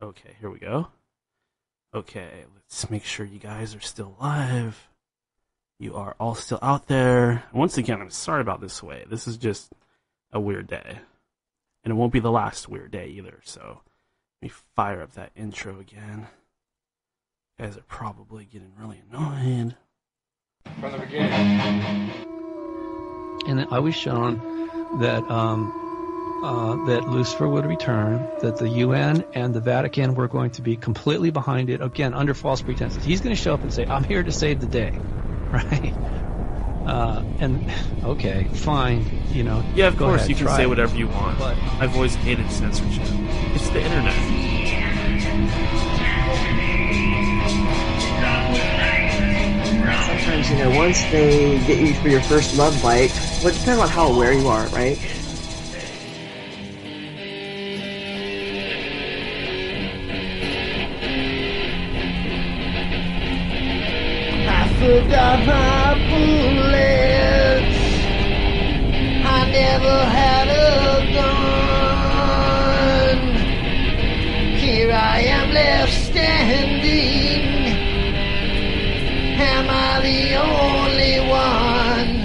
Okay, here we go. Okay, let's make sure you guys are still alive. You are all still out there. Once again, I'm sorry about this way. This is just a weird day. And it won't be the last weird day either, so let me fire up that intro again. You guys are probably getting really annoyed. From the beginning. And I was shown that that Lucifer would return, that the UN and the Vatican were going to be completely behind it, again, under false pretenses. He's going to show up and say, I'm here to save the day, right? And, okay, fine, Yeah, of course, ahead, you can say whatever you want. But I've always hated censorship. It's the internet. Sometimes, once they get you for your first love bite, well, it depends on how aware you are, right? I forgot my bullets. I never had a gun. Here I am left standing. Am I the only one?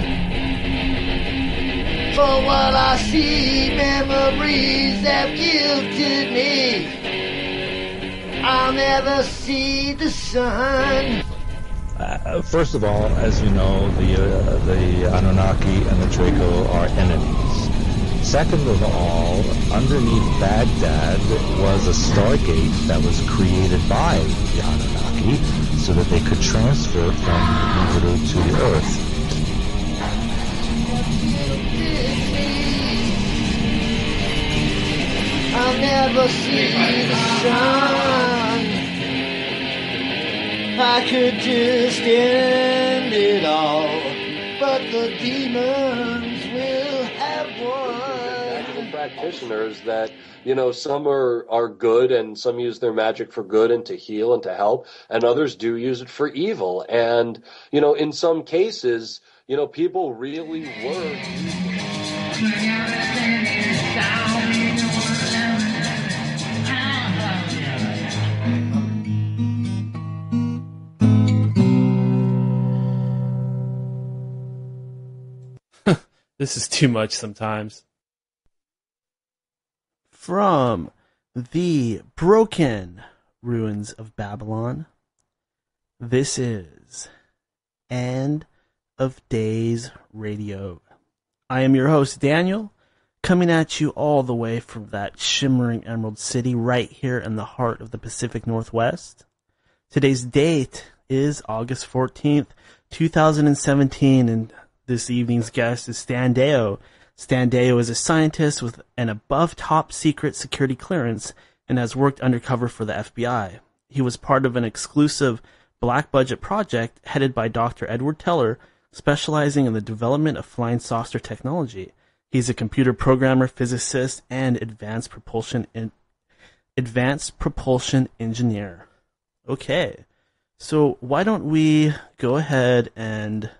For what I see, memories have gifted me. I'll never see the sun. First of all, as you know, the Anunnaki and the Draco are enemies. Second of all, underneath Baghdad was a stargate that was created by the Anunnaki so that they could transfer from Jupiter to the Earth. I'll never see the sun. I could just end it all, but the demons will have won. Magical practitioners that, some are good and some use their magic for good and to heal and to help, and others do use it for evil. And, in some cases, people really were This is too much sometimes. From the broken ruins of Babylon, this is End of Days Radio. I am your host, Daniel, coming at you all the way from that shimmering Emerald City right here in the heart of the Pacific Northwest. Today's date is August 14th, 2017, and this evening's guest is Stan Deyo. Stan Deyo is a scientist with an above top secret security clearance and has worked undercover for the FBI. He was part of an exclusive black budget project headed by Dr. Edward Teller, specializing in the development of flying saucer technology. He's a computer programmer, physicist, and advanced propulsion engineer. Okay, so why don't we go ahead and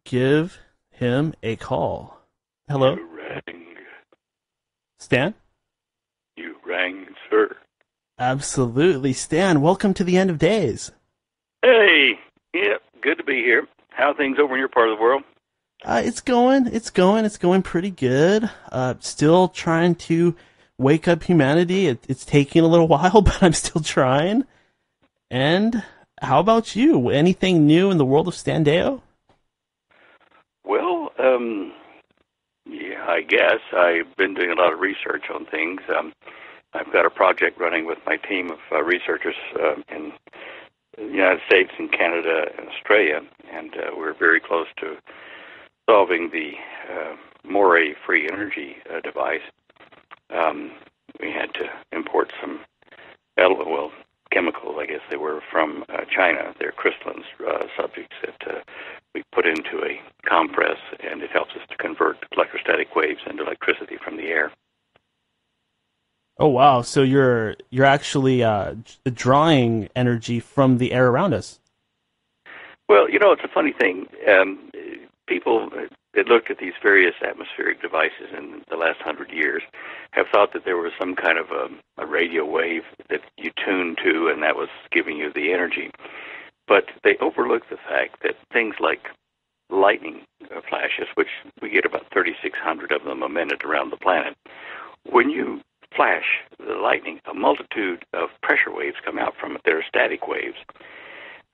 give him a call. Hello? You rang. Stan? You rang, sir. Absolutely. Stan, welcome to the End of Days. Hey, yeah, good to be here. How are things over in your part of the world? It's going pretty good. Still trying to wake up humanity. It's taking a little while, but I'm still trying. And how about you? Anything new in the world of Stan Deyo? Well, yeah, I guess. I've been doing a lot of research on things. I've got a project running with my team of researchers in the United States and Canada and Australia, and we're very close to solving the Moray-free energy device. We had to import some chemicals, I guess they were, from China. They're crystalline subjects that we put into a compress, and it helps us to convert electrostatic waves into electricity from the air. Oh wow! So you're actually drawing energy from the air around us. Well, it's a funny thing. People that looked at these various atmospheric devices in the last 100 years have thought that there was some kind of a radio wave that you tuned to, and that was giving you the energy. But they overlooked the fact that things like lightning flashes, which we get about 3,600 of them a minute around the planet, when you flash the lightning, a multitude of pressure waves come out from it. They're static waves.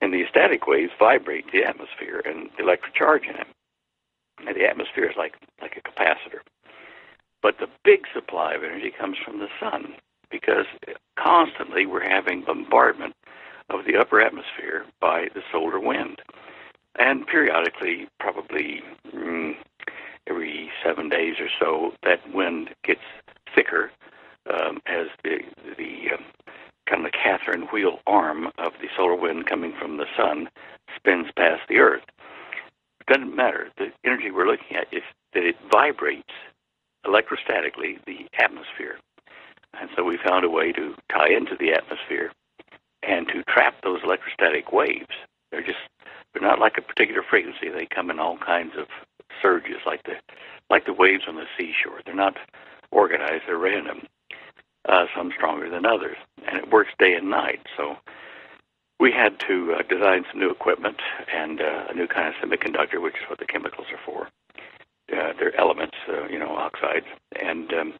And these static waves vibrate the atmosphere and electric charge in it. And the atmosphere is like a capacitor. But the big supply of energy comes from the sun, because constantly we're having bombardment of the upper atmosphere by the solar wind. And periodically, probably every 7 days or so, that wind gets thicker as the kind of the Catherine wheel arm of the solar wind coming from the sun spins past the Earth. It doesn't matter. The energy we're looking at is that it vibrates electrostatically the atmosphere. And so we found a way to tie into the atmosphere and to trap those electrostatic waves. They're not like a particular frequency. They come in all kinds of surges, like the waves on the seashore. They're not organized. They're random. Some stronger than others, and it works day and night. So we had to design some new equipment and a new kind of semiconductor, which is what the chemicals are for. They're elements, oxides, and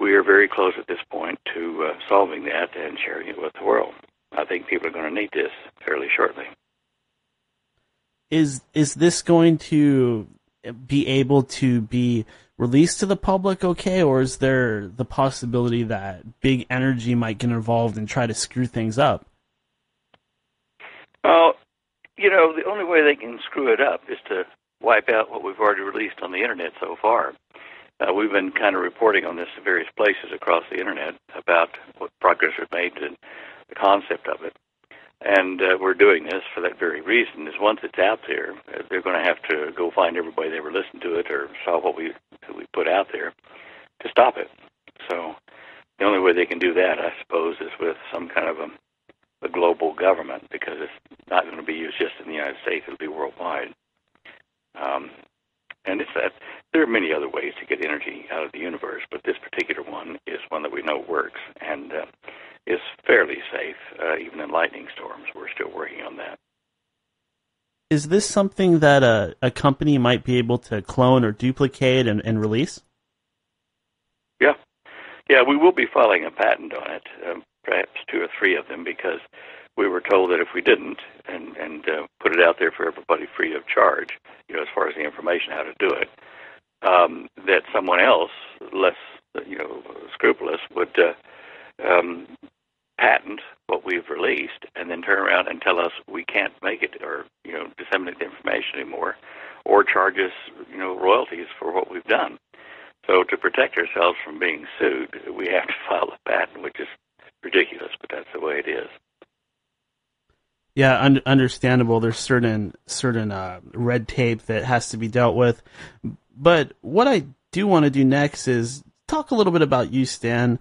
we are very close at this point to solving that and sharing it with the world. I think people are going to need this fairly shortly. Is this going to be able to be released to the public okay, or is there the possibility that big energy might get involved and try to screw things up? Well, the only way they can screw it up is to wipe out what we've already released on the Internet so far. We've been kind of reporting on this in various places across the Internet about what progress we've made and the concept of it. And we're doing this for that very reason, is once it's out there, they're going to have to go find everybody that ever listened to it or saw what we put out there to stop it. So the only way they can do that, I suppose, is with some kind of a global government, because it's not going to be used just in the United States. It'll be worldwide. And it's that there are many other ways to get energy out of the universe, but this particular one is one that we know works and is fairly safe, even in lightning storms. We're still working on that. Is this something that a company might be able to clone or duplicate and release? Yeah, we will be filing a patent on it, perhaps 2 or 3 of them, because we were told that if we didn't and put it out there for everybody free of charge, as far as the information how to do it, that someone else, less scrupulous, would patent what we've released and then turn around and tell us we can't make it or disseminate the information anymore, or charge us royalties for what we've done. So to protect ourselves from being sued, we have to file a patent, which is ridiculous, but that's the way it is. Yeah, understandable. There's certain red tape that has to be dealt with. But what I do want to do next is talk a little bit about you, Stan.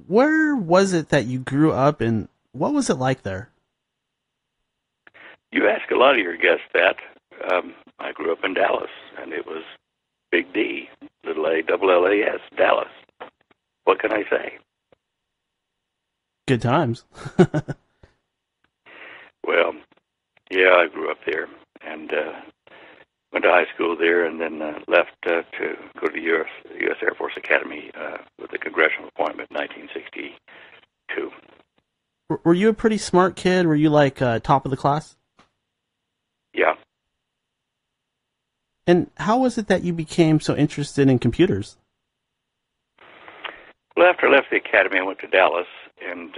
Where was it that you grew up, and what was it like there? You ask a lot of your guests that. I grew up in Dallas, and it was Big D, little A, double L-A-S, Dallas. What can I say? Good times. Well, yeah, I grew up there and went to high school there, and then left to go to the U.S. Air Force Academy with a congressional appointment in 1962. Were you a pretty smart kid? Were you like top of the class? Yeah. And how was it that you became so interested in computers? Well, after I left the academy, I went to Dallas and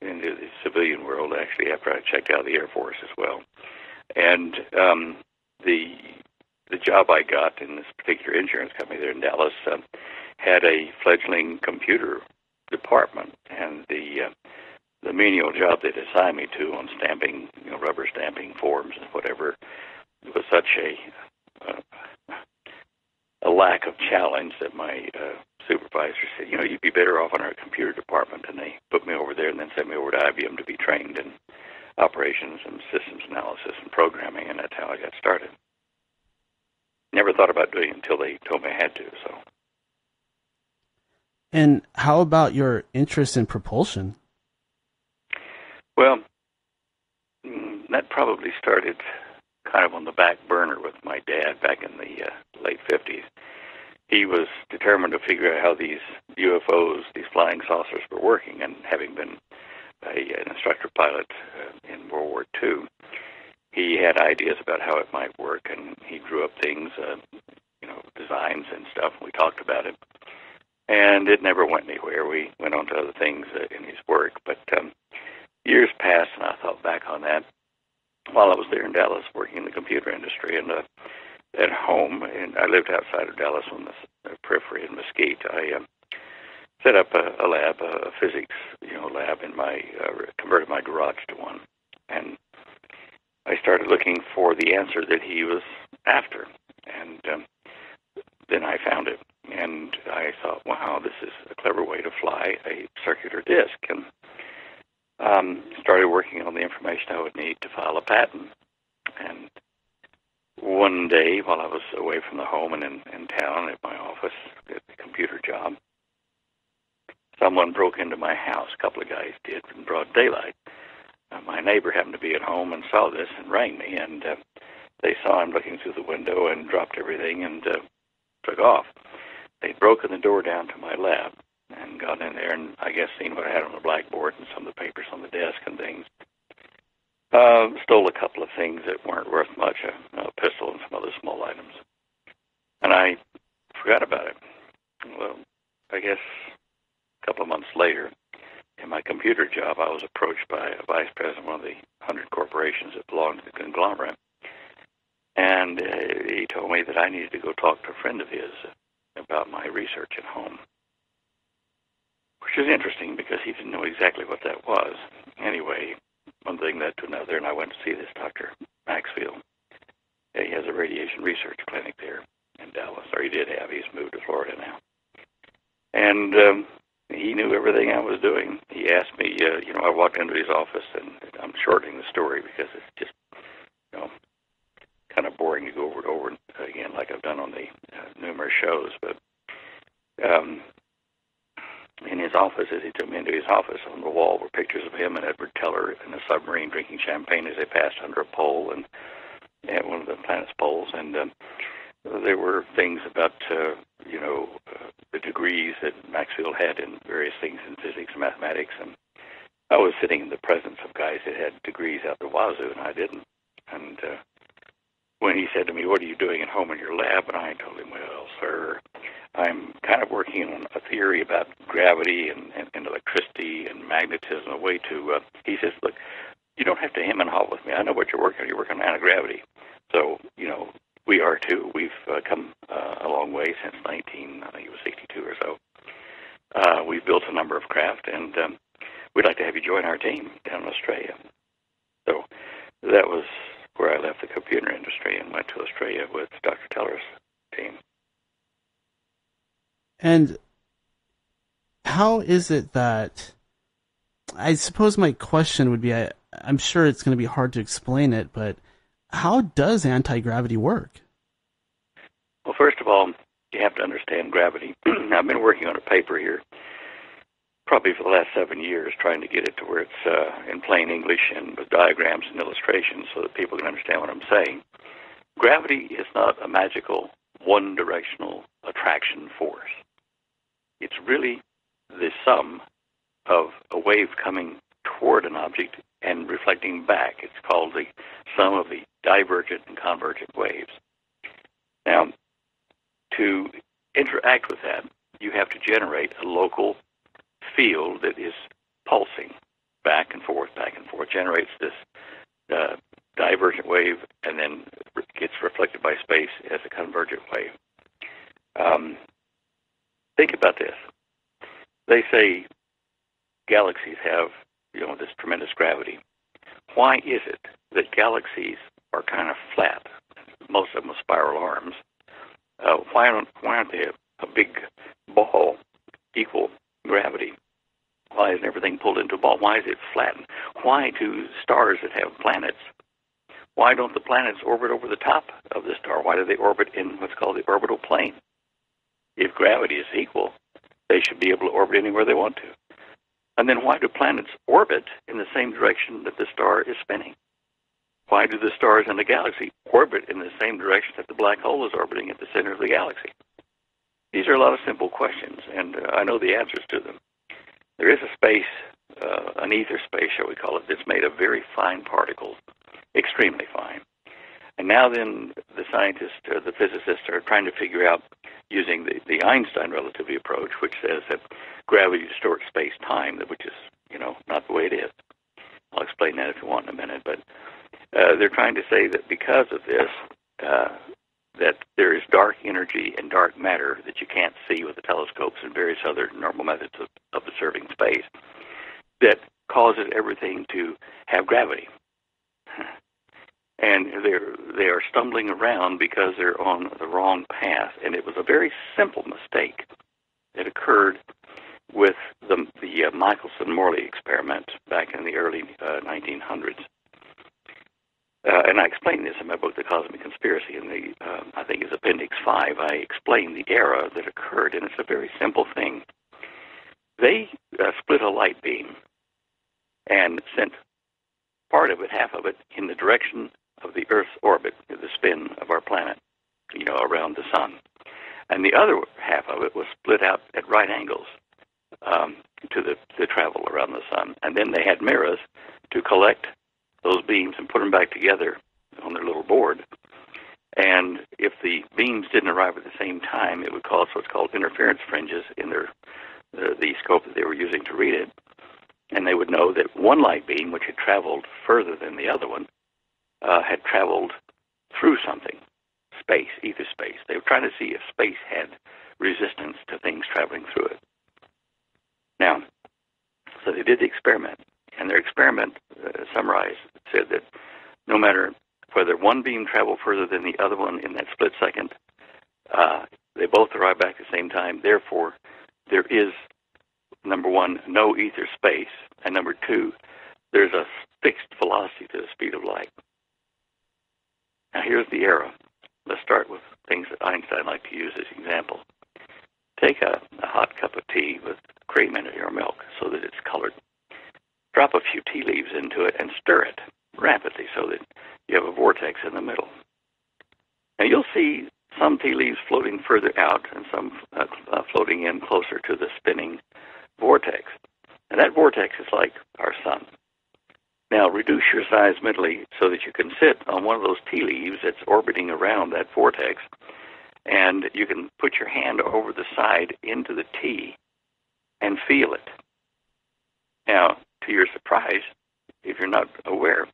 into the civilian world, actually, after I checked out of the Air Force as well. And the job I got in this particular insurance company there in Dallas had a fledgling computer department, and the menial job they'd assigned me to on stamping, rubber stamping forms and whatever, was such a lack of challenge that my supervisor said, you'd be better off in our computer department, and they put me over there and then sent me over to IBM to be trained in operations and systems analysis and programming, and that's how I got started. never thought about doing it until they told me I had to. So. And how about your interest in propulsion? Well, that probably started kind of on the back burner with my dad back in the late 50s. He was determined to figure out how these UFOs, these flying saucers, were working, and having been an instructor pilot in World War II, he had ideas about how it might work, and he drew up things, designs and stuff, and we talked about it. And it never went anywhere. We went on to other things in his work, but years passed, and I thought back on that while I was there in Dallas working in the computer industry, and at home, and I lived outside of Dallas on the periphery in Mesquite. I set up a lab, a physics lab in my, converted my garage to one, and I started looking for the answer that he was after, and then I found it, and I thought, wow, this is a clever way to fly a circular disc, and started working on the information I would need to file a patent. And one day, while I was away from the home and in town at my office at the computer job, someone broke into my house. A couple of guys did in broad daylight. My neighbor happened to be at home and saw this and rang me, and they saw him looking through the window and dropped everything and took off. They'd broken the door down to my lab and got in there and I guess seen what I had on the blackboard and some of the papers on the desk and things. Stole a couple of things that weren't worth much, a pistol and some other small items. And I forgot about it. Well, I guess a couple of months later, in my computer job, I was approached by a vice president of one of the 100 corporations that belonged to the conglomerate. And he told me that I needed to go talk to a friend of his about my research at home, which is interesting because he didn't know exactly what that was. Anyway, one thing led to another, and I went to see this Dr. Maxfield. He has a radiation research clinic there in Dallas, or he did have. He's moved to Florida now. And he knew everything I was doing. He asked me, I walked into his office, and I'm shortening the story because it's just, kind of boring to go over it over again like I've done on the numerous shows. But in his office, as he took me into his office, on the wall were pictures of him and Edward Teller in a submarine drinking champagne as they passed under a pole and at one of the planet's poles. And there were things about, the degrees that Maxfield had in various things in physics and mathematics. And I was sitting in the presence of guys that had degrees out the wazoo, and I didn't. And when he said to me, "What are you doing at home in your lab?" And I told him, "Well, sir, I'm kind of working on a theory about gravity and electricity and magnetism, a way to," he says, "Look, you don't have to hem and haw with me. I know what you're working on. You're working on anti-gravity. So, we are too. We've come a long way since 1962 or so. We've built a number of craft, and we'd like to have you join our team down in Australia." So that was where I left the computer industry and went to Australia with Dr. Teller's team. And how is it that, I suppose my question would be, I'm sure it's going to be hard to explain it, but how does anti-gravity work? Well, first of all, you have to understand gravity. I've been working on a paper here probably for the last 7 years, trying to get it to where it's in plain English and with diagrams and illustrations so that people can understand what I'm saying. Gravity is not a magical, one-directional attraction force. It's really the sum of a wave coming toward an object and reflecting back. It's called the sum of the divergent and convergent waves. Now, to interact with that, you have to generate a local field that is pulsing back and forth, generates this divergent wave, and then gets reflected by space as a convergent wave. Think about this. They say galaxies have, this tremendous gravity. Why is it that galaxies are kind of flat? Most of them with spiral arms. Why aren't they a big ball equal gravity? Why isn't everything pulled into a ball? Why is it flattened? Why do stars that have planets Why don't the planets orbit over the top of the star? Why do they orbit in what's called the orbital plane? If gravity is equal, they should be able to orbit anywhere they want to. And then why do planets orbit in the same direction that the star is spinning? Why do the stars in the galaxy orbit in the same direction that the black hole is orbiting at the center of the galaxy? These are a lot of simple questions, and I know the answers to them. There is a space, an ether space, shall we call it, that's made of very fine particles, extremely fine. And now then the scientists, the physicists, are trying to figure out, using the Einstein relativity approach, which says that gravity distorts space-time, which is, not the way it is. I'll explain that if you want in a minute. But they're trying to say that because of this, that there is dark energy and dark matter that you can't see with the telescopes and various other normal methods of observing space that causes everything to have gravity. And they are stumbling around because they're on the wrong path. And it was a very simple mistake that occurred with the Michelson-Morley experiment back in the early 1900s. And I explain this in my book, The Cosmic Conspiracy, in I think it's Appendix 5. I explain the error that occurred, and it's a very simple thing. They split a light beam and sent part of it, half of it, in the direction of the Earth's orbit, the spin of our planet, around the sun. And the other half of it was split out at right angles to the travel around the sun. And then they had mirrors to collect those beams and put them back together on their little board. And if the beams didn't arrive at the same time, it would cause what's called interference fringes in the scope that they were using to read it. And they would know that one light beam, which had traveled further than the other one, had traveled through something, space, ether space. They were trying to see if space had resistance to things traveling through it. Now, so they did the experiment, and their experiment, summarized, said that no matter whether one beam traveled further than the other one in that split second, they both arrive back at the same time. Therefore, there is, number one, no ether space, and number two, there's a fixed velocity to the speed of light. Now, here's the error. Let's start with things that Einstein liked to use as examples. Take a hot cup of tea with cream in it or milk so that it's colored. Drop a few tea leaves into it and stir it rapidly so that you have a vortex in the middle. Now, you'll see some tea leaves floating further out and some floating in closer to the spinning vortex. And that vortex is like our sun. Now, reduce your size mentally so that you can sit on one of those tea leaves that's orbiting around that vortex, and you can put your hand over the side into the tea and feel it. Now, to your surprise, if you're not aware,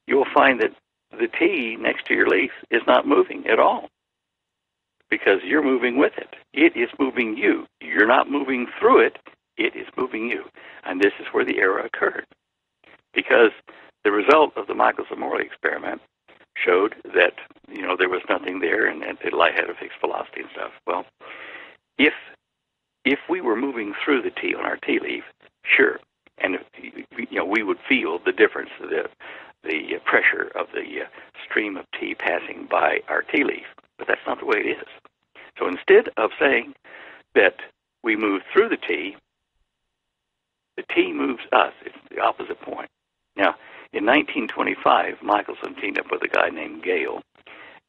you will find that the tea next to your leaf is not moving at all because you're moving with it. It is moving you. You're not moving through it. It is moving you. And this is where the error occurred, because the result of the Michelson-Morley experiment showed that, there was nothing there and the light had a fixed velocity and stuff. Well, if we were moving through the tea on our tea leaf, sure, and we would feel the difference, the pressure of the stream of tea passing by our tea leaf, but that's not the way it is. So instead of saying that we move through the tea moves us. It's the opposite point. Now, in 1925, Michelson teamed up with a guy named Gale,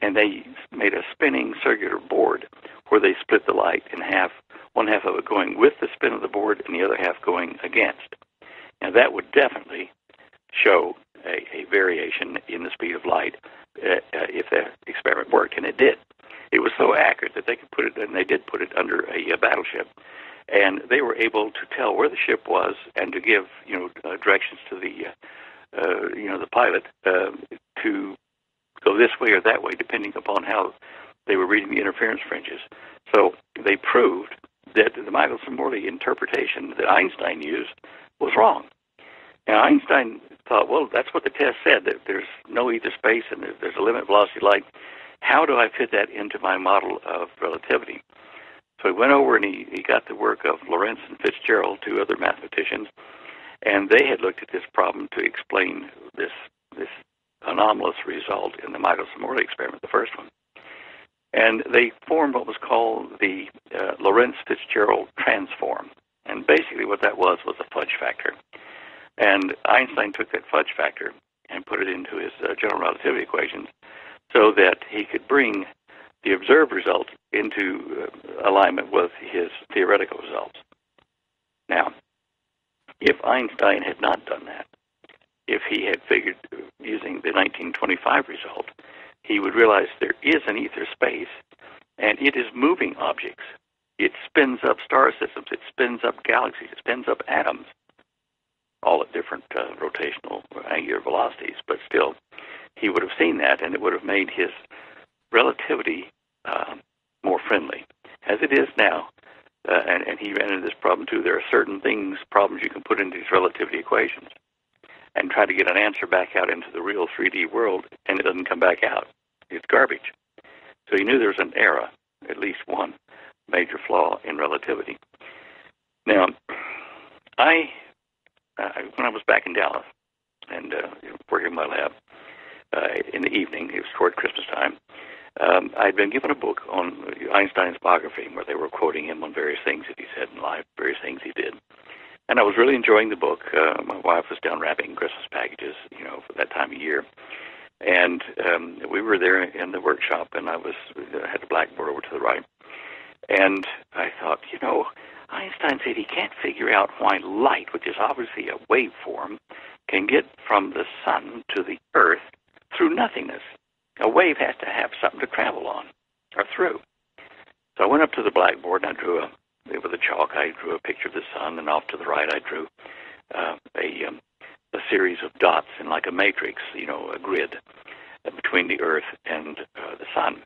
and they made a spinning circular board where they split the light in half, one half of it going with the spin of the board and the other half going against. Now, that would definitely show a variation in the speed of light if that experiment worked, and it did. It was so accurate that they could put it, and they did put it under a battleship, and they were able to tell where the ship was and to give directions to the pilot to go this way or that way, depending upon how they were reading the interference fringes. So they proved that the Michelson-Morley interpretation that Einstein used was wrong. Now, Einstein thought, well, that's what the test said, that there's no ether space and there's a limit velocity light. How do I fit that into my model of relativity? So he went over and he got the work of Lorentz and Fitzgerald, two other mathematicians, and they had looked at this problem to explain this anomalous result in the Michelson-Morley experiment, the first one. And they formed what was called the Lorentz-Fitzgerald transform. And basically what that was a fudge factor. And Einstein took that fudge factor and put it into his general relativity equations so that he could bring the observed results into alignment with his theoretical results. Now, if Einstein had not done that, if he had figured using the 1925 result, he would realize there is an ether space, and it is moving objects. It spins up star systems, it spins up galaxies, it spins up atoms, all at different rotational angular velocities, but still, he would have seen that, and it would have made his relativity more friendly. As it is now, and he ran into this problem too, there are certain problems you can put into these relativity equations and try to get an answer back out into the real 3D world, and it doesn't come back out. It's garbage. So he knew there was an error, at least one major flaw in relativity. Now, when I was back in Dallas and working in my lab in the evening, it was toward Christmas time, I'd been given a book on Einstein's biography where they were quoting him on various things that he said in life, various things he did. And I was really enjoying the book. My wife was down wrapping Christmas packages, for that time of year. And we were there in the workshop, and I had the blackboard over to the right. And I thought, Einstein said he can't figure out why light, which is obviously a waveform, can get from the sun to the earth through nothingness. A wave has to have something to travel on or through. So I went up to the blackboard and I drew with a chalk. I drew a picture of the sun, and off to the right I drew a series of dots in like a matrix, a grid between the earth and the sun.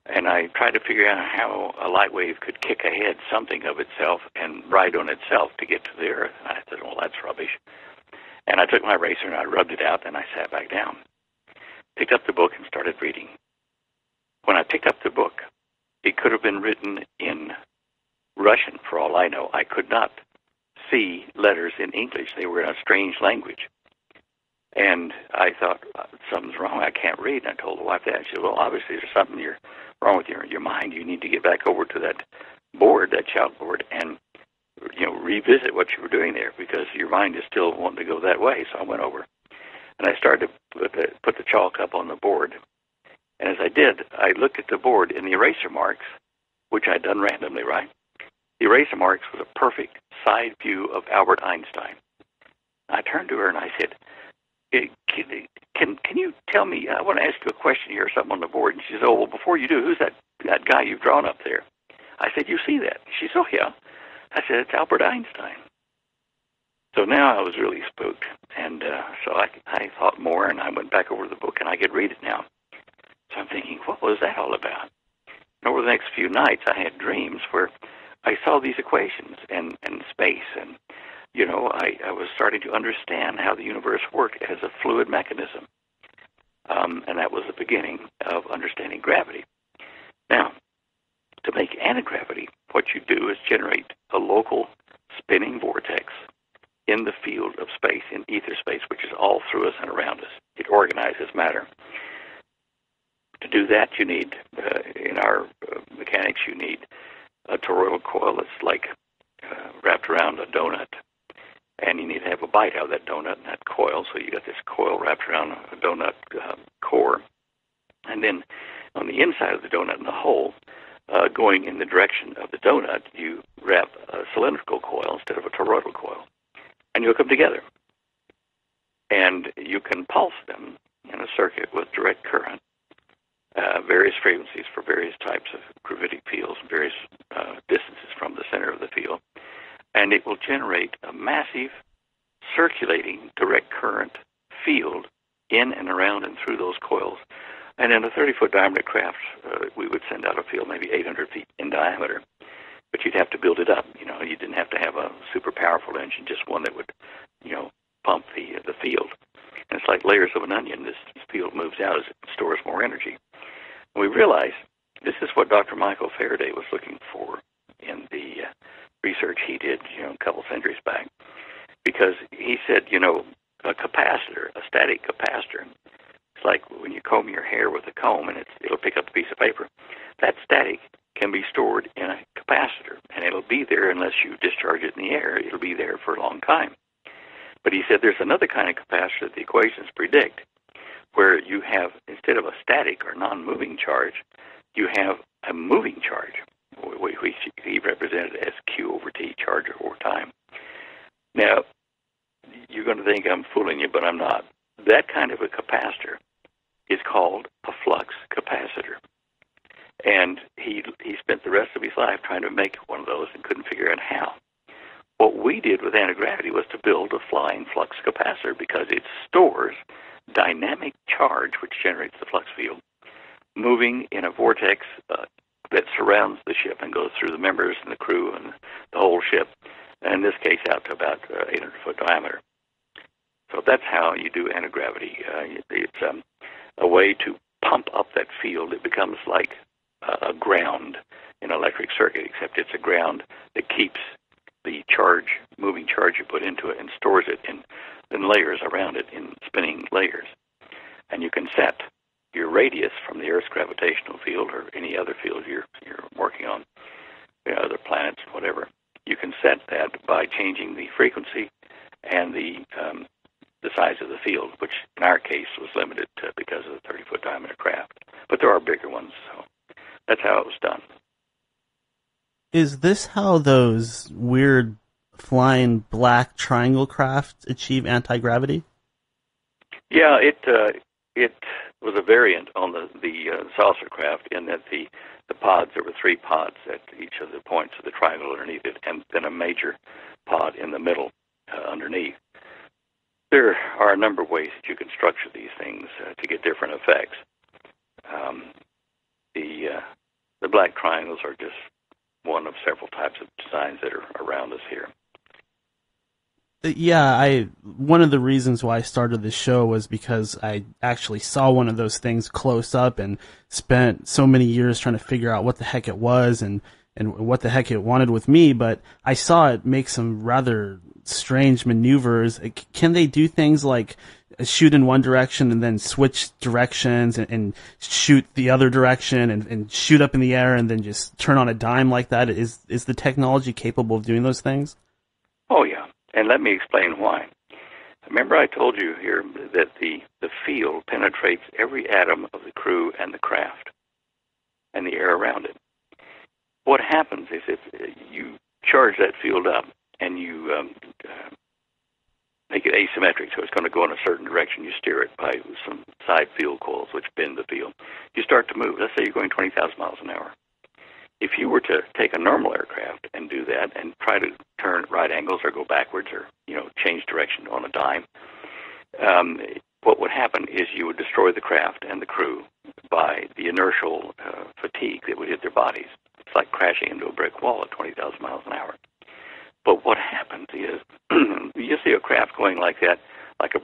And I tried to figure out how a light wave could kick ahead something of itself and ride on itself to get to the earth. And I said, well, that's rubbish. And I took my eraser and I rubbed it out, and I sat back down, picked up the book and started reading. When I picked up the book, it could have been written in Russian, for all I know. I could not see letters in English. They were in a strange language. And I thought, something's wrong. I can't read. And I told the wife that. She said, well, obviously there's something wrong with your mind. You need to get back over to that board, that chalkboard, and revisit what you were doing there, because your mind is still wanting to go that way. So I went over and I started to put the chalk up on the board. And as I did, I looked at the board in the eraser marks, which I'd done randomly, right? The eraser marks was a perfect side view of Albert Einstein. I turned to her and I said, can you tell me, I want to ask you a question here or something on the board. And she said, oh, well, before you do, who's that guy you've drawn up there? I said, you see that? She said, oh, yeah. I said, it's Albert Einstein. So now I was really spooked. And so I thought more, and I went back over the book, and I could read it now. So I'm thinking, what was that all about? And over the next few nights, I had dreams where I saw these equations and space, and I was starting to understand how the universe worked as a fluid mechanism. And that was the beginning of understanding gravity. Now, to make anti-gravity, what you do is generate a local spinning vortex in the field of space, in ether space, which is all through us and around us. It organizes matter. To do that, you need, in our mechanics, you need a toroidal coil that's like wrapped around a donut. And you need to have a bite out of that donut and that coil. So you got this coil wrapped around a donut core. And then on the inside of the donut in the hole, going in the direction of the donut, you wrap a cylindrical coil instead of a toroidal coil. And you hook them together. And you can pulse them in a circuit with direct current, various frequencies for various types of gravitic fields, various distances from the center of the field. And it will generate a massive circulating direct current field in and around and through those coils. And in a 30-foot diameter craft, we would send out a field maybe 800 feet in diameter. But you'd have to build it up. You didn't have to have a super powerful engine, just one that would, pump the field. And it's like layers of an onion. This field moves out as it stores more energy. And we realized this is what Dr. Michael Faraday was looking for in the research he did, a couple centuries back. Because he said, a capacitor, a static capacitor, It's like when you comb your hair with a comb and it'll pick up a piece of paper. That static can be stored in a capacitor, and it'll be there unless you discharge it in the air. It'll be there for a long time. But he said there's another kind of capacitor that the equations predict, where you have, instead of a static or non-moving charge, you have a moving charge, which he represented as Q over T, charge over time. Now, you're going to think I'm fooling you, but I'm not. That kind of a capacitor is called a flux capacitor. And he spent the rest of his life trying to make one of those and couldn't figure out how. What we did with anti-gravity was to build a flying flux capacitor because it stores dynamic charge, which generates the flux field, moving in a vortex that surrounds the ship and goes through the members and the crew and the whole ship, and in this case out to about 800-foot diameter. So that's how you do anti-gravity. It's a way to pump up that field. It becomes like a ground in an electric circuit, except it's a ground that keeps the charge, moving charge you put into it, and stores it in layers around it, in spinning layers. And you can set your radius from the Earth's gravitational field or any other field you're working on, other planets, whatever. You can set that by changing the frequency and the size of the field, which in our case was limited to because of the 30-foot diameter craft. But there are bigger ones, so that's how it was done. Is this how those weird flying black triangle craft achieve anti-gravity? Yeah, it was a variant on the saucer craft in that the pods, there were 3 pods at each of the points of the triangle underneath it, and then a major pod in the middle underneath. There are a number of ways that you can structure these things to get different effects. The black triangles are just one of several types of designs that are around us here. Yeah, one of the reasons why I started this show was because I actually saw one of those things close up and spent so many years trying to figure out what the heck it was and what the heck it wanted with me, but I saw it make some rather strange maneuvers. Can they do things like shoot in one direction and then switch directions and shoot the other direction and shoot up in the air and then just turn on a dime like that? Is the technology capable of doing those things? Oh, yeah. And let me explain why. Remember I told you here that the field penetrates every atom of the crew and the craft and the air around it. What happens is if you charge that field up and you make it asymmetric, so it's going to go in a certain direction, you steer it by some side field coils which bend the field, you start to move. Let's say you're going 20,000 miles an hour. If you were to take a normal aircraft and do that and try to turn at right angles or go backwards or, change direction on a dime, what would happen is you would destroy the craft and the crew by the inertial fatigue that would hit their bodies. It's like crashing into a brick wall at 20,000 miles an hour. But what happens is you see a craft going like that, like a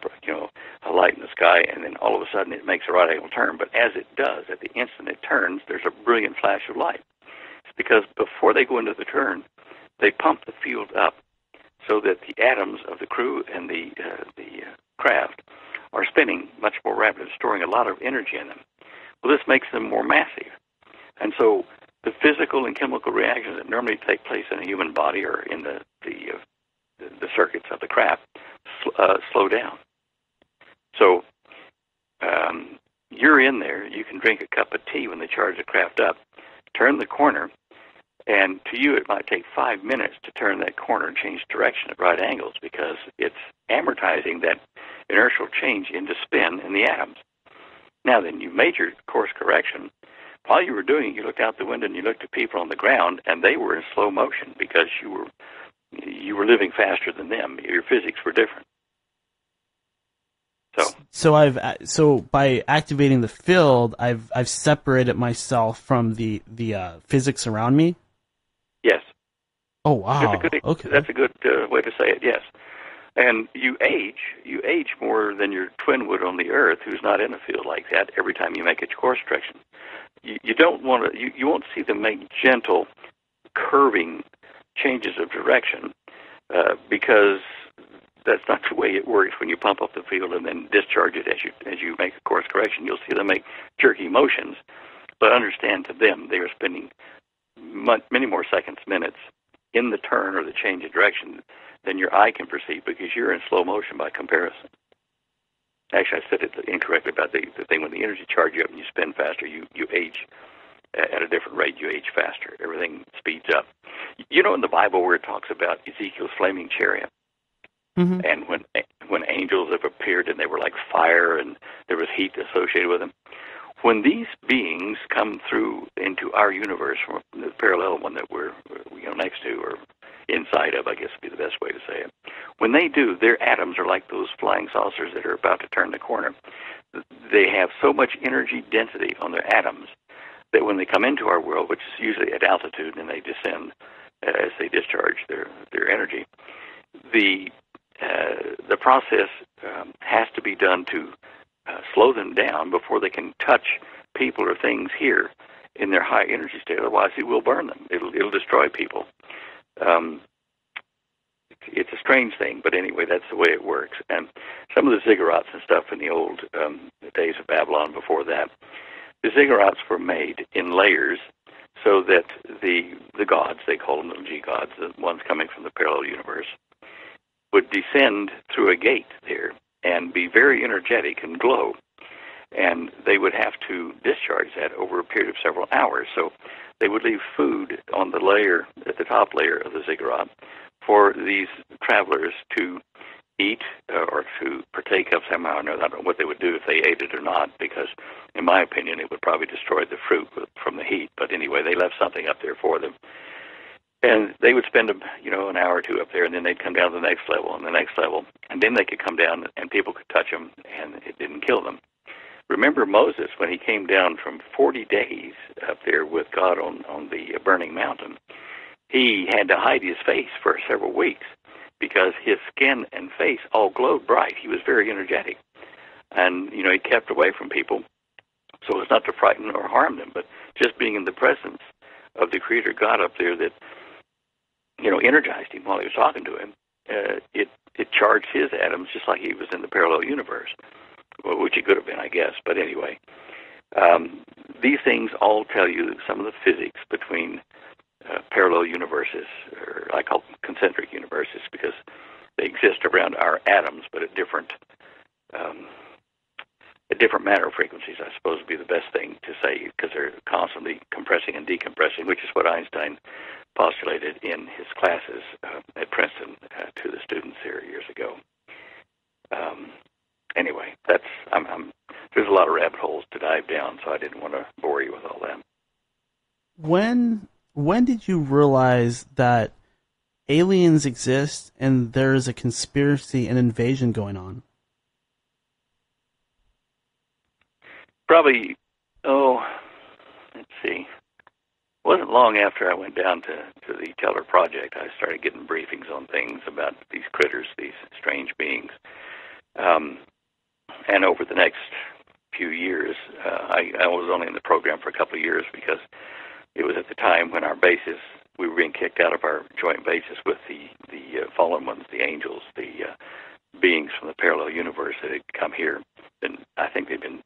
light in the sky, and then all of a sudden it makes a right angle turn. But as it does, at the instant it turns, there's a brilliant flash of light. It's because before they go into the turn, they pump the field up so that the atoms of the crew and the craft are spinning much more rapidly, storing a lot of energy in them. Well, this makes them more massive. And so the physical and chemical reactions that normally take place in a human body or in the circuits of the craft slow down. So you're in there, you can drink a cup of tea when they charge the craft up, turn the corner, and to you it might take 5 minutes to turn that corner and change direction at right angles because it's amortizing that inertial change into spin in the atoms. Now then, you made your course correction. While you were doing it, you looked out the window and you looked at people on the ground, and they were in slow motion because you were living faster than them. Your physics were different. So by activating the field, I've separated myself from the physics around me. Yes. Oh wow. That's a good way to say it. Yes. And you age more than your twin would on the Earth, who's not in a field like that. Every time you make a course correction, you don't want to. You won't see them make gentle, curving changes of direction because that's not the way it works. when you pump up the field and then discharge it as you make a course correction, you'll see them make jerky motions. But understand, to them, they are spending many more seconds, minutes in the turn or the change of direction than your eye can perceive, because you're in slow motion by comparison. Actually, I said it incorrectly about the thing. When the energy charge you up and you spin faster, you age at a different rate. You age faster. Everything speeds up. You know, in the Bible where it talks about Ezekiel's flaming chariot, Mm-hmm. and when angels have appeared and they were like fire and there was heat associated with them, when these beings come through into our universe, from the parallel one that we're next to or inside of, I guess would be the best way to say it. When they do, their atoms are like those flying saucers that are about to turn the corner. They have so much energy density on their atoms that when they come into our world, which is usually at altitude, and they descend as they discharge their energy, the process has to be done to slow them down before they can touch people or things here in their high energy state. Otherwise, it will burn them. It'll destroy people. It's a strange thing, but anyway, that's the way it works. And some of the ziggurats and stuff in the old days of Babylon before that, the ziggurats were made in layers so that the gods, they call them little G gods, the ones coming from the parallel universe, would descend through a gate there and be very energetic and glow. And they would have to discharge that over a period of several hours. So they would leave food on the layer, at the top layer of the ziggurat, for these travelers to eat or to partake of somehow or another. I don't know what they would do if they ate it or not, because in my opinion it would probably destroy the fruit from the heat. But anyway, they left something up there for them. And they would spend an hour or two up there, and then they'd come down to the next level and the next level. And then they could come down and people could touch them and it didn't kill them. Remember Moses, when he came down from 40 days up there with God on the burning mountain, he had to hide his face for several weeks because his skin and face all glowed bright. He was very energetic. And, he kept away from people so as not to frighten or harm them, but just being in the presence of the Creator God up there that, energized him while he was talking to him. It charged his atoms just like he was in the parallel universe, which he could have been, I guess. But anyway, these things all tell you some of the physics between parallel universes, or I call them concentric universes, because they exist around our atoms, but at different matter frequencies, I suppose would be the best thing to say, because they're constantly compressing and decompressing, which is what Einstein postulated in his classes at Princeton to the students here years ago. Anyway, there's a lot of rabbit holes to dive down, so I didn't want to bore you with all that. When did you realize that aliens exist and there is a conspiracy and invasion going on? Probably, let's see. It wasn't long after I went down to the Teller Project, I started getting briefings on things about these critters, these strange beings. And over the next few years, I was only in the program for a couple of years because it was at the time when our bases, we were being kicked out of our joint bases with the fallen ones, the angels, the beings from the parallel universe that had come here. And I think they've been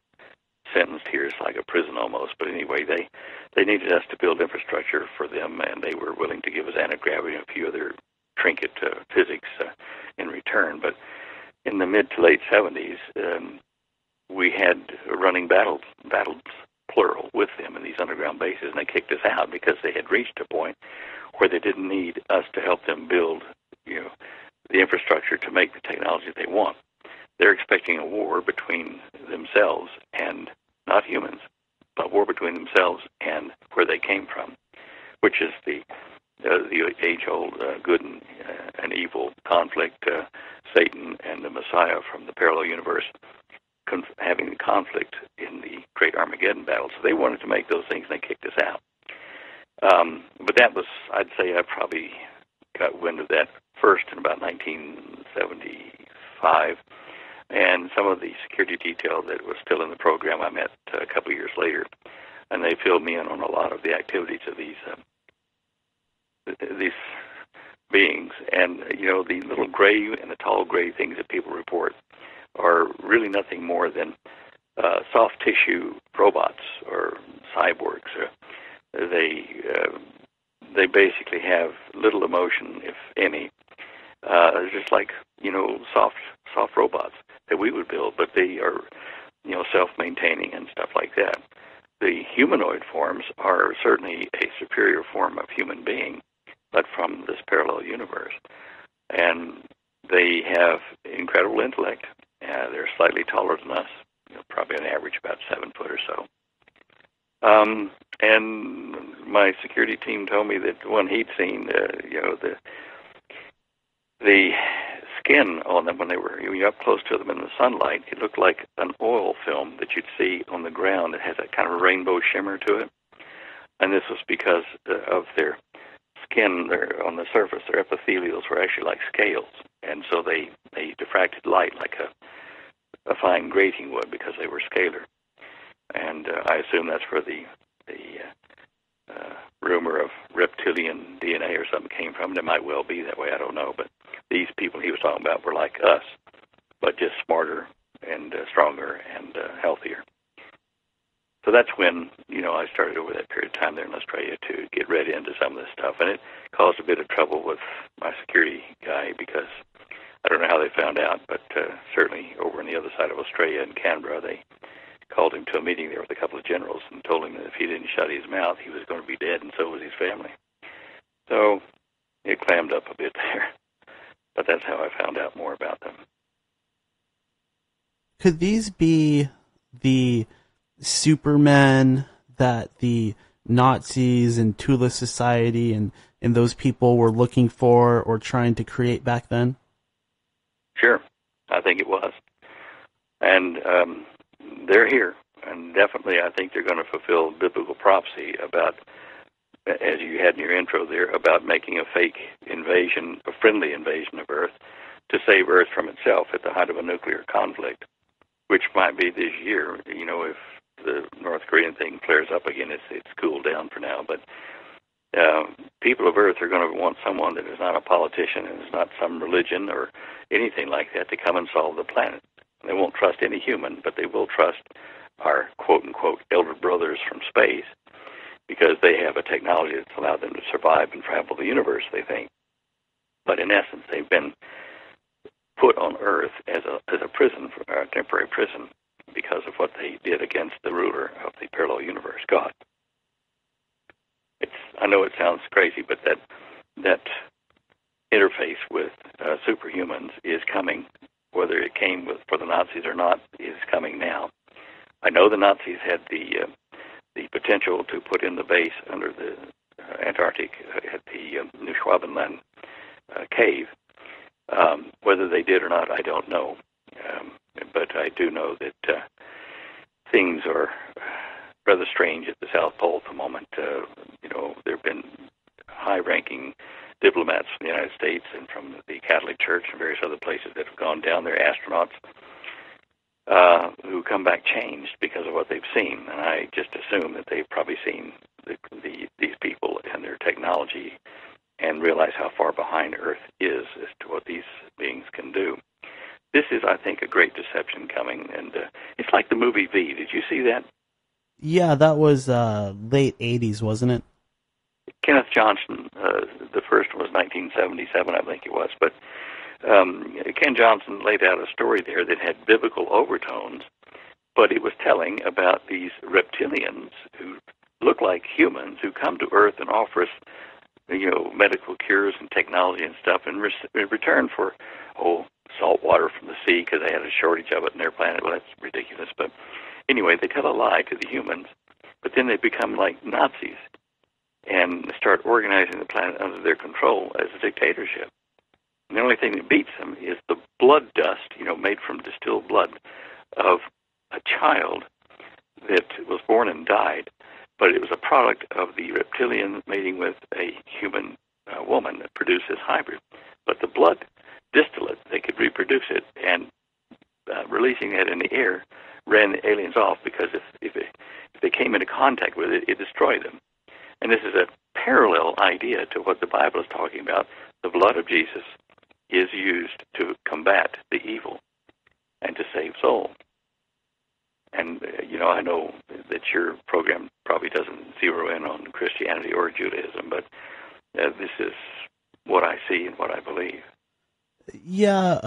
sentenced here. It's like a prison almost. But anyway, they needed us to build infrastructure for them, and they were willing to give us anti-gravity and a few other trinket physics in return. But in the mid to late 70s, we had running battles, plural, with them in these underground bases, and they kicked us out because they had reached a point where they didn't need us to help them build, the infrastructure to make the technology they want. They're expecting a war between themselves and not humans, but war between themselves and where they came from, which is the age-old good and evil conflict, Satan and the Messiah from the parallel universe having the conflict in the Great Armageddon battle. So they wanted to make those things, and they kicked us out. But that was, I'd say I probably got wind of that first in about 1975. And some of the security detail that was still in the program I met a couple of years later, and they filled me in on a lot of the activities of these beings. And, the little gray and the tall gray things that people report are really nothing more than soft tissue robots or cyborgs. They basically have little emotion, if any. Just like, soft robots that we would build, but they are, self-maintaining and stuff like that. The humanoid forms are certainly a superior form of human being, but from this parallel universe. And they have incredible intellect. They're slightly taller than us, probably on average about 7 foot or so. And my security team told me that when he'd seen, the skin on them when you're up close to them in the sunlight, it looked like an oil film that you'd see on the ground. It has that kind of rainbow shimmer to it. And this was because of their skin on the surface. Their epithelials were actually like scales. And so they diffracted light like a fine grating would because they were scalar. And I assume that's where the rumor of reptilian DNA or something came from. It might well be that way, I don't know. But these people he was talking about were like us, but just smarter and stronger and healthier. So that's when, I started over that period of time there in Australia to get read into some of this stuff. And it caused a bit of trouble with my security guy because I don't know how they found out, but certainly over on the other side of Australia in Canberra, they called him to a meeting there with a couple of generals and told him that if he didn't shut his mouth, he was going to be dead, and so was his family. So it clammed up a bit there. But that's how I found out more about them. Could these be the Supermen that the Nazis and Tula Society and those people were looking for or trying to create back then? Sure. I think it was. And they're here. And definitely I think they're going to fulfill biblical prophecy about, as you had in your intro there, about making a fake invasion, a friendly invasion of Earth to save Earth from itself at the height of a nuclear conflict, which might be this year, if the North Korean thing flares up again. It's cooled down for now, but people of Earth are going to want someone that is not a politician and is not some religion or anything like that to come and solve the planet. They won't trust any human, but they will trust our quote-unquote elder brothers from space because they have a technology that's allowed them to survive and travel the universe, they think. But in essence, they've been put on Earth as a prison, a temporary prison, because of what they did against the ruler of the parallel universe, God. I know it sounds crazy, but that interface with superhumans is coming, whether it came for the Nazis or not, is coming now. I know the Nazis had the potential to put in the base under the Antarctic at the New Schwabenland cave. Whether they did or not, I don't know. But I do know that things are rather strange at the South Pole at the moment. There have been high-ranking diplomats from the United States and from the Catholic Church and various other places that have gone down there, astronauts who come back changed because of what they've seen. And I just assume that they've probably seen these people and their technology and realize how far behind Earth is as to what these beings can do. This is, I think, a great deception coming, and it's like the movie V. Did you see that? Yeah, that was late 80s, wasn't it? Kenneth Johnson, the first was 1977, I think it was, but Ken Johnson laid out a story there that had biblical overtones, but it was telling about these reptilians who look like humans who come to Earth and offer us, medical cures and technology and stuff in return for, salt water from the sea because they had a shortage of it in their planet. Well, that's ridiculous. But anyway, they tell a lie to the humans, but then they become like Nazis and start organizing the planet under their control as a dictatorship. And the only thing that beats them is the blood dust, made from distilled blood of a child that was born and died, but it was a product of the reptilian mating with a human woman that produced this hybrid. But the blood distillate, they could reproduce it, and releasing it in the air ran the aliens off because if they came into contact with it, it destroyed them. And this is a parallel idea to what the Bible is talking about, the blood of Jesus is used to combat the evil and to save souls. And, I know that your program probably doesn't zero in on Christianity or Judaism, but this is what I see and what I believe. Yeah,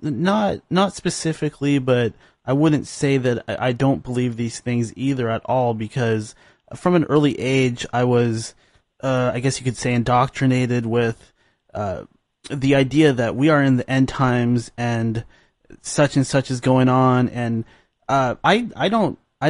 not specifically, but I wouldn't say that I don't believe these things either at all, because from an early age, I was, I guess you could say, indoctrinated with the idea that we are in the end times and such is going on, and I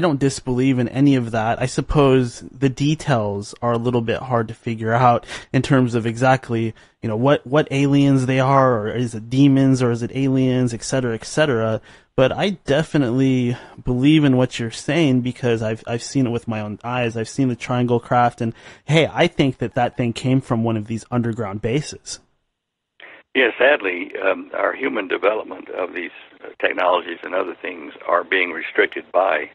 don't disbelieve in any of that. I suppose the details are a little bit hard to figure out in terms of exactly, what aliens they are, or is it demons, or is it aliens, et cetera, et cetera. But I definitely believe in what you're saying, because I've seen it with my own eyes. I've seen the triangle craft, and hey, I think that thing came from one of these underground bases. Yeah, sadly, our human development of these technologies and other things are being restricted by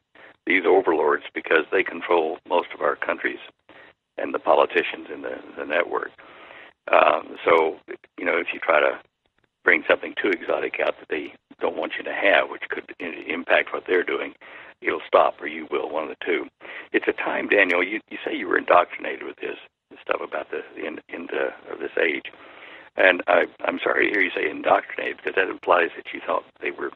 these overlords, because they control most of our countries and the politicians in the network. So, if you try to bring something too exotic out that they don't want you to have, which could impact what they're doing, it'll stop, or you will, one of the two. It's a time, Daniel, you say you were indoctrinated with this stuff about the end of this age. And I'm sorry to hear you say indoctrinated, because that implies that you thought they were,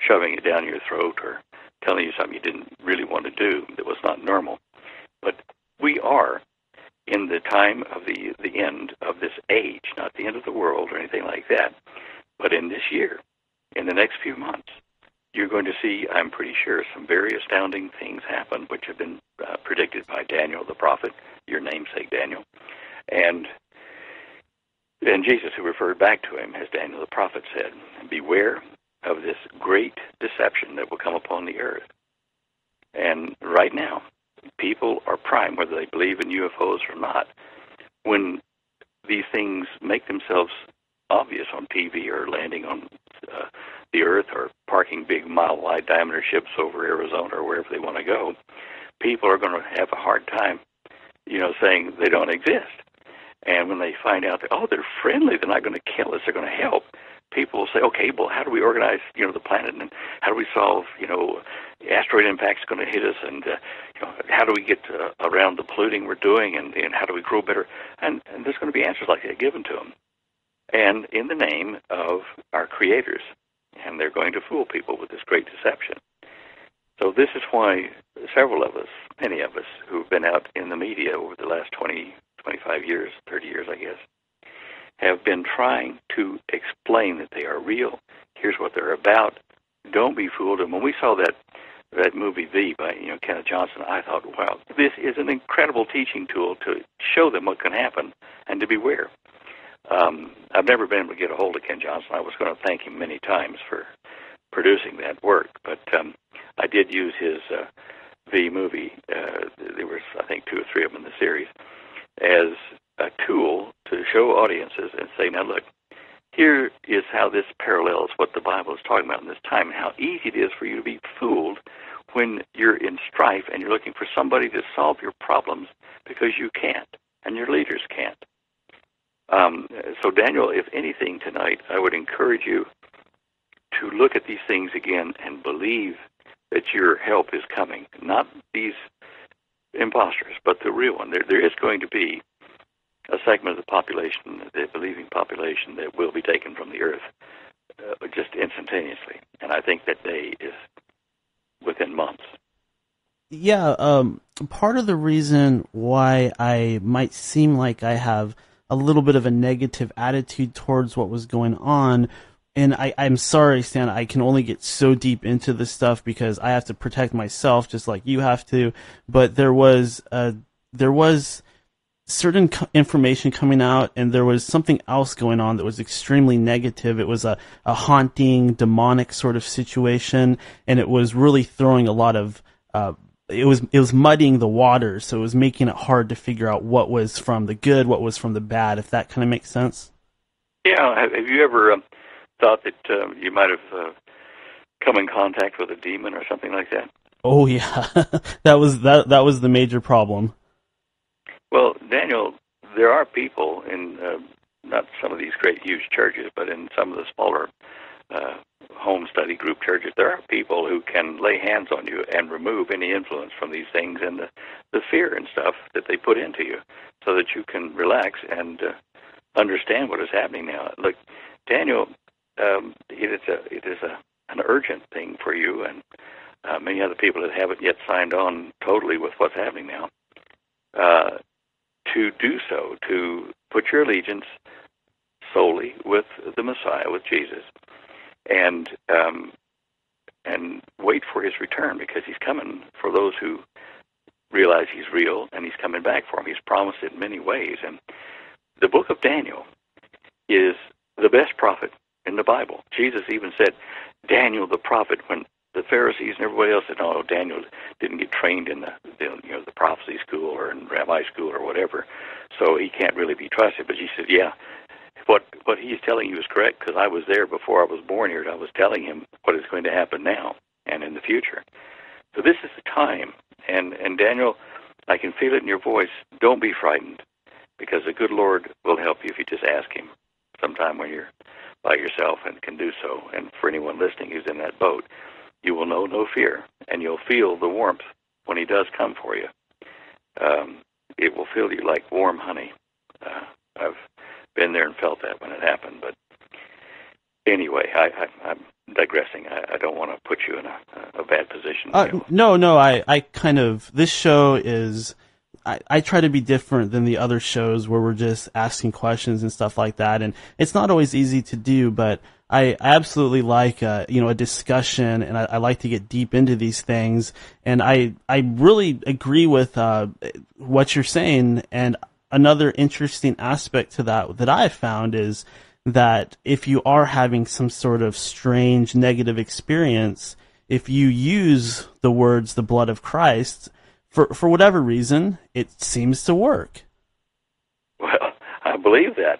shoving it down your throat or telling you something you didn't really want to do that was not normal. But we are in the time of the end of this age, not the end of the world or anything like that, but in this year, in the next few months, you're going to see, I'm pretty sure, some very astounding things happen, which have been predicted by Daniel the prophet, your namesake Daniel, and Jesus, who referred back to him, as Daniel the prophet said, beware of this great deception that will come upon the earth. And right now, people are primed, whether they believe in UFOs or not, when these things make themselves obvious on TV, or landing on the earth, or parking big mile-wide diameter ships over Arizona or wherever they want to go. People are going to have a hard time, saying they don't exist. And when they find out that, they're friendly, they're not going to kill us, they're going to help, people will say, okay, well, how do we organize, the planet, and how do we solve, asteroid impact's going to hit us, and, how do we get around the polluting we're doing, and how do we grow better? And there's going to be answers like that given to them. And in the name of our creators, and they're going to fool people with this great deception. So this is why several of us, many of us, who've been out in the media over the last 20, 25 years, 30 years, I guess, have been trying to explain that they are real. Here's what they're about. Don't be fooled. And when we saw that movie V by Kenneth Johnson, I thought, wow, this is an incredible teaching tool to show them what can happen and to beware. I've never been able to get a hold of Ken Johnson. I was going to thank him many times for producing that work, but I did use his V movie. There was, I think, 2 or 3 of them in the series, as a tool to show audiences and say, now look, here is how this parallels what the Bible is talking about in this time, and how easy it is for you to be fooled when you're in strife and you're looking for somebody to solve your problems because you can't and your leaders can't. So Daniel, if anything tonight, I would encourage you to look at these things again and believe that your help is coming. Not these imposters, but the real one. There is going to be a segment of the population, the believing population, that will be taken from the earth just instantaneously. And I think that day is within months. Yeah, part of the reason why I might seem like I have a little bit of a negative attitude towards what was going on, and I'm sorry, Stan, I can only get so deep into this stuff because I have to protect myself just like you have to, but there was certain information coming out, and there was something else going on that was extremely negative. It was a haunting, demonic sort of situation, and it was really throwing a lot of it was muddying the waters, so it was making it hard to figure out what was from the good, what was from the bad, if that kind of makes sense. Yeah. Have you ever thought that you might have come in contact with a demon or something like that? Oh yeah, that was the major problem. Well, Daniel, there are people in not some of these great huge churches, but in some of the smaller home study group churches, there are people who can lay hands on you and remove any influence from these things and the fear and stuff that they put into you, so that you can relax and understand what is happening now. Look, Daniel, it is an urgent thing for you and many other people that haven't yet signed on totally with what's happening now. To do so, to put your allegiance solely with the Messiah, with Jesus, and wait for his return, because he's coming for those who realize he's real, and he's coming back for them. He's promised it in many ways, and the book of Daniel is the best prophet in the Bible. Jesus even said, Daniel the prophet, when the Pharisees and everybody else said, "No, Daniel didn't get trained in the prophecy school or in rabbi school or whatever, so he can't really be trusted." But he said, "Yeah, what he's telling you is correct, because I was there before I was born here, and I was telling him what is going to happen now and in the future." So this is the time, and Daniel, I can feel it in your voice. Don't be frightened, because the good Lord will help you if you just ask him sometime when you're by yourself and can do so. And for anyone listening who's in that boat, you will know no fear, and you'll feel the warmth when he does come for you. It will feel you like warm honey. I've been there and felt that when it happened. But anyway, I'm digressing. I don't want to put you in a bad position. No, I kind of, this show is, I try to be different than the other shows where we're just asking questions and stuff like that, and it's not always easy to do, but I absolutely like a discussion, and I like to get deep into these things, and I really agree with what you're saying. And another interesting aspect to that I've found is that if you are having some sort of strange negative experience, if you use the words "the blood of Christ," for whatever reason, it seems to work. Well, I believe that.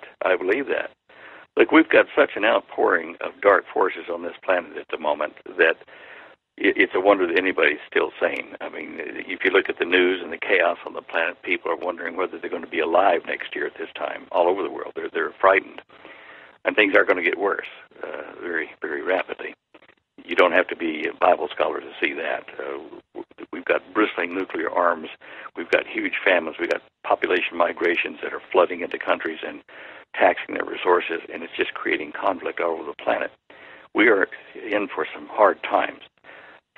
Look, we've got such an outpouring of dark forces on this planet at the moment that it's a wonder that anybody's still sane. I mean, if you look at the news and the chaos on the planet, people are wondering whether they're going to be alive next year at this time all over the world. They're frightened, and things are going to get worse very, very rapidly. You don't have to be a Bible scholar to see that. We've got bristling nuclear arms. We've got huge famines. We've got population migrations that are flooding into countries and taxing their resources, and it's just creating conflict all over the planet. We are in for some hard times.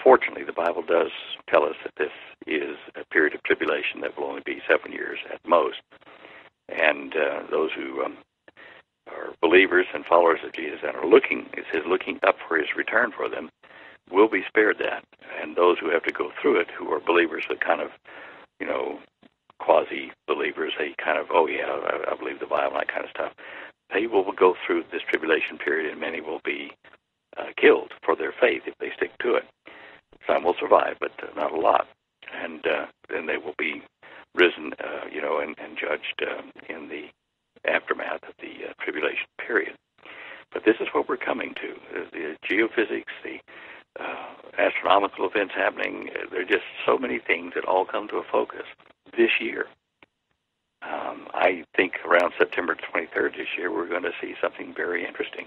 Fortunately, the Bible does tell us that this is a period of tribulation that will only be 7 years at most. And those who are believers and followers of Jesus and are looking up for his return for them will be spared that. And those who have to go through it, who are believers that kind of, quasi-believers, they kind of, oh yeah, I believe the Bible and that kind of stuff, they will go through this tribulation period, and many will be killed for their faith if they stick to it. Some will survive, but not a lot. And then they will be risen, and judged in the aftermath of the tribulation period. But this is what we're coming to. The geophysics, the astronomical events happening, there are just so many things that all come to a focus this year. I think around September 23rd this year, we're going to see something very interesting.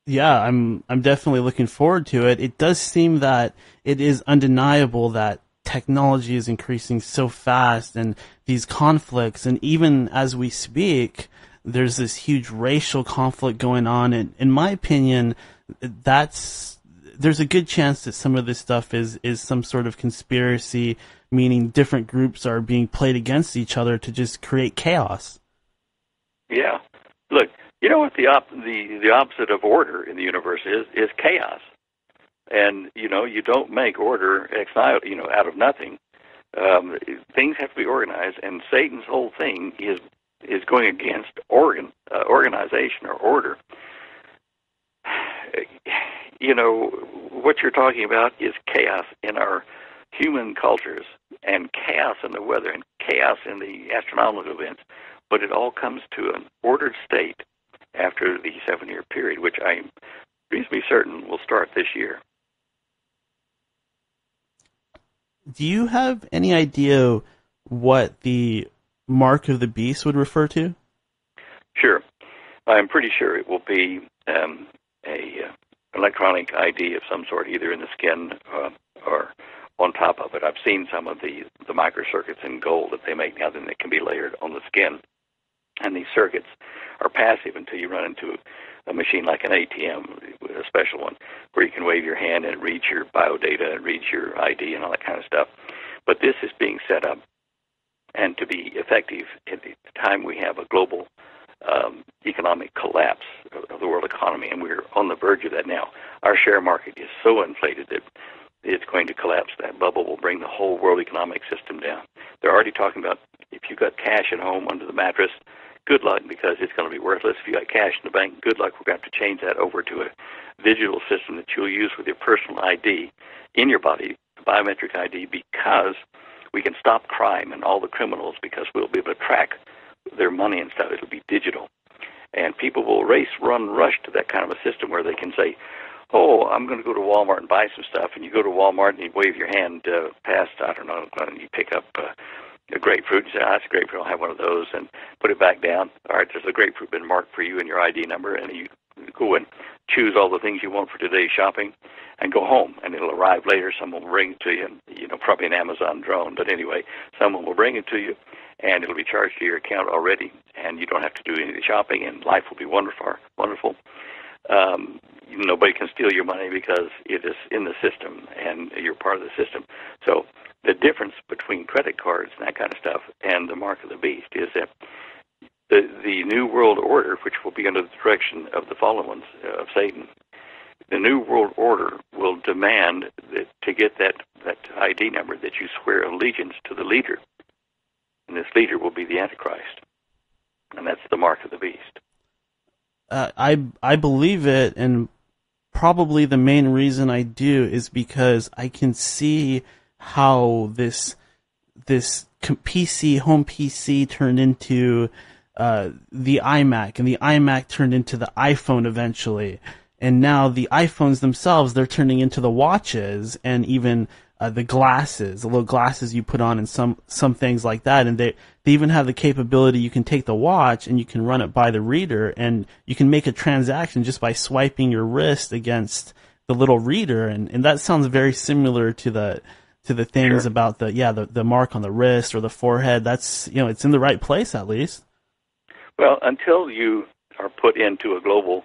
Yeah, I'm definitely looking forward to it. It does seem that it is undeniable that technology is increasing so fast, and these conflicts, and even as we speak, there's this huge racial conflict going on. And in my opinion, there's a good chance that some of this stuff is some sort of conspiracy, meaning different groups are being played against each other to just create chaos. Yeah. Look, you know what the opposite of order in the universe is chaos. And, you don't make order out of nothing. Things have to be organized, and Satan's whole thing is going against organization or order. What you're talking about is chaos in our human cultures, and chaos in the weather, and chaos in the astronomical events, but it all comes to an ordered state after the 7-year period, which I'm reasonably certain will start this year. Do you have any idea what the mark of the beast would refer to? Sure. I'm pretty sure it will be a electronic ID of some sort, either in the skin or on top of it. I've seen some of the microcircuits in gold that they make now that can be layered on the skin. And these circuits are passive until you run into a machine like an ATM, a special one, where you can wave your hand and it reads your biodata and reads your ID and all that kind of stuff. But this is being set up, and to be effective at the time we have a global economic collapse of the world economy, and we're on the verge of that now. Our share market is so inflated that it's going to collapse. That bubble will bring the whole world economic system down. They're already talking about if you've got cash at home under the mattress, good luck, because it's going to be worthless. If you got cash in the bank, good luck. We're going to have to change that over to a digital system that you'll use with your personal ID in your body, biometric ID, because we can stop crime and all the criminals, because we'll be able to track their money and stuff. It'll be digital. And people will rush to that kind of a system where they can say, oh, I'm going to go to Walmart and buy some stuff. And you go to Walmart and you wave your hand past, I don't know, and you pick up a grapefruit and say, that's a grapefruit, I'll have one of those, and put it back down. All right, there's a grapefruit been marked for you and your ID number, and you go and choose all the things you want for today's shopping and go home, and it'll arrive later. Someone will bring it to you, probably an Amazon drone, but anyway, someone will bring it to you, and it'll be charged to your account already, and you don't have to do any of the shopping, and life will be wonderful. Nobody can steal your money because it is in the system, and you're part of the system. So the difference between credit cards and that kind of stuff and the mark of the beast is that the New World Order, which will be under the direction of the fallen ones, of Satan, the New World Order will demand that to get that ID number that you swear allegiance to the leader. And this leader will be the Antichrist. And that's the mark of the beast. I believe it, and probably the main reason I do is because I can see how this PC, home PC turned into the iMac, and the iMac turned into the iPhone eventually. And now the iPhones themselves, they're turning into the watches, and even the glasses, the little glasses you put on, and some things like that. And they even have the capability, you can take the watch and you can run it by the reader, and you can make a transaction just by swiping your wrist against the little reader. And that sounds very similar to the things Sure. about the mark on the wrist or the forehead. That's, it's in the right place at least. Well, until you are put into a global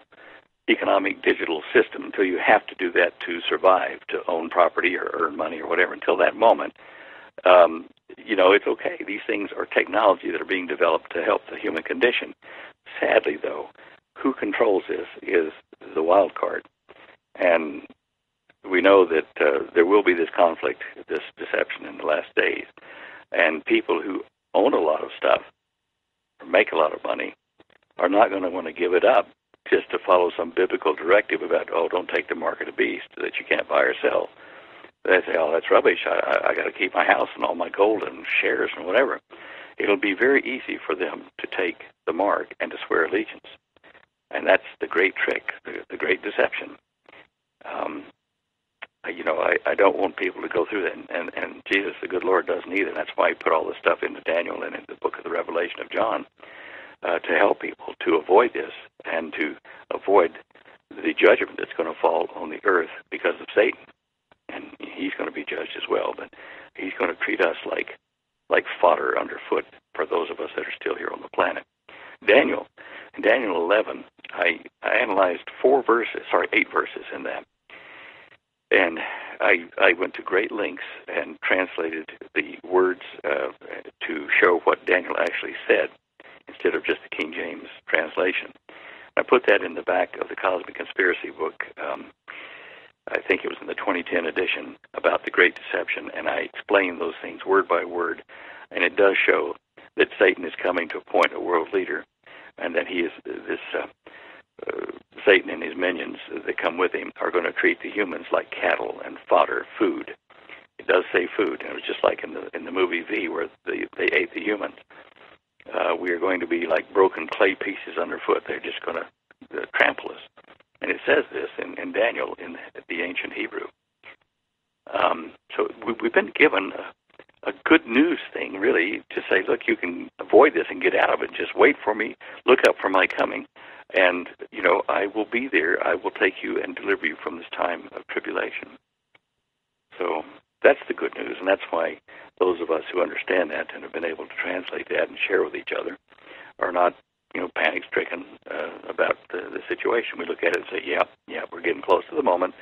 economic digital system, until you have to do that to survive, to own property or earn money or whatever, until that moment, it's okay. These things are technology that are being developed to help the human condition. Sadly, though, who controls this is the wild card. And we know that there will be this conflict, this deception in the last days. And people who own a lot of stuff or make a lot of money are not going to want to give it up just to follow some biblical directive about, don't take the mark of the beast that you can't buy or sell. They say, that's rubbish. I got to keep my house and all my gold and shares and whatever. It'll be very easy for them to take the mark and to swear allegiance. And that's the great trick, the great deception. I don't want people to go through that, and Jesus, the good Lord, doesn't either. That's why he put all this stuff into Daniel and in the book of the Revelation of John, to help people to avoid this and to avoid the judgment that's going to fall on the earth because of Satan. And he's going to be judged as well, but he's going to treat us like fodder underfoot for those of us that are still here on the planet. In Daniel 11, I analyzed 8 verses in that. And I went to great lengths and translated the words to show what Daniel actually said instead of just the King James translation. I put that in the back of the Cosmic Conspiracy book. I think it was in the 2010 edition about the Great Deception, and I explained those things word by word. And it does show that Satan is coming to appoint a world leader, and that he is Satan and his minions that come with him are going to treat the humans like cattle and fodder, food. It does say food, and it was just like in the movie V, where they ate the humans. We are going to be like broken clay pieces underfoot. They're just going to trample us. And it says this in Daniel in the ancient Hebrew. So we've been given a good news thing, really, to say, look, you can avoid this and get out of it. Just wait for me. Look up for my coming. And, I will be there. I will take you and deliver you from this time of tribulation. So that's the good news, and that's why those of us who understand that and have been able to translate that and share with each other are not, panic-stricken about the situation. We look at it and say, yeah, we're getting close to the moment.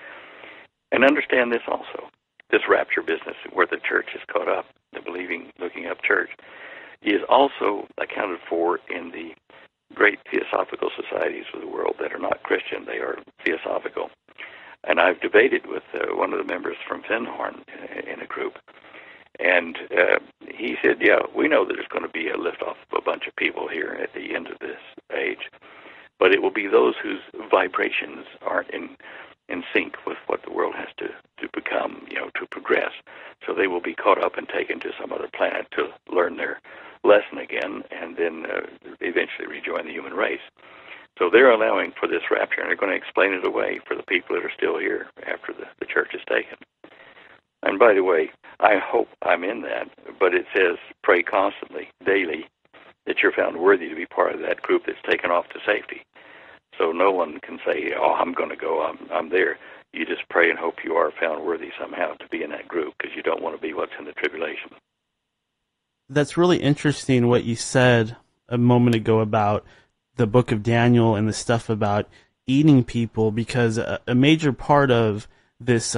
And understand this also. This rapture business where the church is caught up, the believing, looking up church, is also accounted for in the great theosophical societies of the world that are not Christian. They are theosophical. And I've debated with one of the members from Fenhorn in a group, and he said, yeah, we know that there's going to be a liftoff of a bunch of people here at the end of this age, but it will be those whose vibrations aren't in sync with what the world has to become, to progress. So they will be caught up and taken to some other planet to learn their lesson again, and then eventually rejoin the human race. So they're allowing for this rapture, and they're going to explain it away for the people that are still here after the church is taken. And by the way, I hope I'm in that, but it says pray constantly, daily, that you're found worthy to be part of that group that's taken off to safety. So no one can say, oh, I'm going to go, I'm there. You just pray and hope you are found worthy somehow to be in that group, because you don't want to be what's in the tribulation. That's really interesting what you said a moment ago about the book of Daniel and the stuff about eating people, because a major part of this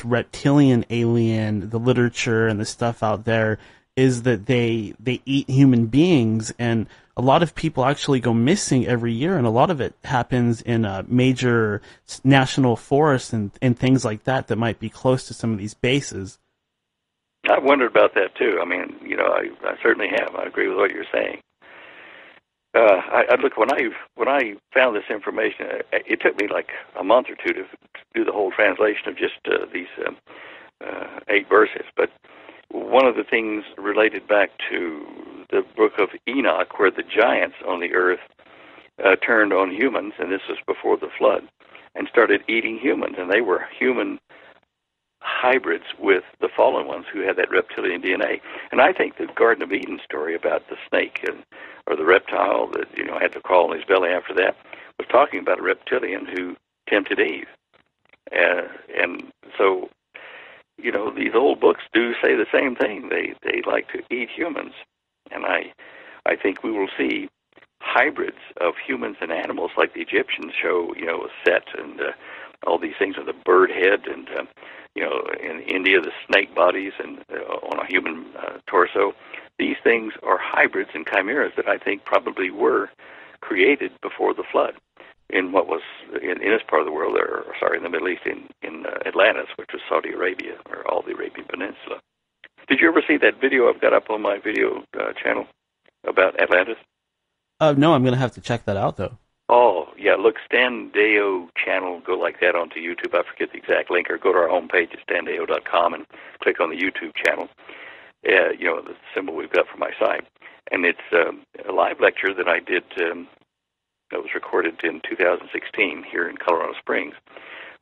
reptilian alien, the literature and the stuff out there, is that they eat human beings, and a lot of people actually go missing every year, and a lot of it happens in major national forests and things like that might be close to some of these bases. I've wondered about that too. I mean, I certainly have. I agree with what you're saying. I look, when I found this information, it took me like a month or two to do the whole translation of just these 8 verses. But one of the things related back to the book of Enoch, where the giants on the earth turned on humans, and this was before the flood, and started eating humans, and they were human hybrids with the fallen ones who had that reptilian DNA. And I think the Garden of Eden story about the snake or the reptile that had to crawl on his belly after that was talking about a reptilian who tempted Eve. And so, these old books do say the same thing. They like to eat humans. And I think we will see hybrids of humans and animals like the Egyptians show, Set and all these things with a bird head, and in India the snake bodies and on a human torso. These things are hybrids and chimeras that I think probably were created before the flood in what was in this part of the world, in the Middle East, in Atlantis, which was Saudi Arabia, or all the Arabian Peninsula. Did you ever see that video I've got up on my video channel about Atlantis? No, I'm going to have to check that out, though. Oh, yeah, look, Stan Deyo channel, go like that onto YouTube. I forget the exact link, or go to our homepage at standeyo.com and click on the YouTube channel, the symbol we've got for my site. And it's a live lecture that I did that was recorded in 2016 here in Colorado Springs,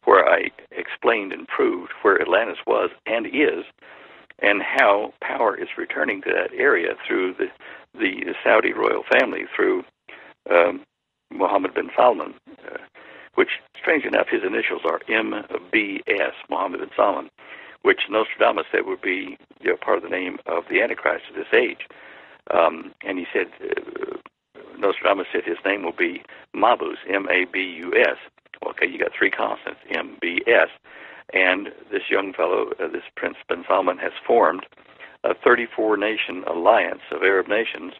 where I explained and proved where Atlantis was and is, and how power is returning to that area through the Saudi royal family, through Mohammed bin Salman, which, strange enough, his initials are MBS, Mohammed bin Salman, which Nostradamus said would be part of the name of the Antichrist of this age. And he said, Nostradamus said his name will be Mabus, M-A-B-U-S. Okay, you got 3 consonants, M-B-S. And this young fellow, this Prince bin Salman, has formed a 34-nation alliance of Arab nations,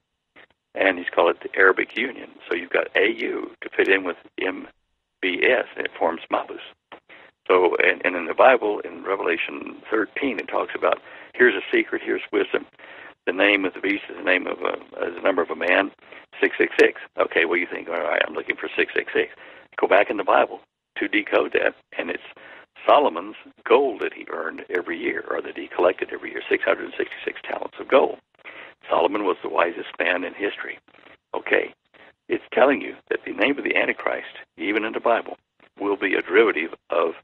and he's called it the Arabic Union. So you've got AU to fit in with MBS, and it forms Mabus. So, and in the Bible, in Revelation 13, it talks about, here's a secret, here's wisdom. The name of the beast is the name of the number of a man, 666. Okay, well, you think, all right, I'm looking for 666. Go back in the Bible to decode that, and it's Solomon's gold that he earned every year, or that he collected every year, 666 talents of gold. Solomon was the wisest man in history. Okay, it's telling you that the name of the Antichrist, even in the Bible, will be a derivative of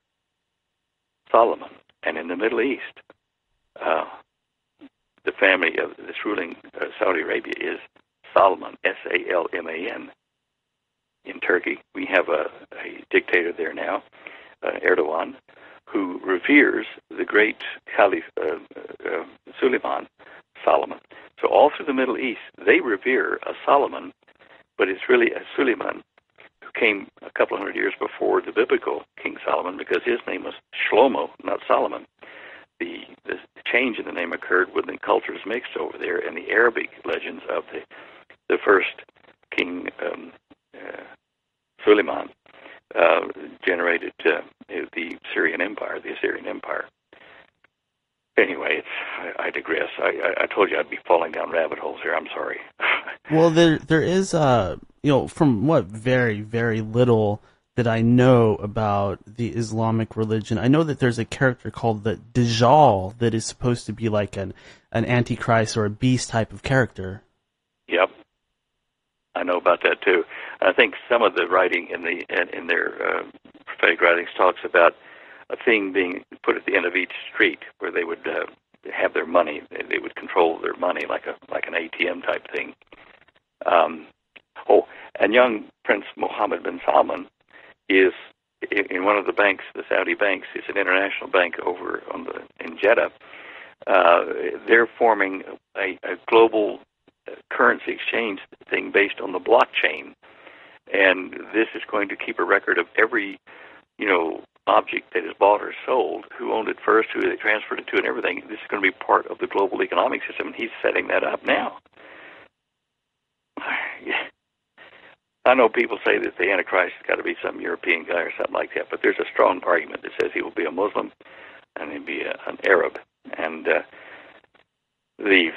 Solomon. And in the Middle East, the family of this ruling Saudi Arabia is Salman, Salman, in Turkey. We have a dictator there now, Erdogan, who reveres the great Caliph Solomon. So all through the Middle East, they revere a Solomon, but it's really a Suleiman who came a couple hundred years before the biblical King Solomon, because his name was Shlomo, not Solomon. The change in the name occurred when the cultures mixed over there, and the Arabic legends of the first King Suleiman generated the Assyrian Empire. Anyway, I digress. I told you I'd be falling down rabbit holes here. I'm sorry. Well, there is, from what very, very little that I know about the Islamic religion, I know that there's a character called the Dajjal that is supposed to be like an antichrist or a beast type of character. Yep, I know about that too. I think some of the writing in their prophetic writings talks about a thing being put at the end of each street where they would have their money. They would control their money like an ATM type thing. And young Prince Mohammed bin Salman is in one of the banks, the Saudi banks. It's an international bank over in Jeddah. They're forming a global currency exchange thing based on the blockchain, and this is going to keep a record of every object that is bought or sold, who owned it first, who they transferred it to, and everything. This is going to be part of the global economic system, and he's setting that up now. I know people say that the Antichrist has got to be some European guy or something like that, but there's a strong argument that says he will be a Muslim and he'll be an Arab. And the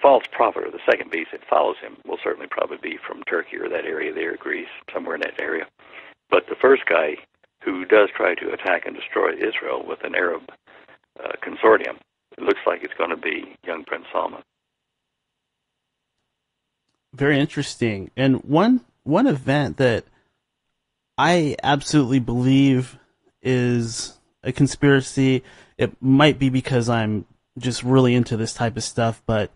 false prophet, or the second beast that follows him, will certainly probably be from Turkey or that area there, Greece, somewhere in that area. But the first guy who does try to attack and destroy Israel with an Arab consortium, it looks like it's going to be young Prince Salman. Very interesting. And one event that I absolutely believe is a conspiracy, it might be because I'm just really into this type of stuff, but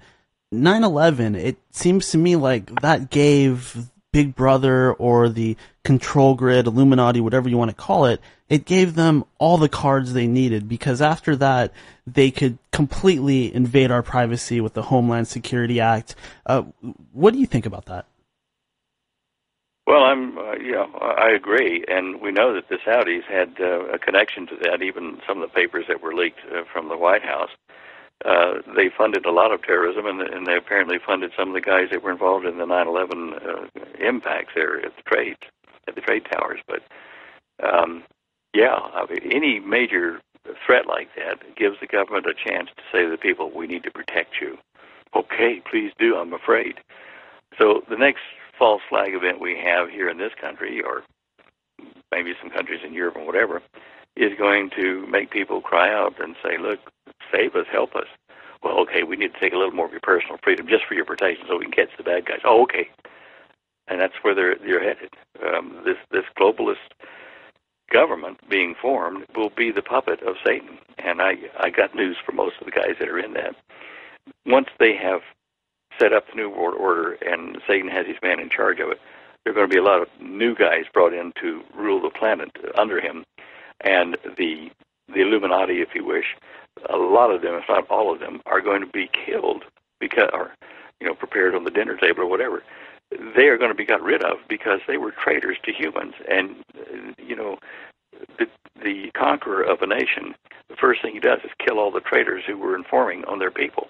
9/11, it seems to me like that gave Big Brother or the control grid, Illuminati, whatever you want to call it, it gave them all the cards they needed, because after that, they could completely invade our privacy with the Homeland Security Act. What do you think about that? Well, I agree, and we know that the Saudis had a connection to that. Even some of the papers that were leaked from the White House, they funded a lot of terrorism, and they apparently funded some of the guys that were involved in the 9/11 impacts there at the trade towers. But any major threat like that gives the government a chance to say to the people, "We need to protect you." Okay, please do. I'm afraid. So the next false flag event we have here in this country, or maybe some countries in Europe or whatever, is going to make people cry out and say, "Look, save us, help us." Well, okay, we need to take a little more of your personal freedom just for your protection so we can catch the bad guys. Oh, okay. And that's where they're headed. This globalist government being formed will be the puppet of Satan. And I got news for most of the guys that are in that. Once they have set up the New World Order and Satan has his man in charge of it, there are going to be a lot of new guys brought in to rule the planet under him. And the Illuminati, if you wish, a lot of them, if not all of them, are going to be killed prepared on the dinner table or whatever. They are going to be got rid of because they were traitors to humans. And, the conqueror of a nation, the first thing he does is kill all the traitors who were informing on their people.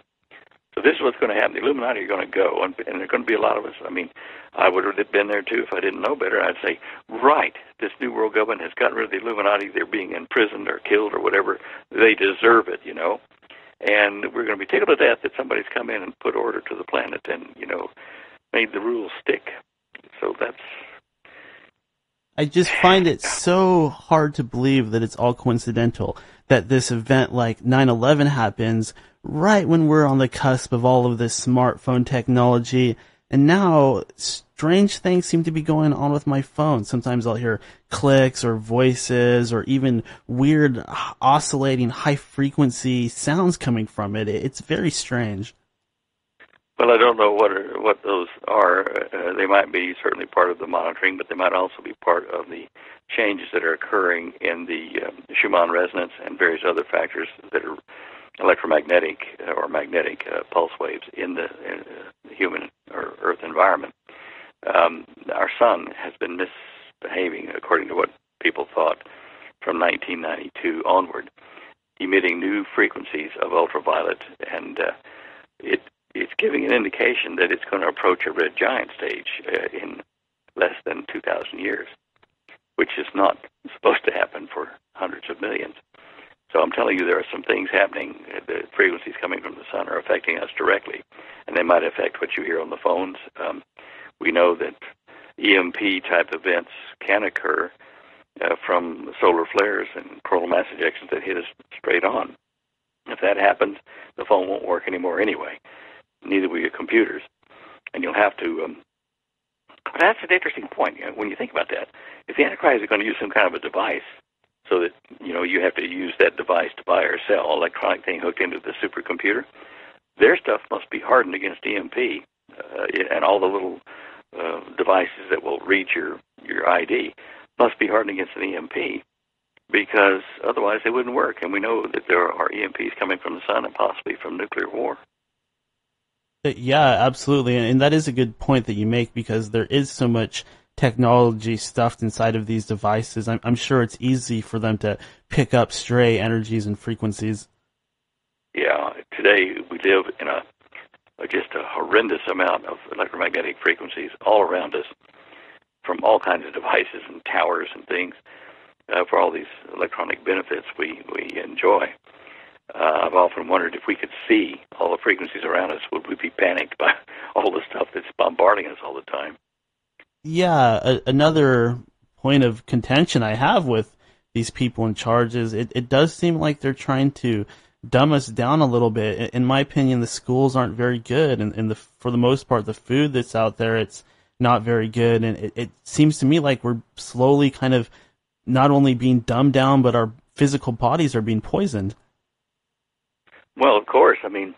So this is what's going to happen. The Illuminati are going to go, and there are going to be a lot of us. I mean, I would have been there, too, if I didn't know better. I'd say, right, this New World government has gotten rid of the Illuminati. They're being imprisoned or killed or whatever. They deserve it, And we're going to be tickled to death that somebody's come in and put order to the planet and, made the rules stick. So that's... I just find it so hard to believe that it's all coincidental, that this event like 9/11 happens right when we're on the cusp of all of this smartphone technology, and now strange things seem to be going on with my phone. Sometimes I'll hear clicks or voices or even weird oscillating high frequency sounds coming from it. It's very strange. Well, I don't know what those are. They might be certainly part of the monitoring, but they might also be part of the changes that are occurring in the Schumann resonance and various other factors that are electromagnetic or magnetic pulse waves in the human or Earth environment. Our sun has been misbehaving, according to what people thought, from 1992 onward, emitting new frequencies of ultraviolet, and it's giving an indication that it's going to approach a red giant stage in less than 2,000 years, which is not supposed to happen for hundreds of millions. So I'm telling you, there are some things happening. The frequencies coming from the sun are affecting us directly, and they might affect what you hear on the phones. We know that EMP-type events can occur from solar flares and coronal mass ejections that hit us straight on. If that happens, the phone won't work anymore anyway. Neither will your computers. And you'll have to... that's an interesting point. When you think about that, if the Antichrist is going to use some kind of a device so that, you have to use that device to buy or sell, electronic thing hooked into the supercomputer, their stuff must be hardened against EMP, and all the little devices that will read your ID must be hardened against an EMP, because otherwise they wouldn't work. And we know that there are EMPs coming from the sun and possibly from nuclear war. Yeah, absolutely. And that is a good point that you make, because there is so much technology stuffed inside of these devices. I'm sure it's easy for them to pick up stray energies and frequencies. Yeah, today we live in just a horrendous amount of electromagnetic frequencies all around us from all kinds of devices and towers and things for all these electronic benefits we enjoy. I've often wondered if we could see all the frequencies around us, would we be panicked by all the stuff that's bombarding us all the time? Yeah, another point of contention I have with these people in charge is it does seem like they're trying to dumb us down a little bit. In my opinion, the schools aren't very good, and for the most part, the food that's out there, it's not very good, and it seems to me like we're slowly kind of not only being dumbed down, but our physical bodies are being poisoned. Well, of course. I mean,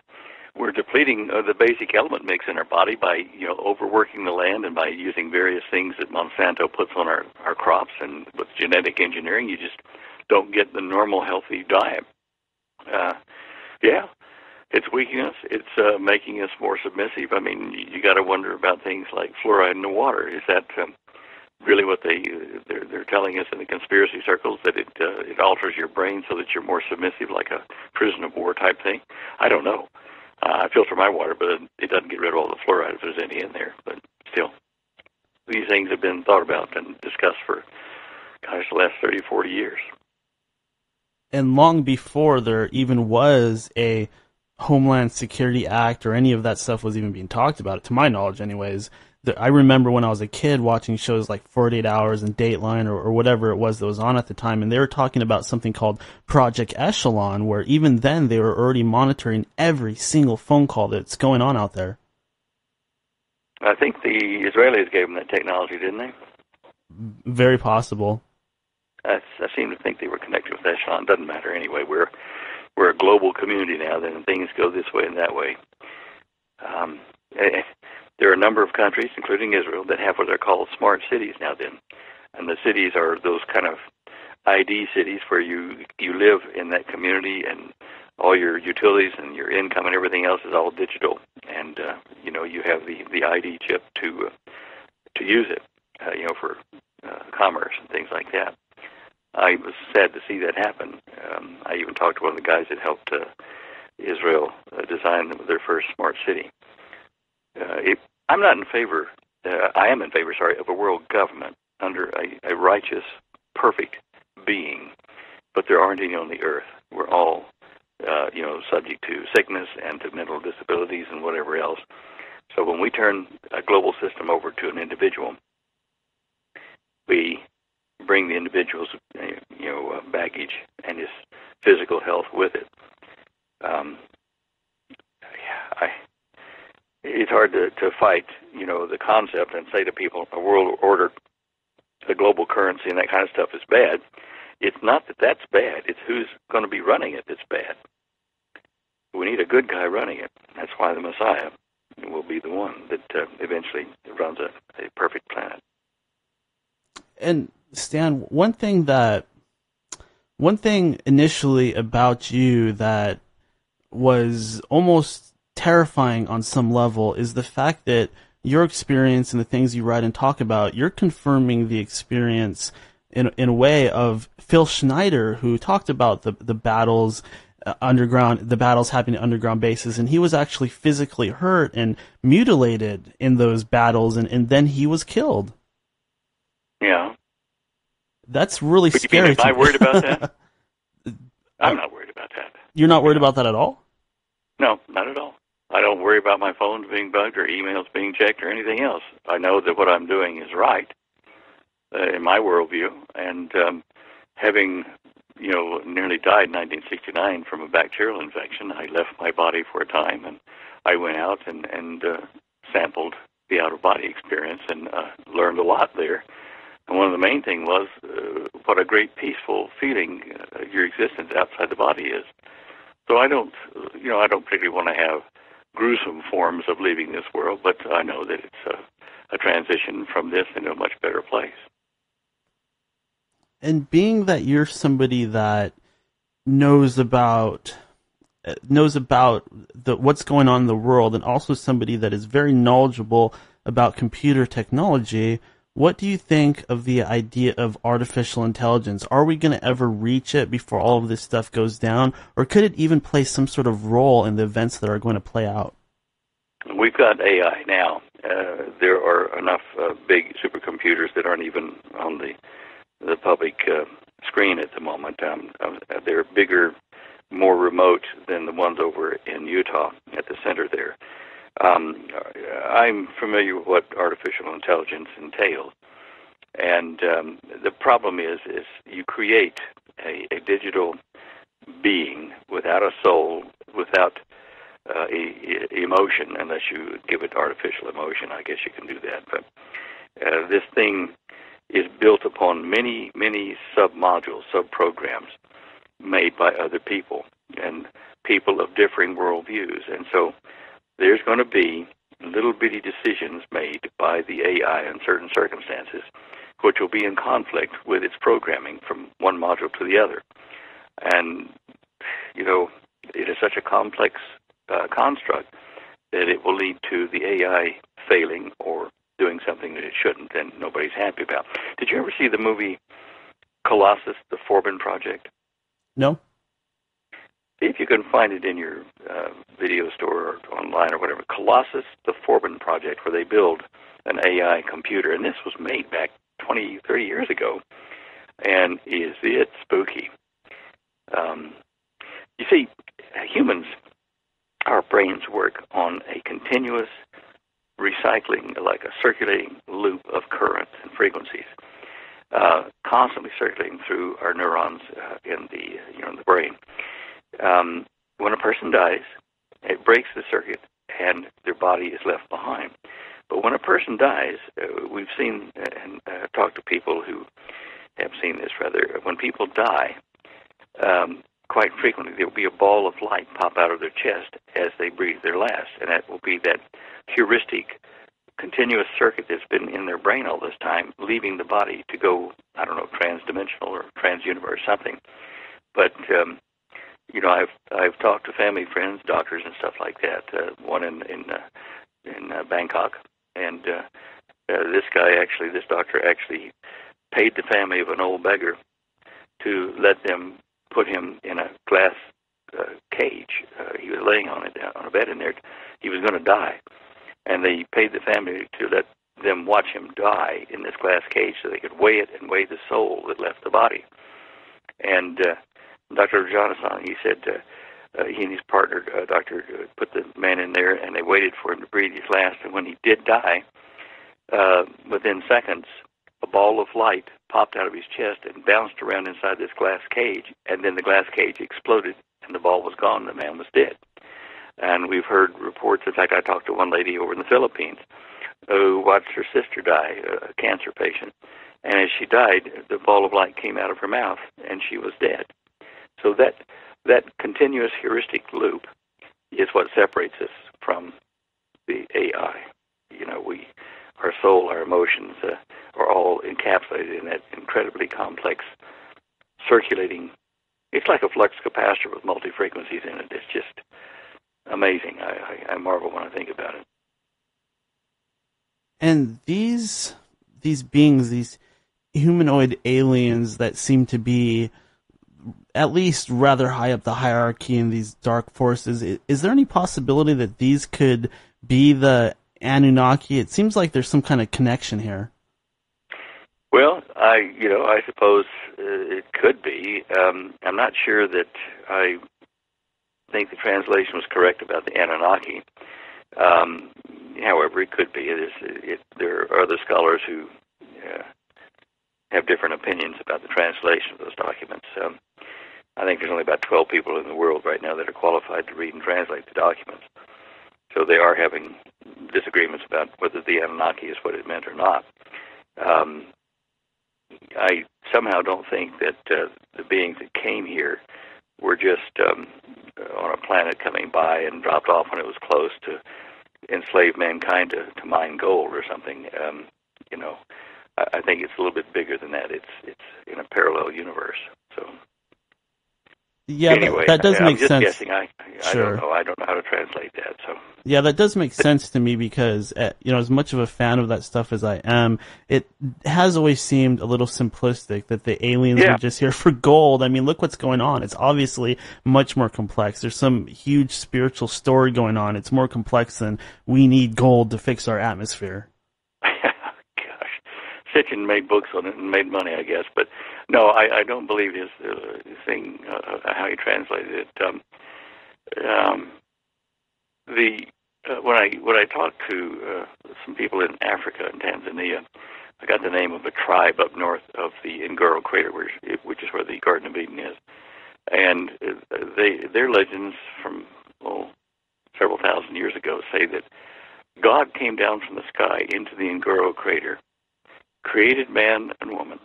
we're depleting the basic element mix in our body by, overworking the land and by using various things that Monsanto puts on our crops. And with genetic engineering, you just don't get the normal healthy diet. It's weakening us. It's making us more submissive. I mean, you got to wonder about things like fluoride in the water. Is that really what they're telling us in the conspiracy circles, that it alters your brain so that you're more submissive, like a prison of war type thing? I don't know. I filter my water, but it doesn't get rid of all the fluoride if there's any in there. But still, these things have been thought about and discussed for, the last 30, 40 years. And long before there even was a Homeland Security Act or any of that stuff was even being talked about, to my knowledge anyways, I remember when I was a kid watching shows like 48 Hours and Dateline or whatever it was that was on at the time, and they were talking about something called Project Echelon, where even then they were already monitoring every single phone call that's going on out there. I think the Israelis gave them that technology, didn't they? Very possible. I seem to think they were connected with Echelon. Doesn't matter anyway. We're a global community now, then things go this way and that way. There are a number of countries, including Israel, that have what are called smart cities now then. And the cities are those kind of ID cities where you live in that community and all your utilities and your income and everything else is all digital. And, you have the ID chip to use it, for commerce and things like that. I was sad to see that happen. I even talked to one of the guys that helped Israel design their first smart city. I'm not in favor, I am in favor, of a world government under a righteous, perfect being, but there aren't any on the earth. We're all, subject to sickness and to mental disabilities and whatever else. So when we turn a global system over to an individual, we bring the individual's, baggage and his physical health with it. it's hard to fight, the concept and say to people a world order, a global currency, and that kind of stuff is bad. It's not that that's bad. It's who's going to be running it that's bad. We need a good guy running it. That's why the Messiah will be the one that eventually runs a perfect planet. And Stan, one thing initially about you that was almost terrifying on some level is the fact that your experience and the things you write and talk about, you're confirming the experience in a way of Phil Schneider, who talked about the battles underground, the battles happening at underground bases, and he was actually physically hurt and mutilated in those battles, and then he was killed. Yeah. That's really but scary. Am I worried about that? I'm not worried about that. You're not worried about that at all? No, not at all. I don't worry about my phones being bugged or emails being checked or anything else. I know that what I'm doing is right in my worldview. And having, nearly died in 1969 from a bacterial infection, I left my body for a time, and I went out and sampled the out-of-body experience and learned a lot there. And one of the main things was what a great peaceful feeling your existence outside the body is. So I don't particularly want to have gruesome forms of leaving this world, but I know that it's a transition from this into a much better place. And being that you're somebody that knows about what's going on in the world, and also somebody that is very knowledgeable about computer technology, what do you think of the idea of artificial intelligence? Are we going to ever reach it before all of this stuff goes down, or could it even play some sort of role in the events that are going to play out? We've got AI now. There are enough big supercomputers that aren't even on the public screen at the moment. They're bigger, more remote than the ones over in Utah at the center there. I'm familiar with what artificial intelligence entails, and the problem is you create a digital being without a soul, without emotion, unless you give it artificial emotion. I guess you can do that, but this thing is built upon many, many sub-modules, sub-programs made by other people and people of differing worldviews. And so there's going to be little bitty decisions made by the AI in certain circumstances, which will be in conflict with its programming from one module to the other. And, it is such a complex construct that it will lead to the AI failing or doing something that it shouldn't, and nobody's happy about. Did you ever see the movie Colossus, the Forbin Project? No. See if you can find it in your video store or online or whatever. Colossus, the Forbin Project, where they build an AI computer. And this was made back 20, 30 years ago. And is it spooky? You see, humans, our brains work on a continuous recycling, like a circulating loop of currents and frequencies, constantly circulating through our neurons in the brain. When a person dies, it breaks the circuit and their body is left behind. But when a person dies, we've seen and talked to people who have seen this, rather, when people die, quite frequently there will be a ball of light pop out of their chest as they breathe their last, and that will be that heuristic continuous circuit that's been in their brain all this time, leaving the body to go, transdimensional or transuniverse something. But I've talked to family, friends, doctors, and stuff like that. One in Bangkok, and this doctor actually paid the family of an old beggar to let them put him in a glass cage. He was laying on a bed in there. He was going to die, and they paid the family to let them watch him die in this glass cage so they could weigh it and weigh the soul that left the body. And Dr. Jonathan, he said he and his partner, doctor, put the man in there, and they waited for him to breathe his last. And when he did die, within seconds, a ball of light popped out of his chest and bounced around inside this glass cage, and then the glass cage exploded, and the ball was gone, and the man was dead. And we've heard reports. In fact, I talked to one lady over in the Philippines who watched her sister die, a cancer patient. And as she died, the ball of light came out of her mouth, and she was dead. So that continuous heuristic loop is what separates us from the AI. Our soul, our emotions are all encapsulated in that incredibly complex circulating. It's like a flux capacitor with multi-frequencies in it. It's just amazing. I marvel when I think about it. And these beings, these humanoid aliens that seem to be at least rather high up the hierarchy in these dark forces, is there any possibility that these could be the Anunnaki? It seems like there's some kind of connection here. Well, I suppose it could be. I'm not sure that I think the translation was correct about the Anunnaki. However, it could be. There are other scholars who have different opinions about the translation of those documents. I think there's only about 12 people in the world right now that are qualified to read and translate the documents. So they are having disagreements about whether the Anunnaki is what it meant or not. I somehow don't think that the beings that came here were just on a planet coming by and dropped off when it was close to enslave mankind to mine gold or something. I think it's a little bit bigger than that. It's in a parallel universe. So. Yeah, anyway, that does make I'm just sense. Guessing. I Sure. don't know. I don't know how to translate that. So. Yeah, that does make sense to me because, as much of a fan of that stuff as I am, it has always seemed a little simplistic that the aliens are just here for gold. I mean, look what's going on. It's obviously much more complex. There's some huge spiritual story going on. It's more complex than we need gold to fix our atmosphere. Gosh. Sitchin made books on it and made money, I guess. But no, I don't believe his thing, how he translated it. When I talked to some people in Africa and Tanzania, I got the name of a tribe up north of the Ngoro crater, which is where the Garden of Eden is, and their legends from several thousand years ago say that God came down from the sky into the Ngoro crater, created man and woman,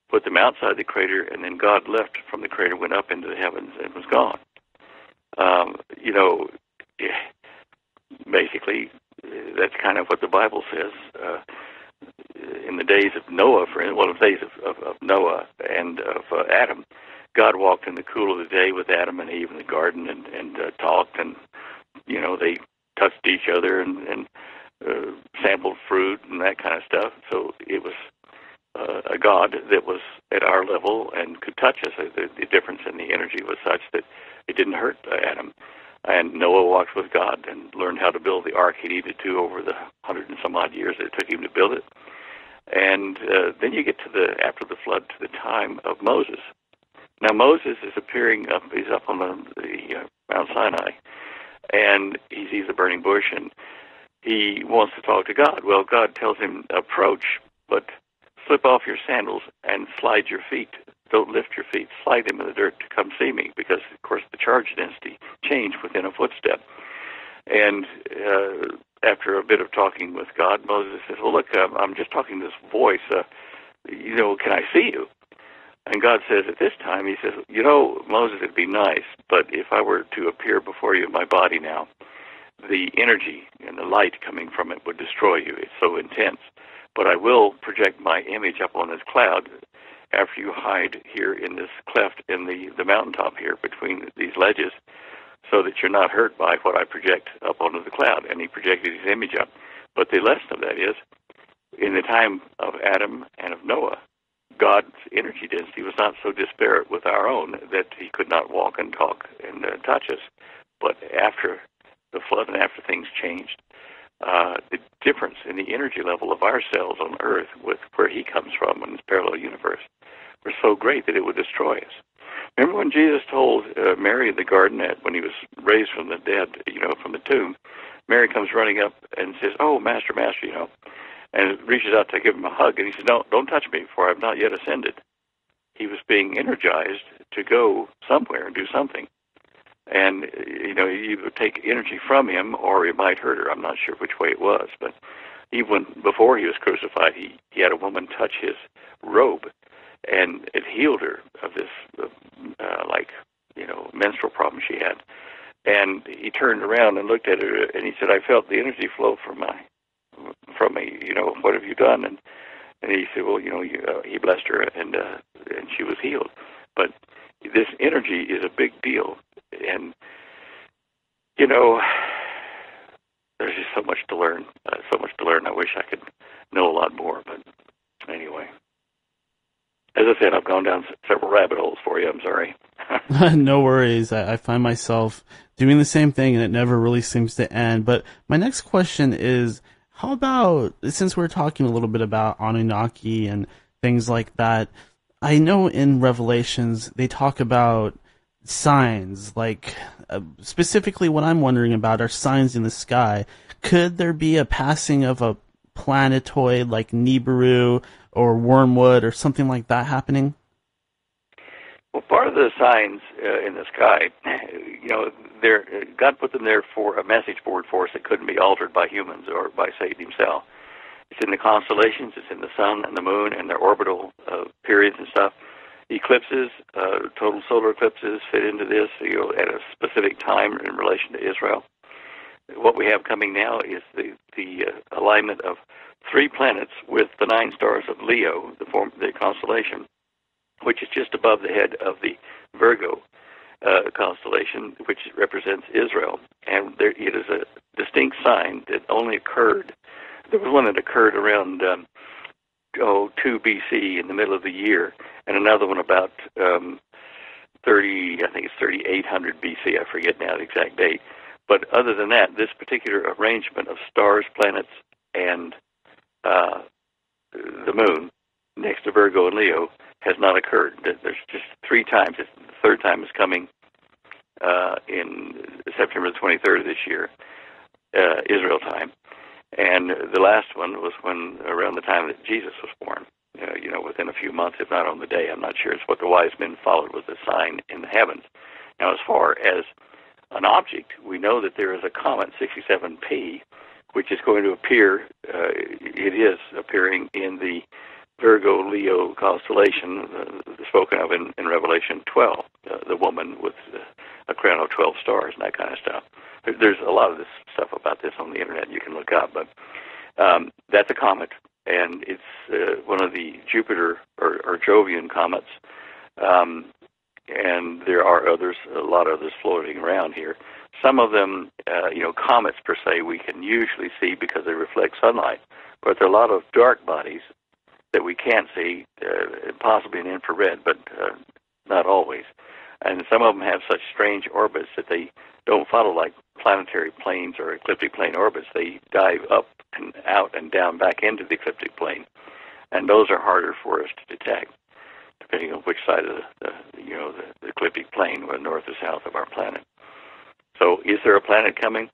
put them outside the crater, and then God left from the crater, went up into the heavens, and was gone. Basically, that's kind of what the Bible says. In the days of Noah, the days of Noah and of Adam, God walked in the cool of the day with Adam and Eve in the garden and talked, and they touched each other and sampled fruit and that kind of stuff. So it was a God that was at our level and could touch us. The difference in the energy was such that it didn't hurt Adam. And Noah walked with God and learned how to build the ark he needed to over the 100 and some odd years that it took him to build it. And then you get to after the flood, to the time of Moses. Now Moses is he's up on the Mount Sinai, and he sees the burning bush, and he wants to talk to God. Well, God tells him, approach, but slip off your sandals and slide your feet. Don't lift your feet, slide them in the dirt to come see me, because, of course, the charge density changed within a footstep. And after a bit of talking with God, Moses says, well, look, I'm just talking to this voice. Can I see you? And God says at this time, he says, Moses, it'd be nice, but if I were to appear before you in my body now, the energy and the light coming from it would destroy you. It's so intense. But I will project my image up on this cloud after you hide here in this cleft in the mountaintop here between these ledges, so that you're not hurt by what I project up onto the cloud. And he projected his image up. But the lesson of that is, in the time of Adam and of Noah, God's energy density was not so disparate with our own that he could not walk and talk and touch us. But after the flood and after things changed, the difference in the energy level of our cells on Earth with where he comes from in this parallel universe were so great that it would destroy us. Remember when Jesus told Mary in the garden when he was raised from the dead, from the tomb, Mary comes running up and says, oh, Master, and reaches out to give him a hug, and he said, no, don't touch me, for I have not yet ascended. He was being energized to go somewhere and do something. And, you would take energy from him, or it might hurt her. I'm not sure which way it was. But even before he was crucified, he had a woman touch his robe, and it healed her of this, menstrual problem she had. And he turned around and looked at her, and he said, "I felt the energy flow from me. What have you done?" And he said, "Well, he blessed her, and she was healed." But this energy is a big deal, and there's just so much to learn. I wish I could know a lot more, but anyway. As I said, I've gone down several rabbit holes for you. I'm sorry. No worries. I find myself doing the same thing, and it never really seems to end. But my next question is, how about, since we're talking a little bit about Anunnaki and things like that, I know in Revelations they talk about signs, like specifically what I'm wondering about are signs in the sky. Could there be a passing of a planetoid like Nibiru or Wormwood or something like that happening? Well, part of the signs in the sky, God put them there for a message board for us that couldn't be altered by humans or by Satan himself. It's in the constellations, it's in the sun and the moon and their orbital periods and stuff. Eclipses, total solar eclipses fit into this, at a specific time in relation to Israel. What we have coming now is the alignment of 3 planets with the 9 stars of Leo, the constellation, which is just above the head of the Virgo constellation, which represents Israel. And it is a distinct sign that only occurred. There was one that occurred around 2 BC in the middle of the year, and another one about 3800 BC. I forget now the exact date. But other than that, this particular arrangement of stars, planets, and the moon next to Virgo and Leo has not occurred. There's just 3 times. The third time is coming in September the 23rd of this year, Israel time. And the last one was around the time that Jesus was born, within a few months, if not on the day. I'm not sure. It's what the wise men followed was the sign in the heavens. Now, as far as an object, we know that there is a comet 67P, which is going to appear, it is appearing in the Virgo-Leo constellation spoken of in Revelation 12, the woman with a crown of 12 stars and that kind of stuff. There's a lot of this stuff about this on the internet you can look up, but that's a comet, and it's one of the Jupiter or Jovian comets, and there are others, a lot of others floating around here. Some of them, comets per se, we can usually see because they reflect sunlight, but there are a lot of dark bodies that we can't see, possibly in infrared, but not always. And some of them have such strange orbits that they don't follow like planetary planes or ecliptic plane orbits. They dive up and out and down back into the ecliptic plane, and those are harder for us to detect, depending on which side of the ecliptic plane, whether north or south of our planet. So, is there a planet coming?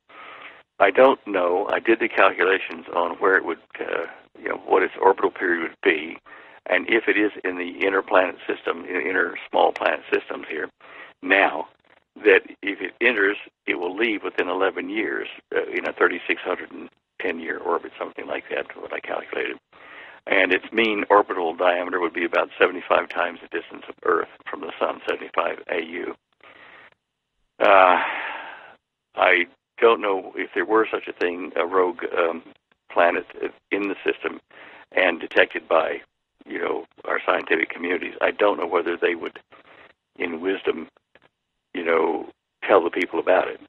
I don't know. I did the calculations on where it would, what its orbital period would be, and if it is in the inner planet system, in the inner small planet systems here, now, that if it enters, it will leave within 11 years in a 3,610-year orbit, something like that, what I calculated. And its mean orbital diameter would be about 75 times the distance of Earth from the Sun, 75 AU. I don't know if there were such a thing, a rogue planet in the system and detected by, our scientific communities. I don't know whether they would, in wisdom, tell the people about it.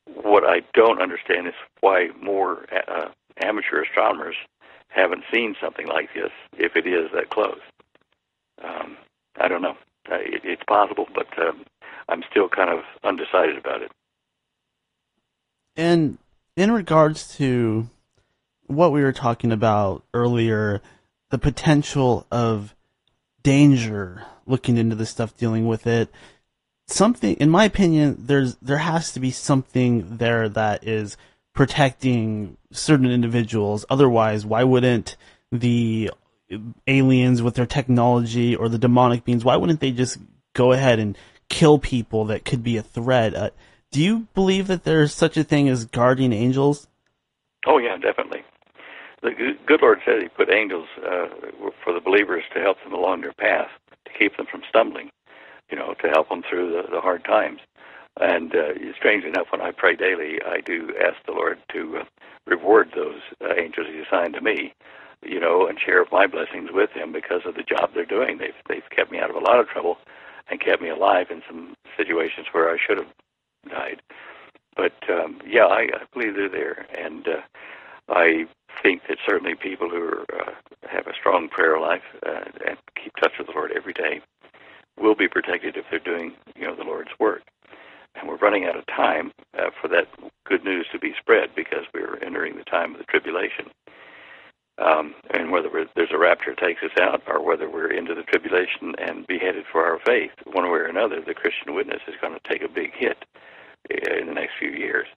What I don't understand is why more amateur astronomers haven't seen something like this, if it is that close. I don't know. It's possible, but I'm still kind of undecided about it. And in regards to what we were talking about earlier, the potential of danger looking into this stuff, dealing with it, something, in my opinion, there has to be something there that is protecting certain individuals. Otherwise, why wouldn't the aliens with their technology or the demonic beings, why wouldn't they just go ahead and kill people that could be a threat. Do you believe that there's such a thing as guardian angels? Oh, yeah, definitely. The good Lord said He put angels for the believers to help them along their path, to keep them from stumbling, to help them through the hard times. And strangely enough, when I pray daily, I do ask the Lord to reward those angels He assigned to me, and share my blessings with Him because of the job they're doing. They've kept me out of a lot of trouble and kept me alive in some situations where I should have died. But I believe they're there, and I think that certainly people who have a strong prayer life and keep touch with the Lord every day will be protected if they're doing, the Lord's work. And we're running out of time for that good news to be spread because we're entering the time of the tribulation. And whether there's a rapture takes us out or whether we're into the tribulation and be headed for our faith, one way or another, the Christian witness is going to take a big hit in the next few years.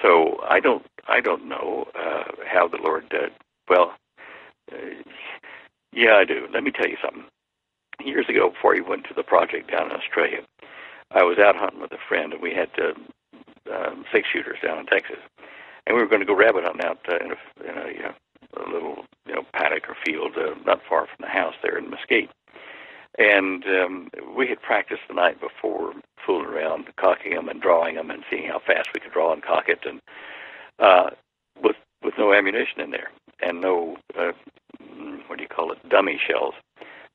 So I don't know how the Lord did. Yeah, I do. Let me tell you something. Years ago, before he went to the project down in Australia, I was out hunting with a friend, and we had 6 shooters down in Texas, and we were going to go rabbit hunting out in a little paddock or field not far from the house there in Mesquite. And we had practiced the night before, fooling around, cocking them and drawing them and seeing how fast we could draw and cock it, and with no ammunition in there and no dummy shells.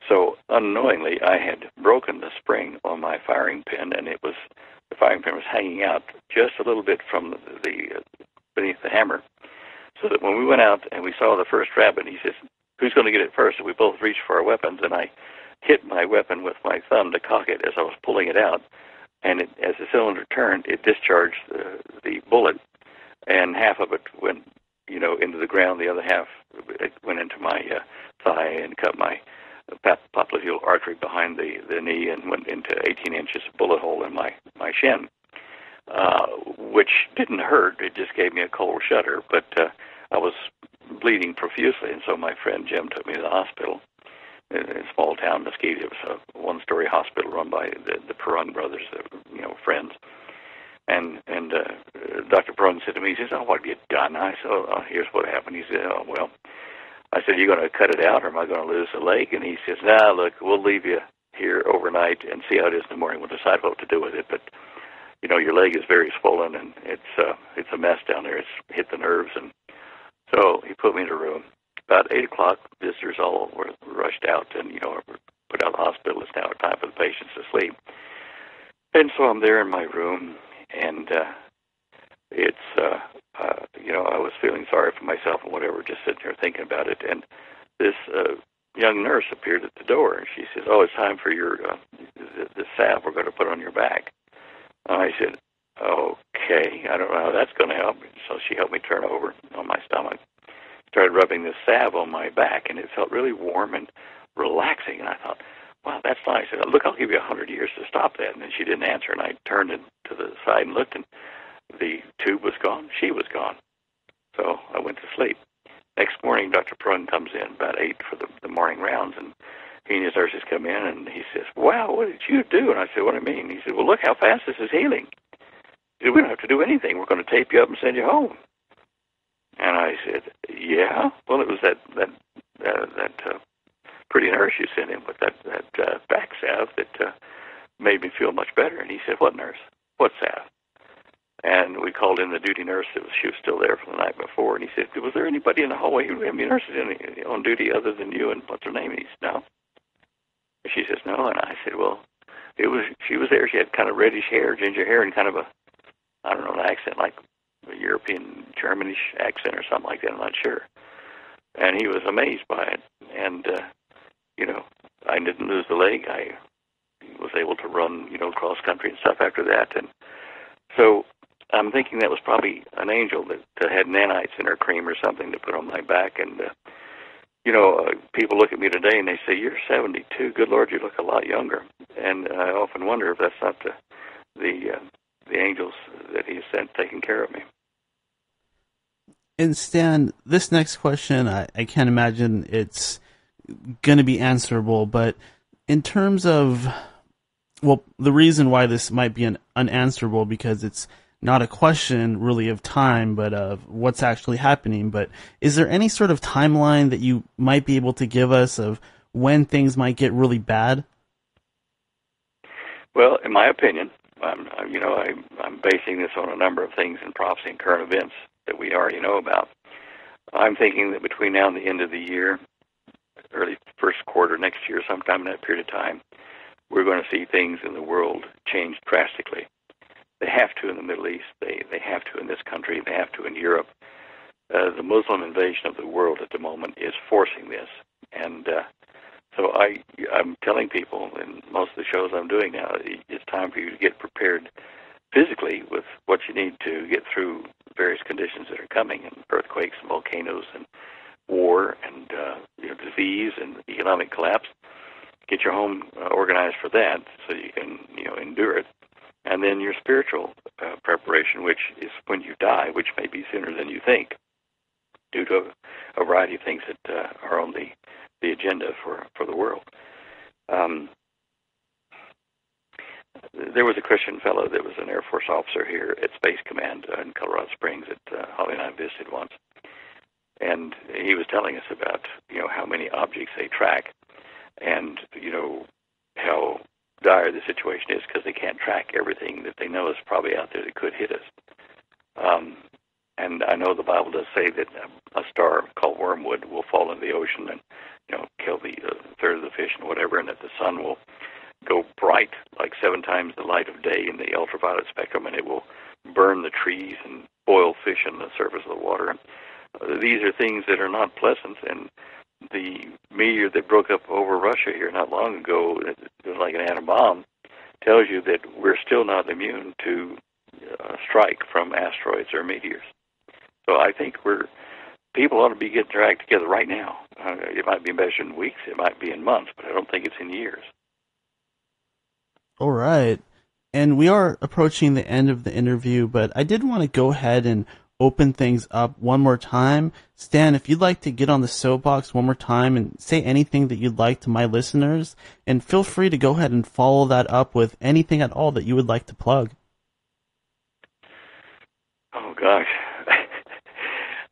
So unknowingly, I had broken the spring on my firing pin, and the firing pin was hanging out just a little bit from the beneath the hammer, so that when we went out and we saw the first rabbit, he says, "Who's going to get it first?" And we both reached for our weapons, and I hit my weapon with my thumb to cock it as I was pulling it out, and as the cylinder turned, it discharged the bullet, and half of it went, into the ground. The other half it went into my thigh and cut my popliteal artery behind the knee and went into 18 inches bullet hole in my shin, which didn't hurt. It just gave me a cold shudder, but I was bleeding profusely, and so my friend Jim took me to the hospital in a small town, Mesquite. It was a one-story hospital run by the Perung brothers, friends. And Dr. Perung said to me, he says, "Oh, what have you done?" I said, "Oh, here's what happened." He said, "Oh, well." I said, "You going to cut it out or am I going to lose the leg?" And he says, "Nah, look, we'll leave you here overnight and see how it is in the morning. We'll decide what to do with it. But, your leg is very swollen and it's a mess down there. It's hit the nerves." And so he put me in a room. About 8 o'clock, visitors all were rushed out and, put out of the hospital. It's now time for the patients to sleep. And so I'm there in my room, and I was feeling sorry for myself and whatever, just sitting there thinking about it. And this young nurse appeared at the door, and she says, "Oh, it's time for your the salve we're going to put on your back." And I said, "Okay, I don't know how that's going to help." So she helped me turn over on my stomach, started rubbing this salve on my back, and it felt really warm and relaxing. And I thought, wow, that's nice. I said, "Look, I'll give you 100 years to stop that." And then she didn't answer, and I turned to the side and looked, and the tube was gone. She was gone. So I went to sleep. Next morning, Dr. Prung comes in about 8 for the morning rounds, and he and his nurses come in, and he says, "Wow, what did you do?" And I said, "What do you mean?" He said, "Well, look how fast this is healing. He said, we don't have to do anything. We're going to tape you up and send you home." And I said, "Yeah? Well, it was that pretty nurse you sent in with that back salve that made me feel much better." And he said, "What nurse? What salve?" And we called in the duty nurse. She was still there from the night before. And he said, "Was there anybody in the hallway who had any nurses on duty other than you and what's her name?" And he said, "No." And she says, "No." And I said, "Well, she was there. She had kind of reddish hair, ginger hair, and kind of an accent like a European, Germanish accent or something like that. I'm not sure." And he was amazed by it. And, I didn't lose the leg. I was able to run, cross country and stuff after that. And so I'm thinking that was probably an angel that had nanites in her cream or something to put on my back. And, people look at me today and they say, "You're 72. Good Lord, you look a lot younger." And I often wonder if that's not the angels that he has sent taking care of me. And Stan, this next question, I can't imagine it's going to be answerable, but in terms of well, the reason why this might be unanswerable because it's not a question really of time, but of what's actually happening. But is there any sort of timeline that you might be able to give us of when things might get really bad? Well, in my opinion, I'm basing this on a number of things in prophecy and current events that we already know about. I'm thinking that between now and the end of the year, early first quarter next year, sometime in that period of time, we're going to see things in the world change drastically. They have to in the Middle East. They have to in this country. They have to in Europe. The Muslim invasion of the world at the moment is forcing this. And so I'm telling people in most of the shows I'm doing now, it's time for you to get prepared physically with what you need to get through various conditions that are coming, and earthquakes and volcanoes and war and disease and economic collapse. Get your home organized for that so you can endure it. And then your spiritual preparation, which is when you die, which may be sooner than you think, due to a variety of things that are on the agenda for the world. There was a Christian fellow that was an Air Force officer here at Space Command in Colorado Springs that Holly and I visited once. And he was telling us about, how many objects they track and, how dire the situation is because they can't track everything that they know is probably out there that could hit us. And I know the Bible does say that a star called wormwood will fall in the ocean and, kill the third of the fish and whatever, and that the sun will go bright like 7 times the light of day in the ultraviolet spectrum, and it will burn the trees and boil fish on the surface of the water. These are things that are not pleasant, and the meteor that broke up over Russia here not long ago, it was like an atom bomb, tells you that we're still not immune to a strike from asteroids or meteors. So I think people ought to be getting their act together right now. It might be measured in weeks, it might be in months, but I don't think it's in years. All right. And we are approaching the end of the interview, but I did want to go ahead and open things up one more time. Stan, if you'd like to get on the soapbox one more time and say anything that you'd like to my listeners, and feel free to go ahead and follow that up with anything at all that you would like to plug. Oh, gosh.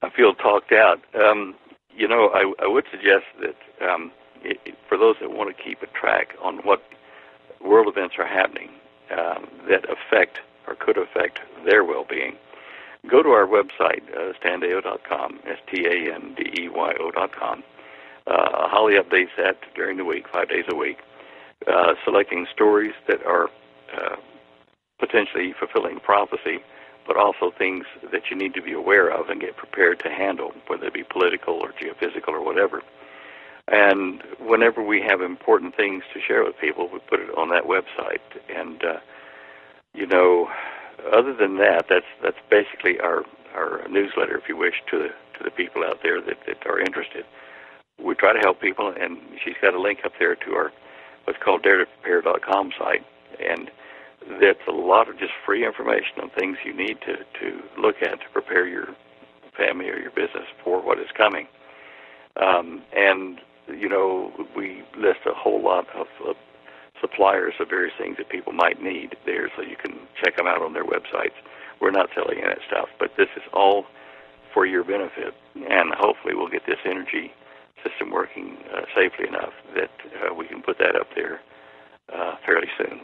I feel talked out. I would suggest that for those that want to keep a track on what world events are happening that affect or could affect their well-being, go to our website, standeyo.com, STANDEYO.com. Holly updates that during the week, 5 days a week, selecting stories that are potentially fulfilling prophecy, but also things that you need to be aware of and get prepared to handle, whether it be political or geophysical or whatever. And whenever we have important things to share with people, we put it on that website. And, other than that, that's basically our newsletter, if you wish, to the people out there that are interested. We try to help people, and she's got a link up there to our what's called daretoprepare.com site. And that's a lot of just free information on things you need to look at to prepare your family or your business for what is coming. And we list a whole lot of suppliers of various things that people might need there, so you can check them out on their websites. We're not selling that stuff, but this is all for your benefit, and hopefully we'll get this energy system working safely enough that we can put that up there fairly soon.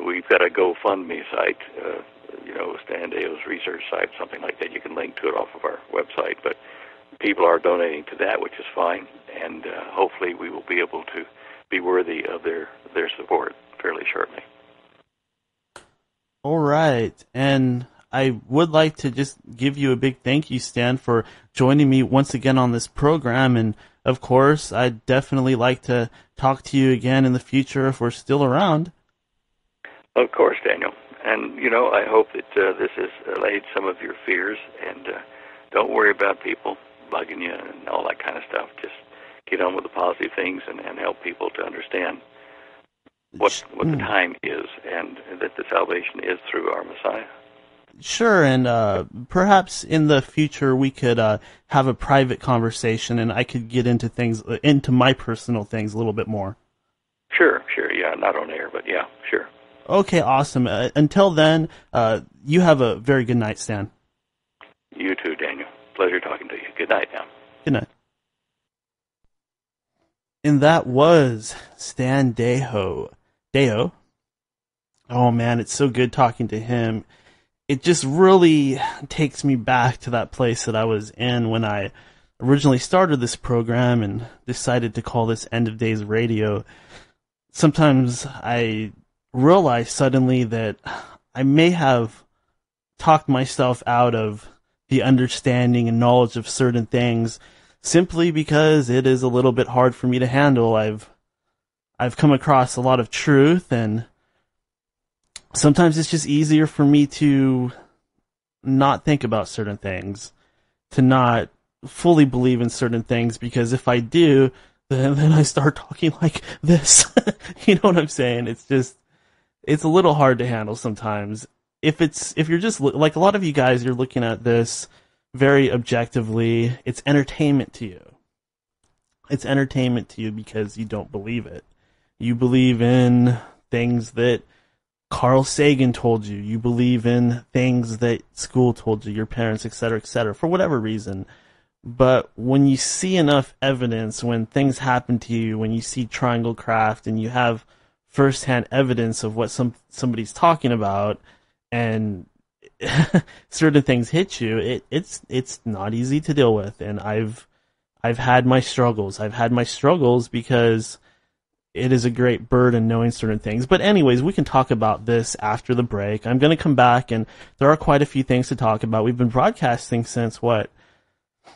We've got a GoFundMe site, Stan Deyo's research site, something like that. You can link to it off of our website, but people are donating to that, which is fine, and hopefully we will be able to be worthy of their support fairly shortly. All right, and I would like to just give you a big thank you, Stan, for joining me once again on this program, and of course, I'd definitely like to talk to you again in the future if we're still around. Of course, Daniel, and I hope that this has allayed some of your fears, and don't worry about people bugging you and all that kind of stuff. Just get on with the positive things and help people to understand what the time is, and that the salvation is through our Messiah. Sure, and perhaps in the future we could have a private conversation, and I could get into my personal things a little bit more. Sure, yeah. not on air, but yeah, sure. Okay, awesome. Until then, you have a very good night, Stan. You too, Daniel. Pleasure talking to you. Good night now. Good night. And that was Stan Deyo. Deyo. Oh man, it's so good talking to him. It just really takes me back to that place that I was in when I originally started this program and decided to call this End of Days Radio. Sometimes I realize suddenly that I may have talked myself out of the understanding and knowledge of certain things simply because it is a little bit hard for me to handle. I've come across a lot of truth, and sometimes it's just easier for me to not think about certain things, to not fully believe in certain things, because if I do, then I start talking like this. You know what I'm saying? It's a little hard to handle sometimes. If you're just, like a lot of you guys, you're looking at this very objectively, it's entertainment to you. It's entertainment to you because you don't believe it. You believe in things that Carl Sagan told you. You believe in things that school told you, your parents, etc., for whatever reason. But when you see enough evidence, when things happen to you, when you see triangle craft and you have firsthand evidence of what somebody's talking about, and certain things hit you, it's not easy to deal with. And I've had my struggles. I've had my struggles because it is a great burden knowing certain things. But anyways, we can talk about this after the break. I'm going to come back, and there are quite a few things to talk about. We've been broadcasting since,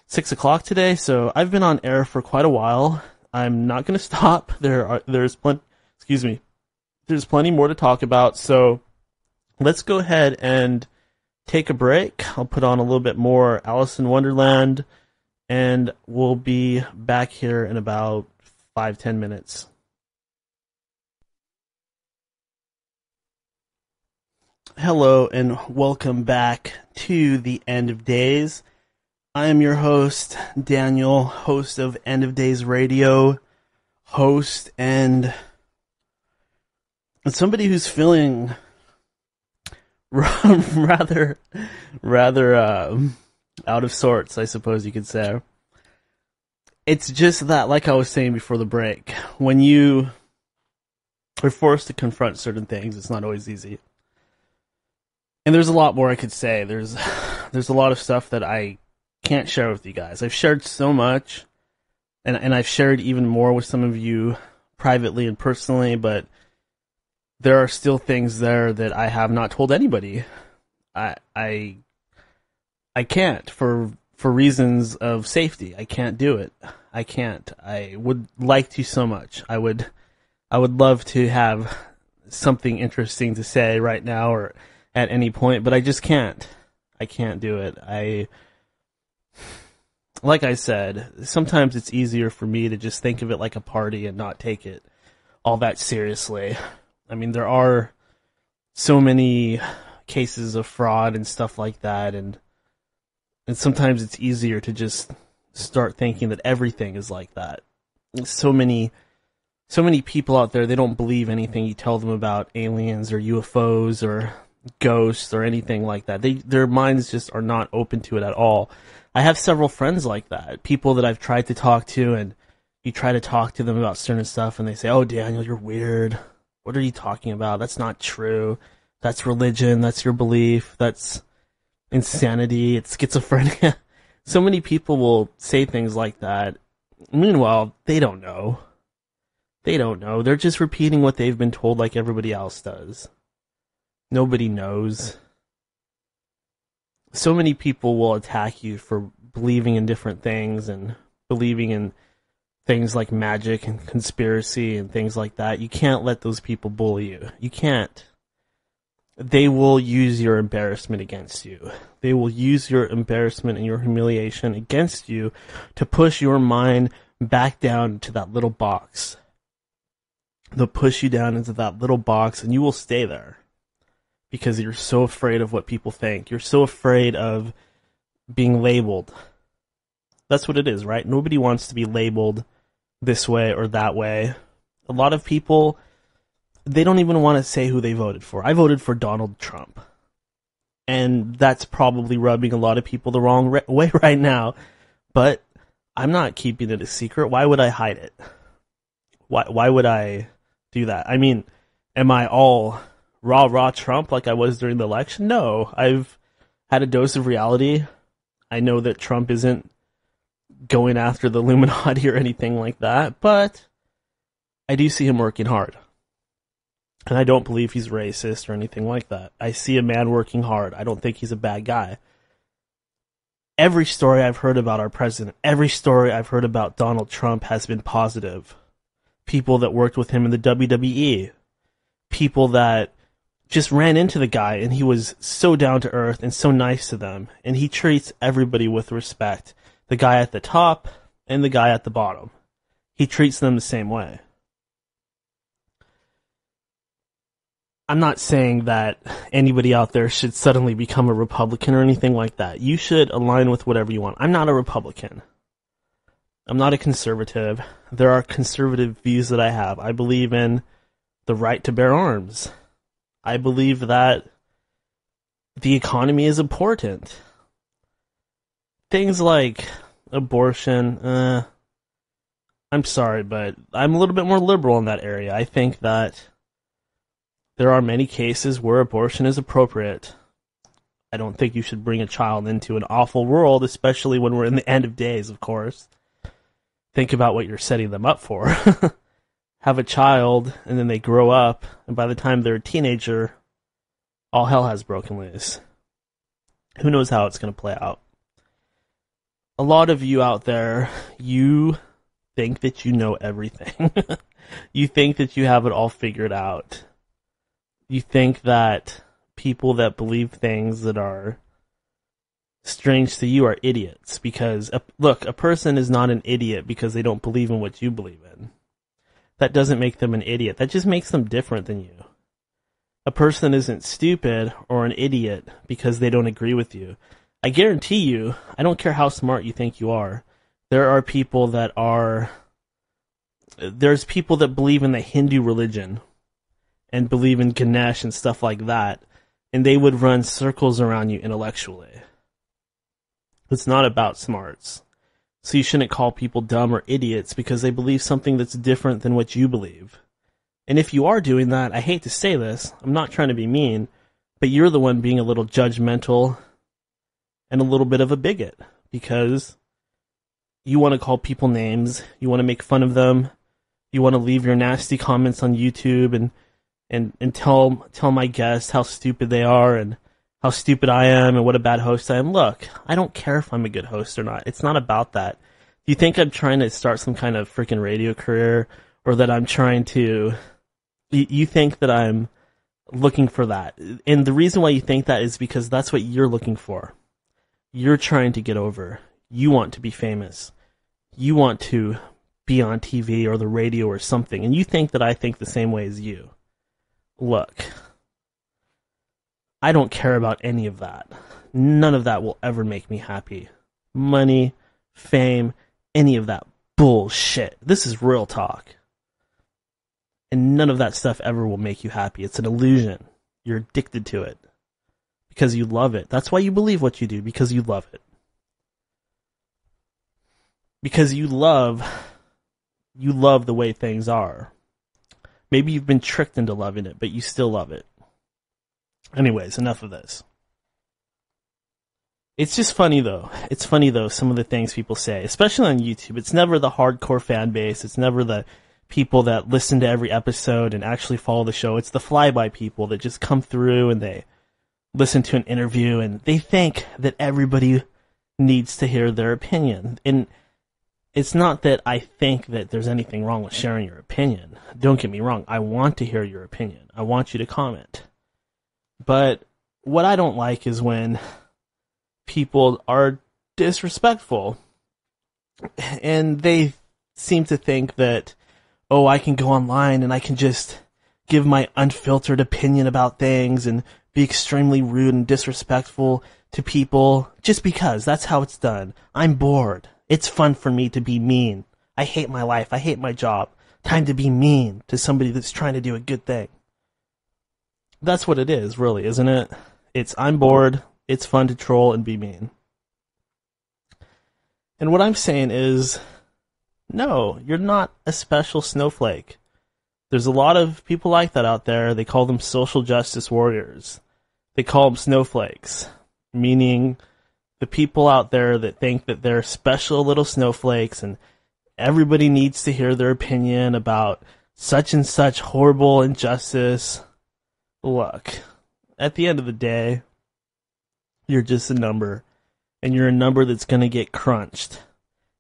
6 o'clock today, so I've been on air for quite a while. I'm not going to stop. There's plenty more to talk about, so let's go ahead and take a break. I'll put on a little bit more Alice in Wonderland, and we'll be back here in about 5-10 minutes. Hello, and welcome back to the End of Days. I am your host, Daniel, host of End of Days Radio, host and somebody who's feeling rather out of sorts, I suppose you could say. It's just that, like I was saying before the break, when you are forced to confront certain things, it's not always easy. And there's a lot more I could say. There's a lot of stuff that I can't share with you guys. I've shared so much, and I've shared even more with some of you privately and personally, but there are still things there that I have not told anybody. I can't, for reasons of safety. I can't do it. I can't. I would like to so much. I would love to have something interesting to say right now or at any point, but I just can't. I can't do it. Like I said, sometimes it's easier for me to just think of it like a party and not take it all that seriously. I mean, there are so many cases of fraud and stuff like that, and sometimes it's easier to just start thinking that everything is like that. So many people out there, they don't believe anything you tell them about aliens or UFOs or ghosts or anything like that. Their minds just are not open to it at all. I have several friends like that, people that I've tried to talk to, and you try to talk to them about certain stuff, and they say, "Oh, Daniel, you're weird. What are you talking about? That's not true. That's religion. That's your belief. That's insanity. It's schizophrenia." So many people will say things like that. Meanwhile, they don't know. They don't know. They're just repeating what they've been told like everybody else does. Nobody knows. So many people will attack you for believing in different things and believing in things like magic and conspiracy and things like that. You can't let those people bully you. You can't. They will use your embarrassment against you. They will use your embarrassment and your humiliation against you to push your mind back down to that little box. They'll push you down into that little box, and you will stay there because you're so afraid of what people think. You're so afraid of being labeled. That's what it is, right? Nobody wants to be labeled this way or that way. A lot of people they don't even want to say who they voted for. I voted for Donald Trump. And that's probably rubbing a lot of people the wrong way right now. But I'm not keeping it a secret. Why would I hide it? Why would I do that? I mean, am I all rah Trump like I was during the election? No. I've had a dose of reality. I know that Trump isn't going after the Illuminati or anything like that, but I do see him working hard. And I don't believe he's racist or anything like that. I see a man working hard. I don't think he's a bad guy. Every story I've heard about our president, every story I've heard about Donald Trump has been positive. People that worked with him in the WWE. People that just ran into the guy and he was so down to earth and so nice to them. And he treats everybody with respect. The guy at the top and the guy at the bottom. He treats them the same way. I'm not saying that anybody out there should suddenly become a Republican or anything like that. You should align with whatever you want. I'm not a Republican. I'm not a conservative. There are conservative views that I have. I believe in the right to bear arms. I believe that the economy is important. Things like abortion, I'm sorry, but I'm a little bit more liberal in that area. I think that there are many cases where abortion is appropriate. I don't think you should bring a child into an awful world, especially when we're in the end of days, of course. Think about what you're setting them up for. Have a child, and then they grow up, and by the time they're a teenager, all hell has broken loose. Who knows how it's going to play out? A lot of you out there, you think that you know everything. You think that you have it all figured out. You think that people that believe things that are strange to you are idiots. Because, look, a person is not an idiot because they don't believe in what you believe in. That doesn't make them an idiot. That just makes them different than you. A person isn't stupid or an idiot because they don't agree with you. I guarantee you, I don't care how smart you think you are, there are people that are... There's people that believe in the Hindu religion and believe in Ganesh and stuff like that, and they would run circles around you intellectually. It's not about smarts. So you shouldn't call people dumb or idiots because they believe something that's different than what you believe. And if you are doing that, I hate to say this, I'm not trying to be mean, but you're the one being a little judgmental and a little bit of a bigot because you want to call people names, you want to make fun of them, you want to leave your nasty comments on YouTube and tell my guests how stupid they are and how stupid I am and what a bad host I am. Look, I don't care if I'm a good host or not. It's not about that. Do you think I'm trying to start some kind of freaking radio career or that I'm trying to... You think that I'm looking for that. And the reason why you think that is because that's what you're looking for. You're trying to get over. You want to be famous. You want to be on TV or the radio or something. And you think that I think the same way as you. Look, I don't care about any of that. None of that will ever make me happy. Money, fame, any of that bullshit. This is real talk. And none of that stuff ever will make you happy. It's an illusion. You're addicted to it. Because you love it. That's why you believe what you do, because you love it. Because you love the way things are. Maybe you've been tricked into loving it, but you still love it. Anyways, enough of this. It's just funny, though. It's funny, though, some of the things people say, especially on YouTube. It's never the hardcore fan base. It's never the people that listen to every episode and actually follow the show. It's the flyby people that just come through and they listen to an interview and they think that everybody needs to hear their opinion. And it's not that I think that there's anything wrong with sharing your opinion. Don't get me wrong. I want to hear your opinion. I want you to comment. But what I don't like is when people are disrespectful and they seem to think that, oh, I can go online and I can just give my unfiltered opinion about things and be extremely rude and disrespectful to people just because that's how it's done. I'm bored. It's fun for me to be mean. I hate my life. I hate my job. Time to be mean to somebody that's trying to do a good thing. That's what it is, really, isn't it? It's, I'm bored, it's fun to troll and be mean. And what I'm saying is, no, you're not a special snowflake. There's a lot of people like that out there. They call them social justice warriors. They call them snowflakes, meaning the people out there that think that they're special little snowflakes and everybody needs to hear their opinion about such and such horrible injustice. Look, at the end of the day, you're just a number, and you're a number that's going to get crunched.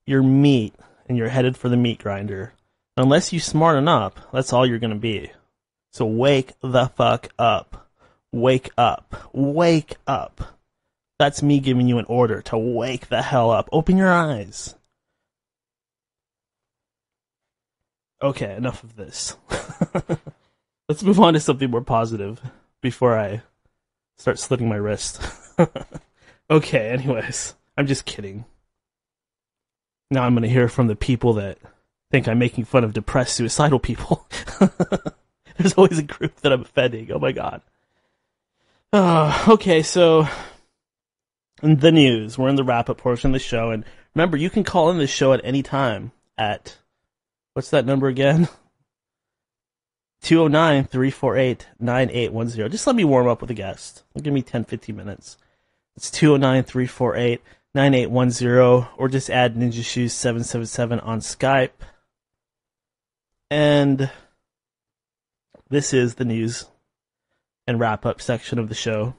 You're meat, and you're headed for the meat grinder. Unless you smarten up, that's all you're going to be. So wake the fuck up. Wake up. Wake up. That's me giving you an order to wake the hell up. Open your eyes. Okay, enough of this. Let's move on to something more positive before I start slitting my wrist. Okay, anyways, I'm just kidding. Now I'm going to hear from the people that think I'm making fun of depressed, suicidal people. There's always a group that I'm offending. Oh my god. Okay, so in the news, we're in the wrap-up portion of the show, and remember, you can call in this show at any time at, what's that number again? 209-348-9810. Just let me warm up with a guest. Give me 10-15 minutes. It's 209-348-9810, or just add Ninja Shoes 777 on Skype. And this is the news and wrap-up section of the show.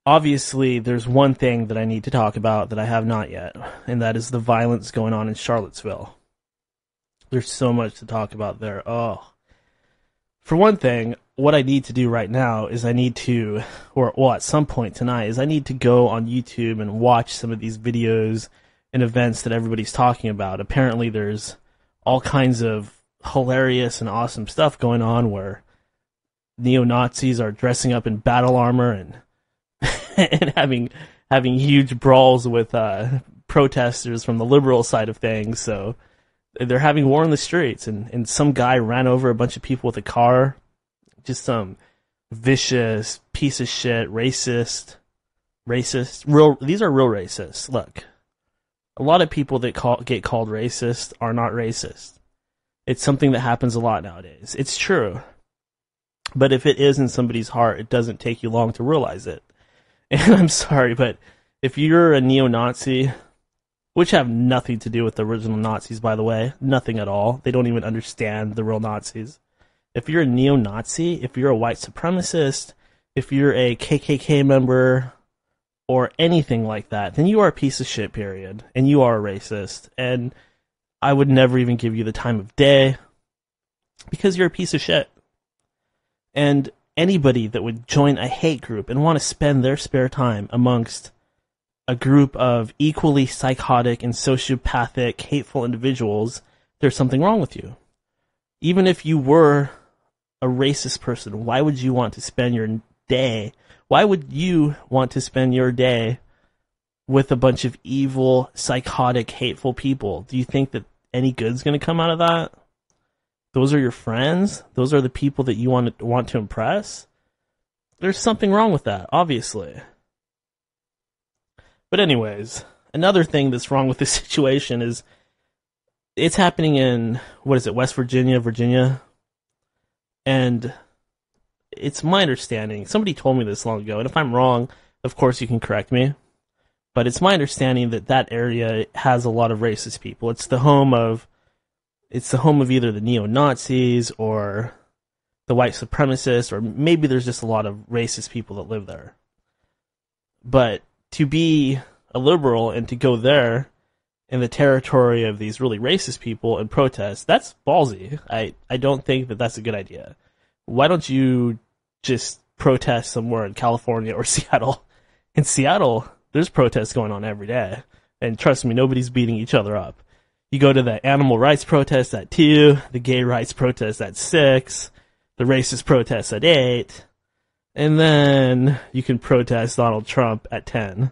Obviously, there's one thing that I need to talk about that I have not yet, and that is the violence going on in Charlottesville. There's so much to talk about there. Oh. For one thing, what I need to do right now is at some point tonight, is I need to go on YouTube and watch some of these videos and events that everybody's talking about. Apparently there's all kinds of hilarious and awesome stuff going on where neo-Nazis are dressing up in battle armor and and having huge brawls with protesters from the liberal side of things. So they're having war in the streets, and some guy ran over a bunch of people with a car. Just some vicious piece of shit, racist. These are real racists. Look, a lot of people that get called racist are not racist. It's something that happens a lot nowadays. It's true. But if it is in somebody's heart, it doesn't take you long to realize it. And I'm sorry, but if you're a neo-Nazi, which have nothing to do with the original Nazis, by the way, nothing at all. They don't even understand the real Nazis. If you're a neo-Nazi, if you're a white supremacist, if you're a KKK member, or anything like that, then you are a piece of shit, period. And you are a racist. And I would never even give you the time of day, because you're a piece of shit. And anybody that would join a hate group and want to spend their spare time amongst a group of equally psychotic and sociopathic, hateful individuals, there's something wrong with you. Even if you were a racist person, why would you want to spend your day with a bunch of evil, psychotic, hateful people? Do you think that any good's going to come out of that? Those are your friends? Those are the people that you want to impress? There's something wrong with that, obviously. But anyways, another thing that's wrong with this situation is it's happening in, West Virginia? And it's my understanding, somebody told me this long ago, and if I'm wrong, of course you can correct me, but it's my understanding that that area has a lot of racist people. It's the home of either the neo-Nazis or the white supremacists, or maybe there's just a lot of racist people that live there. But to be a liberal and to go there in the territory of these really racist people and protest, that's ballsy. I don't think that that's a good idea. Why don't you just protest somewhere in California or Seattle? In Seattle, there's protests going on every day. And trust me, nobody's beating each other up. You go to the animal rights protest at 2, the gay rights protest at 6, the racist protest at 8, and then you can protest Donald Trump at 10.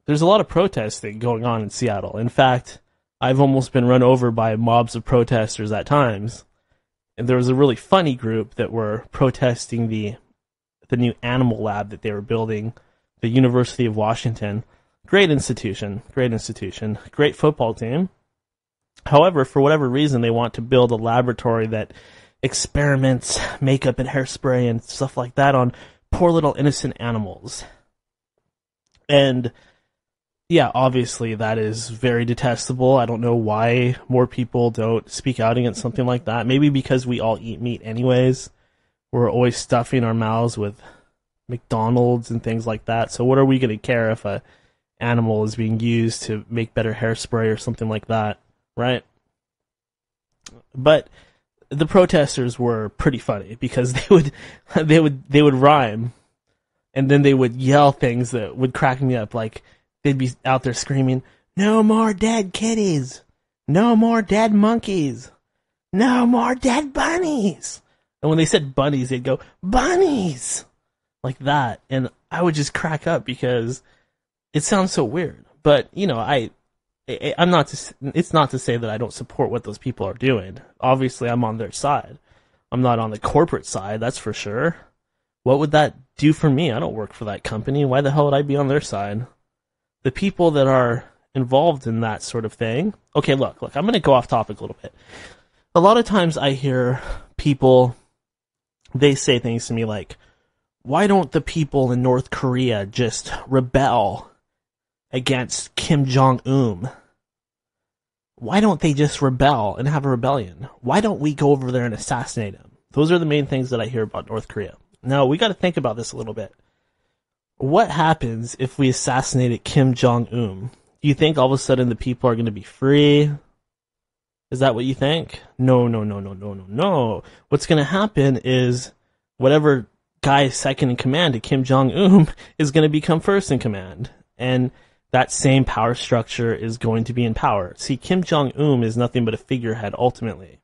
There's a lot of protesting going on in Seattle. In fact, I've almost been run over by mobs of protesters at times. And there was a really funny group that were protesting the new animal lab that they were building, the University of Washington. Great institution, great football team. However, for whatever reason, they want to build a laboratory that experiments makeup and hairspray and stuff like that on poor little innocent animals. And yeah, obviously that is very detestable. I don't know why more people don't speak out against something like that. Maybe because we all eat meat anyways. We're always stuffing our mouths with McDonald's and things like that. So what are we going to care if a animal is being used to make better hairspray or something like that, right? But the protesters were pretty funny because they would rhyme, and then they would yell things that would crack me up. Like they'd be out there screaming, "No more dead kitties! No more dead monkeys! No more dead bunnies!" And when they said bunnies, they'd go, "Bunnies!" Like that. And I would just crack up because it sounds so weird. But, you know, I'm not it's not to say that I don't support what those people are doing. Obviously, I'm on their side. I'm not on the corporate side, that's for sure. What would that do for me? I don't work for that company. Why the hell would I be on their side? The people that are involved in that sort of thing. Okay, look, I'm going to go off topic a little bit. A lot of times I hear people, they say things to me like, why don't the people in North Korea just rebel against Kim Jong-un? Why don't they just rebel and have a rebellion? Why don't we go over there and assassinate him? Those are the main things that I hear about North Korea. Now, we got to think about this a little bit. What happens if we assassinated Kim Jong-un? Do you think all of a sudden the people are going to be free? Is that what you think? No. What's going to happen is whatever guy second in command to Kim Jong-un is going to become first in command. And that same power structure is going to be in power. See, Kim Jong-un is nothing but a figurehead ultimately.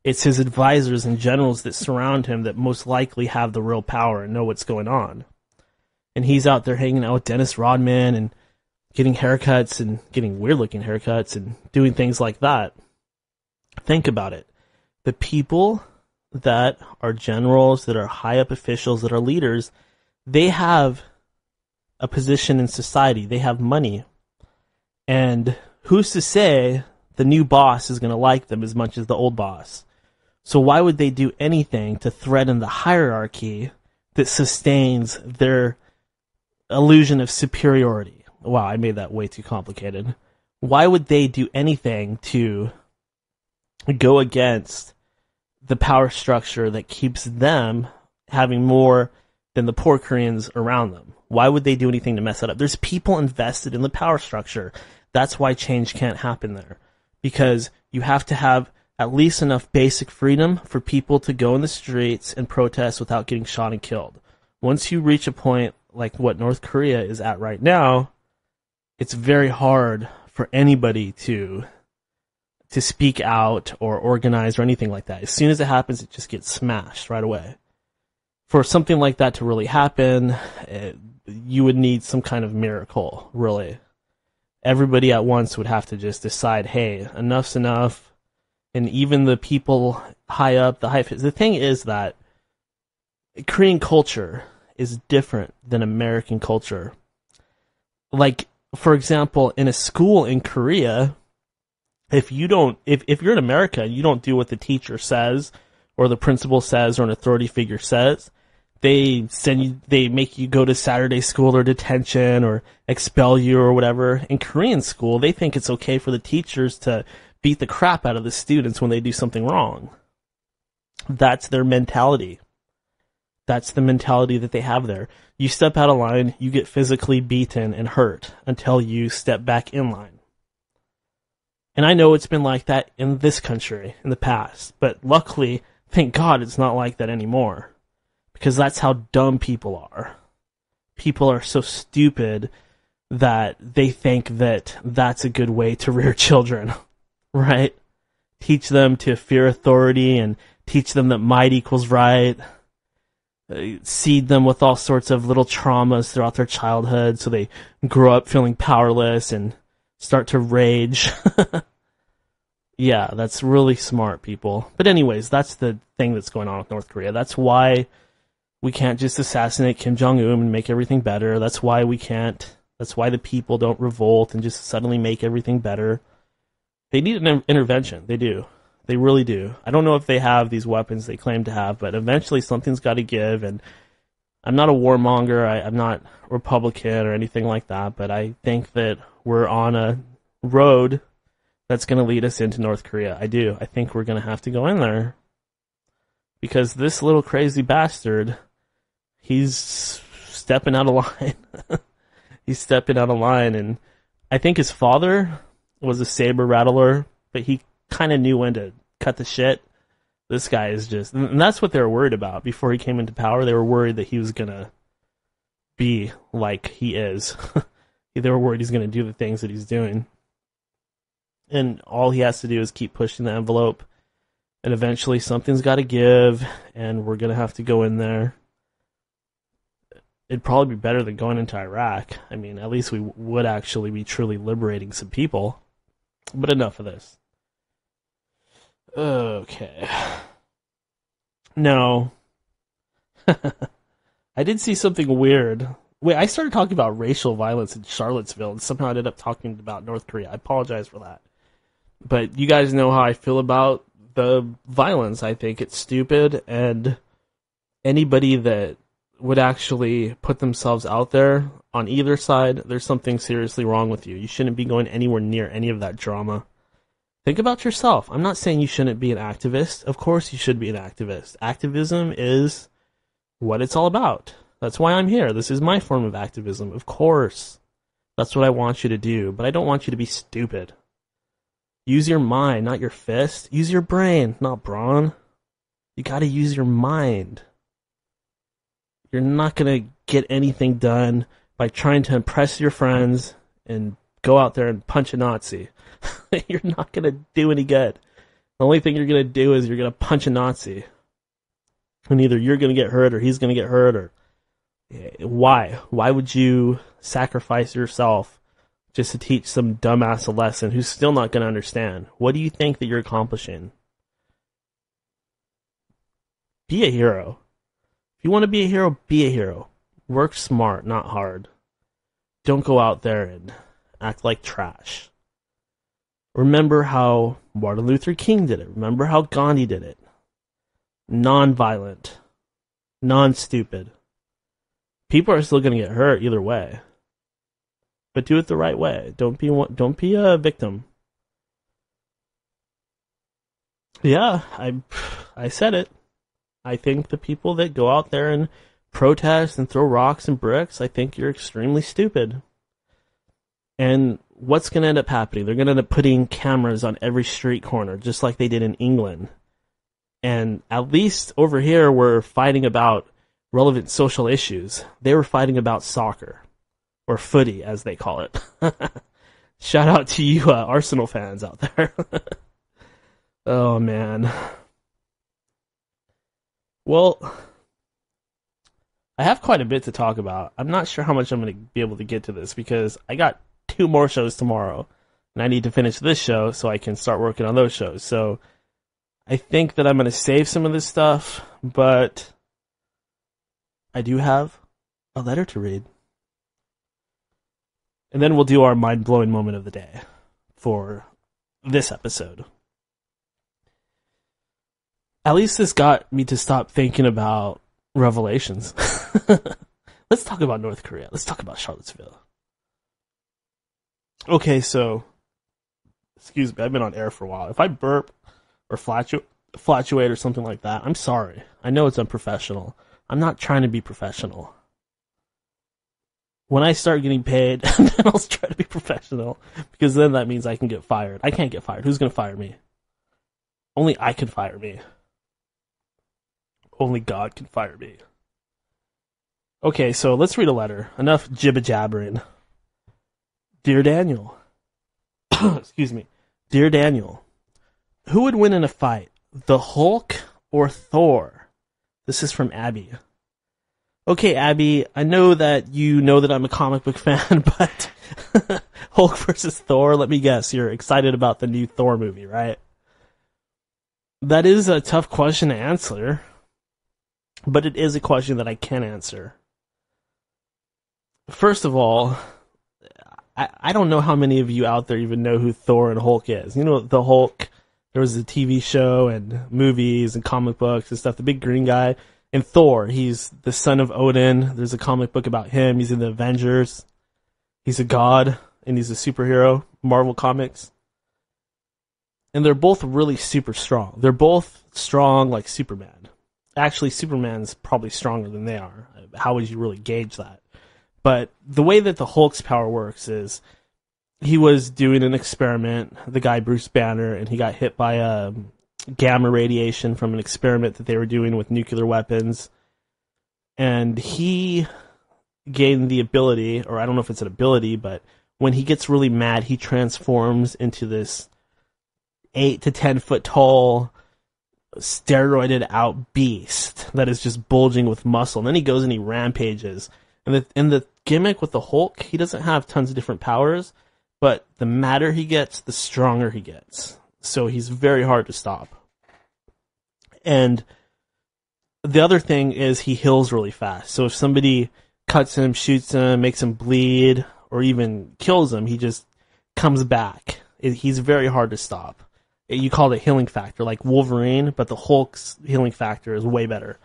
It's his advisors and generals that surround him that most likely have the real power and know what's going on. And he's out there hanging out with Dennis Rodman and getting haircuts and getting weird-looking haircuts and doing things like that. Think about it. The people that are generals, that are high-up officials, that are leaders, they have a position in society. They have money. And who's to say the new boss is going to like them as much as the old boss? So why would they do anything to threaten the hierarchy that sustains their illusion of superiority? Wow, I made that way too complicated. Why would they do anything to go against the power structure that keeps them having more than the poor Koreans around them? Why would they do anything to mess it up? There's people invested in the power structure. That's why change can't happen there. Because you have to have at least enough basic freedom for people to go in the streets and protest without getting shot and killed. Once you reach a point like what North Korea is at right now, it's very hard for anybody to speak out or organize or anything like that. As soon as it happens, it just gets smashed right away. For something like that to really happen, you would need some kind of miracle, really. Everybody at once would have to just decide, hey, enough's enough. And even the people high up, the thing is that Korean culture is different than American culture. Like, for example, in a school in Korea, if you're in America and you don't do what the teacher says or the principal says or an authority figure says, they make you go to Saturday school or detention or expel you or whatever. In Korean school, they think it's okay for the teachers to beat the crap out of the students when they do something wrong. That's their mentality. That's the mentality that they have there. You step out of line, you get physically beaten and hurt until you step back in line. And I know it's been like that in this country in the past, but luckily, thank God it's not like that anymore. Because that's how dumb people are. People are so stupid that they think that that's a good way to rear children, right? Teach them to fear authority and teach them that might equals right. Seed them with all sorts of little traumas throughout their childhood so they grow up feeling powerless and start to rage. Yeah, that's really smart, people. But anyways, that's the thing that's going on with North Korea. That's why we can't just assassinate Kim Jong-un and make everything better. That's why the people don't revolt and just suddenly make everything better. They need an intervention. They do. They really do. I don't know if they have these weapons they claim to have, but eventually something's got to give. And I'm not a warmonger. I'm not Republican or anything like that, but I think that we're on a road that's going to lead us into North Korea. I do. I think we're going to have to go in there. Because this little crazy bastard, he's stepping out of line. He's stepping out of line, and I think his father was a saber rattler, but he kind of knew when to cut the shit. This guy is just, and that's what they were worried about before he came into power. They were worried that he was going to be like he is. They were worried he's going to do the things that he's doing. And all he has to do is keep pushing the envelope, and eventually something's got to give, and we're going to have to go in there. It'd probably be better than going into Iraq. I mean, at least we would actually be truly liberating some people. But enough of this. Okay. No. I did see something weird. Wait, I started talking about racial violence in Charlottesville, and somehow I ended up talking about North Korea. I apologize for that. But you guys know how I feel about the violence. I think it's stupid, and anybody that would actually put themselves out there on either side, there's something seriously wrong with you. You shouldn't be going anywhere near any of that drama. Think about yourself. I'm not saying you shouldn't be an activist. Of course you should be an activist. Activism is what it's all about. That's why I'm here. This is my form of activism. Of course. That's what I want you to do. But I don't want you to be stupid. Use your mind, not your fist. Use your brain, not brawn. You gotta use your mind. You're not going to get anything done by trying to impress your friends and go out there and punch a Nazi. You're not going to do any good. The only thing you're going to do is you're going to punch a Nazi. And either you're going to get hurt or he's going to get hurt. Or why? Why would you sacrifice yourself just to teach some dumbass a lesson who's still not going to understand? What do you think that you're accomplishing? Be a hero. You want to be a hero, be a hero. Work smart, not hard. Don't go out there and act like trash. Remember how Martin Luther King did it. Remember how Gandhi did it. Non-violent. Non-stupid. People are still going to get hurt either way. But do it the right way. Don't be a victim. Yeah, I said it. I think the people that go out there and protest and throw rocks and bricks, I think you're extremely stupid. And what's going to end up happening? They're going to end up putting cameras on every street corner, just like they did in England. And at least over here, we're fighting about relevant social issues. They were fighting about soccer, or footy, as they call it. Shout out to you Arsenal fans out there. Oh, man. Well, I have quite a bit to talk about. I'm not sure how much I'm going to be able to get to this because I got 2 more shows tomorrow, and I need to finish this show so I can start working on those shows. So I think that I'm going to save some of this stuff, but I do have a letter to read. And then we'll do our mind-blowing moment of the day for this episode. At least this got me to stop thinking about Revelations. Let's talk about North Korea. Let's talk about Charlottesville. Okay, so, excuse me, I've been on air for a while. If I burp or flatulate or something like that, I'm sorry. I know it's unprofessional. I'm not trying to be professional. When I start getting paid, then I'll try to be professional, because then that means I can get fired. I can't get fired. Who's going to fire me? Only I can fire me. Only God can fire me. Okay, so let's read a letter. Enough jibba-jabbering. Dear Daniel. Excuse me. Dear Daniel. Who would win in a fight? The Hulk or Thor? This is from Abby. Okay, Abby, I know that you know that I'm a comic book fan, but Hulk versus Thor, let me guess, you're excited about the new Thor movie, right? That is a tough question to answer, but it is a question that I can answer. First of all, I don't know how many of you out there even know who Thor and Hulk is. You know, the Hulk, there was a TV show and movies and comic books and stuff, the big green guy. And Thor, he's the son of Odin. There's a comic book about him. He's in the Avengers. He's a god, and he's a superhero, Marvel Comics. And they're both really super strong. They're both strong like Superman. Actually, Superman's probably stronger than they are. How would you really gauge that? But the way that the Hulk's power works is he was doing an experiment, the guy Bruce Banner, and he got hit by a gamma radiation from an experiment that they were doing with nuclear weapons. And he gained the ability, or I don't know if it's an ability, but when he gets really mad, he transforms into this 8 to 10 foot tall, steroided out beast that is just bulging with muscle. And then he goes and he rampages. And the gimmick with the Hulk, he doesn't have tons of different powers, but the madder he gets, the stronger he gets. So he's very hard to stop. And the other thing is he heals really fast. So if somebody cuts him, shoots him, makes him bleed, or even kills him, he just comes back. He's very hard to stop. You call it healing factor, like Wolverine, but the Hulk's healing factor is way better.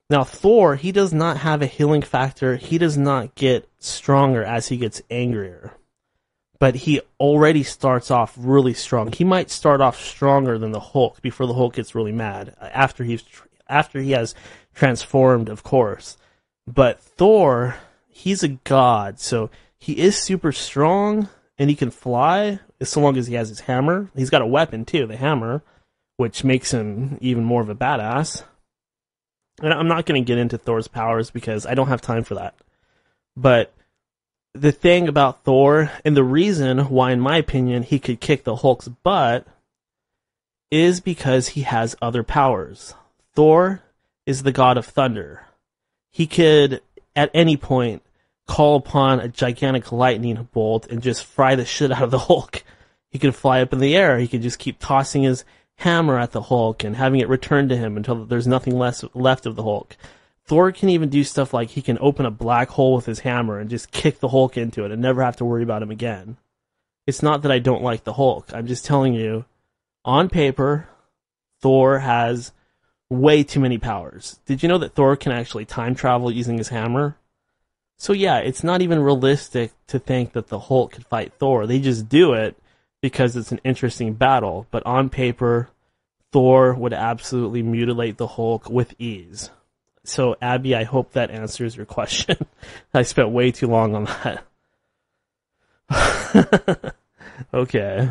Now, Thor, he does not have a healing factor. He does not get stronger as he gets angrier. But he already starts off really strong. He might start off stronger than the Hulk before the Hulk gets really mad. After he has transformed, of course. But Thor, he's a god, so he is super strong, and he can fly, so long as he has his hammer. He's got a weapon, too, the hammer, which makes him even more of a badass. And I'm not going to get into Thor's powers because I don't have time for that. But the thing about Thor, and the reason why, in my opinion, he could kick the Hulk's butt, is because he has other powers. Thor is the god of thunder. He could, at any point, call upon a gigantic lightning bolt and just fry the shit out of the Hulk. He could fly up in the air. He could just keep tossing his hammer at the Hulk and having it returned to him until there's nothing left of the Hulk. Thor can even do stuff like he can open a black hole with his hammer and just kick the Hulk into it and never have to worry about him again. It's not that I don't like the Hulk. I'm just telling you, on paper, Thor has way too many powers. Did you know that Thor can actually time travel using his hammer? So yeah, it's not even realistic to think that the Hulk could fight Thor. They just do it because it's an interesting battle. But on paper, Thor would absolutely mutilate the Hulk with ease. So Abby, I hope that answers your question. I spent way too long on that. Okay.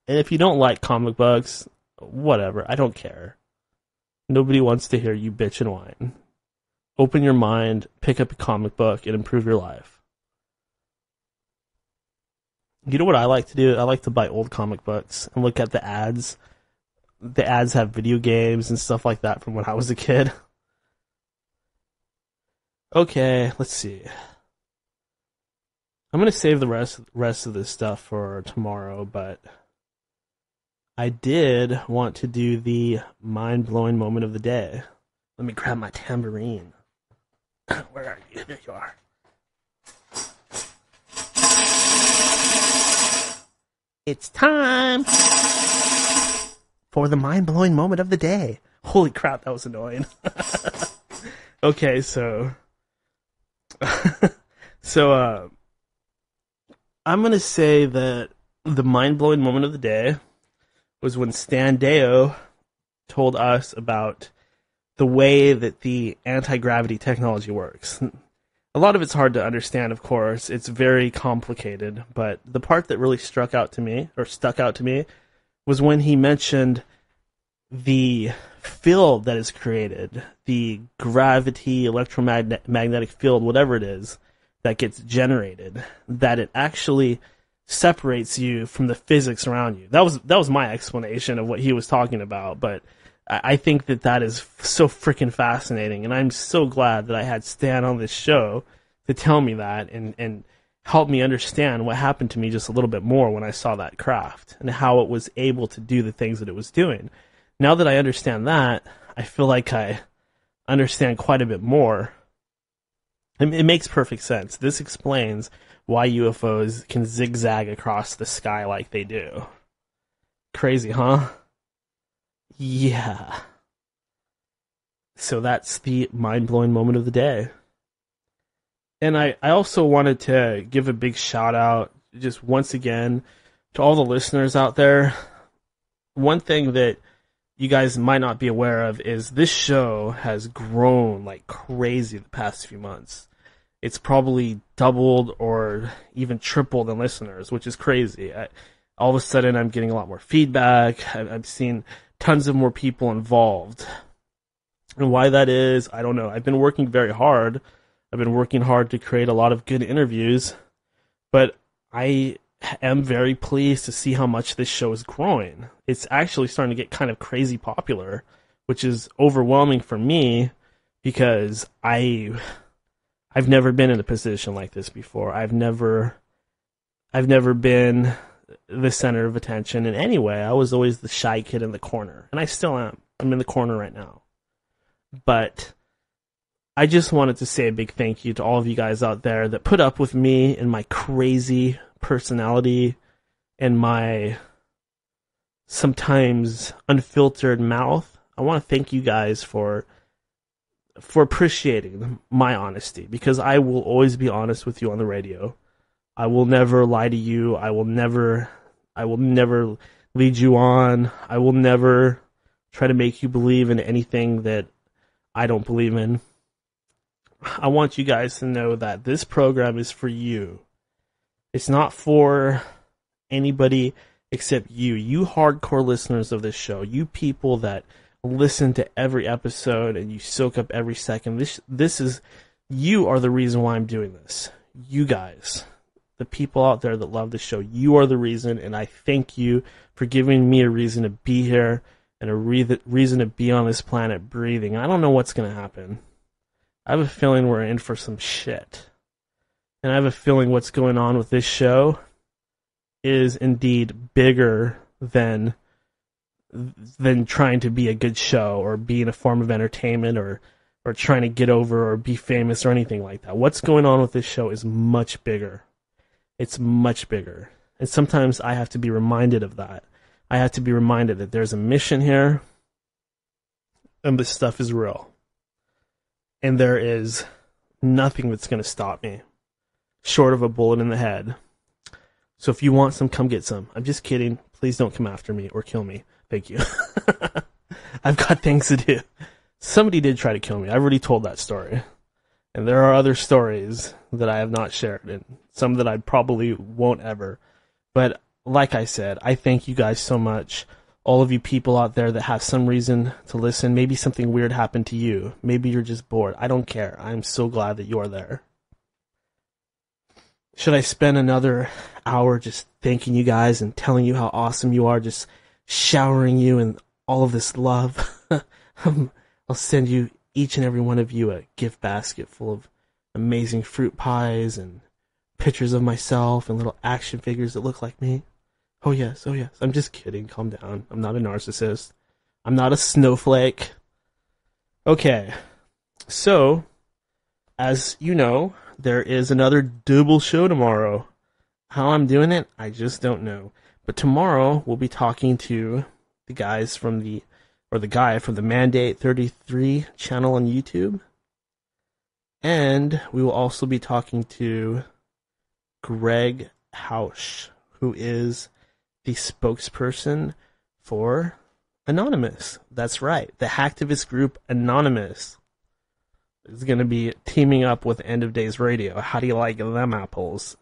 And if you don't like comic books, whatever, I don't care. Nobody wants to hear you bitch and whine. Open your mind, pick up a comic book, and improve your life. You know what I like to do? I like to buy old comic books and look at the ads. The ads have video games and stuff like that from when I was a kid. Okay, let's see. I'm going to save the rest of this stuff for tomorrow, but I did want to do the mind-blowing moment of the day. Let me grab my tambourine. Where are you? There you are. It's time for the mind-blowing moment of the day. Holy crap, that was annoying. Okay, so I'm going to say that the mind-blowing moment of the day was when Stan Deyo told us about the way that the anti-gravity technology works. A lot of it's hard to understand, of course. It's very complicated, but the part that really stuck out to me was when he mentioned the field that is created, the gravity, electromagnetic field, whatever it is, that gets generated, that it actually separates you from the physics around you. That was my explanation of what he was talking about, but I think that is so freaking fascinating, and I'm so glad that I had Stan on this show to tell me that and help me understand what happened to me just a little bit more when I saw that craft and how it was able to do the things that it was doing. now that I understand that, I feel like I understand quite a bit more. It makes perfect sense. This explains why UFOs can zigzag across the sky like they do. Crazy, huh? Yeah. So that's the mind-blowing moment of the day. And I also wanted to give a big shout out, just once again, to all the listeners out there. One thing that you guys might not be aware of is this show has grown like crazy the past few months. It's probably doubled or even tripled in listeners, which is crazy. All of a sudden, I'm getting a lot more feedback. I've seen tons of more people involved. And why that is, I don't know. I've been working very hard. I've been working hard to create a lot of good interviews. But I am very pleased to see how much this show is growing. It's actually starting to get kind of crazy popular, which is overwhelming for me because I've never been in a position like this before. I've never been the center of attention in any way. I was always the shy kid in the corner, and I still am. I'm in the corner right now. But I just wanted to say a big thank you to all of you guys out there that put up with me and my crazy personality and my sometimes unfiltered mouth. I want to thank you guys for appreciating my honesty, because I will always be honest with you on the radio. I will never lie to you. I will never lead you on. I will never try to make you believe in anything that I don't believe in. I want you guys to know that this program is for you. It's not for anybody except you hardcore listeners of this show, you people that listen to every episode and you soak up every second. You are the reason why I'm doing this. You guys, the people out there that love the show, you are the reason, and I thank you for giving me a reason to be here and a reason to be on this planet breathing. I don't know what's going to happen. I have a feeling we're in for some shit. And I have a feeling what's going on with this show is indeed bigger than trying to be a good show or being a form of entertainment or trying to get over or be famous or anything like that. What's going on with this show is much bigger. It's much bigger. And sometimes I have to be reminded of that. I have to be reminded that there's a mission here and this stuff is real. And there is nothing that's going to stop me short of a bullet in the head. So if you want some, come get some. I'm just kidding. Please don't come after me or kill me. Thank you. I've got things to do. Somebody did try to kill me. I've already told that story. And there are other stories that I have not shared, and some that I probably won't ever. But like I said, I thank you guys so much. All of you people out there that have some reason to listen. Maybe something weird happened to you. Maybe you're just bored. I don't care. I'm so glad that you are there. Should I spend another hour just thanking you guys and telling you how awesome you are, just showering you in all of this love? I'll send you, each and every one of you, a gift basket full of amazing fruit pies and pictures of myself and little action figures that look like me. Oh yes. I'm just kidding. Calm down. I'm not a narcissist. I'm not a snowflake. Okay. So, as you know, there is another double show tomorrow. How I'm doing it, I just don't know. But tomorrow, we'll be talking to the guys from the guy from the Mandate 33 channel on YouTube. And we will also be talking to Greg Hausch, who is the spokesperson for Anonymous. That's right. The hacktivist group Anonymous is going to be teaming up with End of Days Radio. How do you like them apples?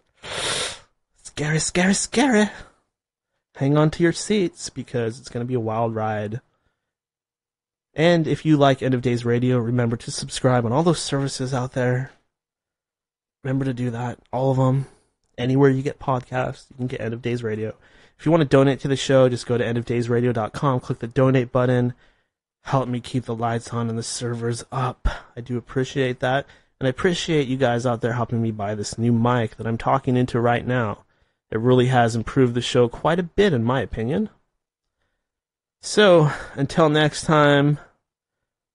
Scary, scary, scary. Hang on to your seats because it's going to be a wild ride. And if you like End of Days Radio, remember to subscribe on all those services out there. Remember to do that. All of them. Anywhere you get podcasts, you can get End of Days Radio. If you want to donate to the show, just go to endofdaysradio.com, click the donate button. Help me keep the lights on and the servers up. I do appreciate that. And I appreciate you guys out there helping me buy this new mic that I'm talking into right now. It really has improved the show quite a bit, in my opinion. So, until next time,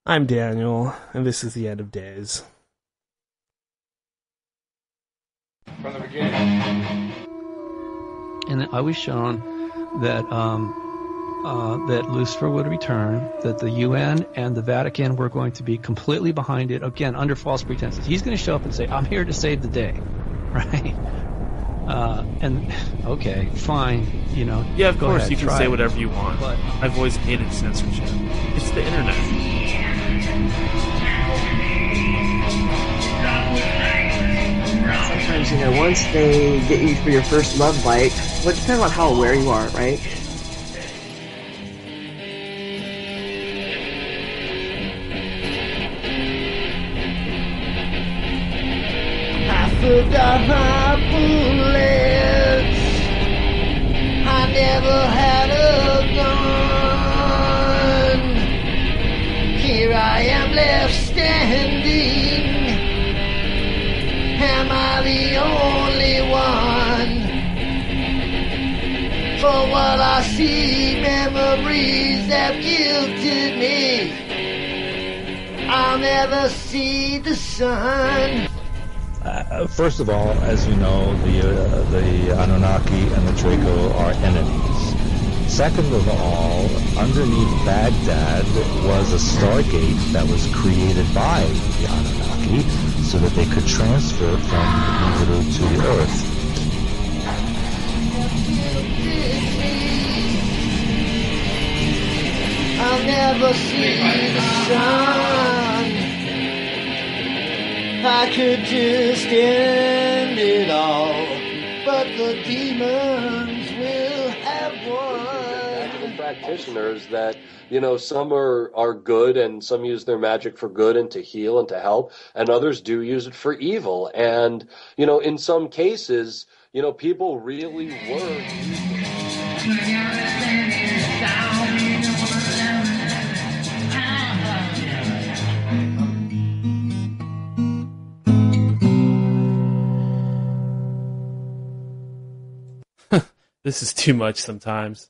I'm Daniel, and this is the end of days. From the beginning. And I was shown that that Lucifer would return, that the UN and the Vatican were going to be completely behind it, again, under false pretenses. He's going to show up and say, I'm here to save the day, right? And, okay, fine, you know. Yeah, of course, ahead, you can say whatever you want. But I've always hated censorship. It's the internet. Sometimes, you know, once they get you for your first love bite, well, it depends on how aware you are, right? I forgot my bullets. I never had a gun. Here I am left standing. Am I the only one? For what I see, memories have guilted me. I'll never see the sun. First of all, as you know, the Anunnaki and the Draco are enemies. Second of all, underneath Baghdad was a stargate that was created by the Anunnaki so that they could transfer from Nibiru to the Earth. I'll never see the sun. I could just end it all, but the demons will have won. Practitioners that, you know, some are good and some use their magic for good and to heal and to help, and others do use it for evil. And, you know, in some cases, you know, people really were This is too much sometimes.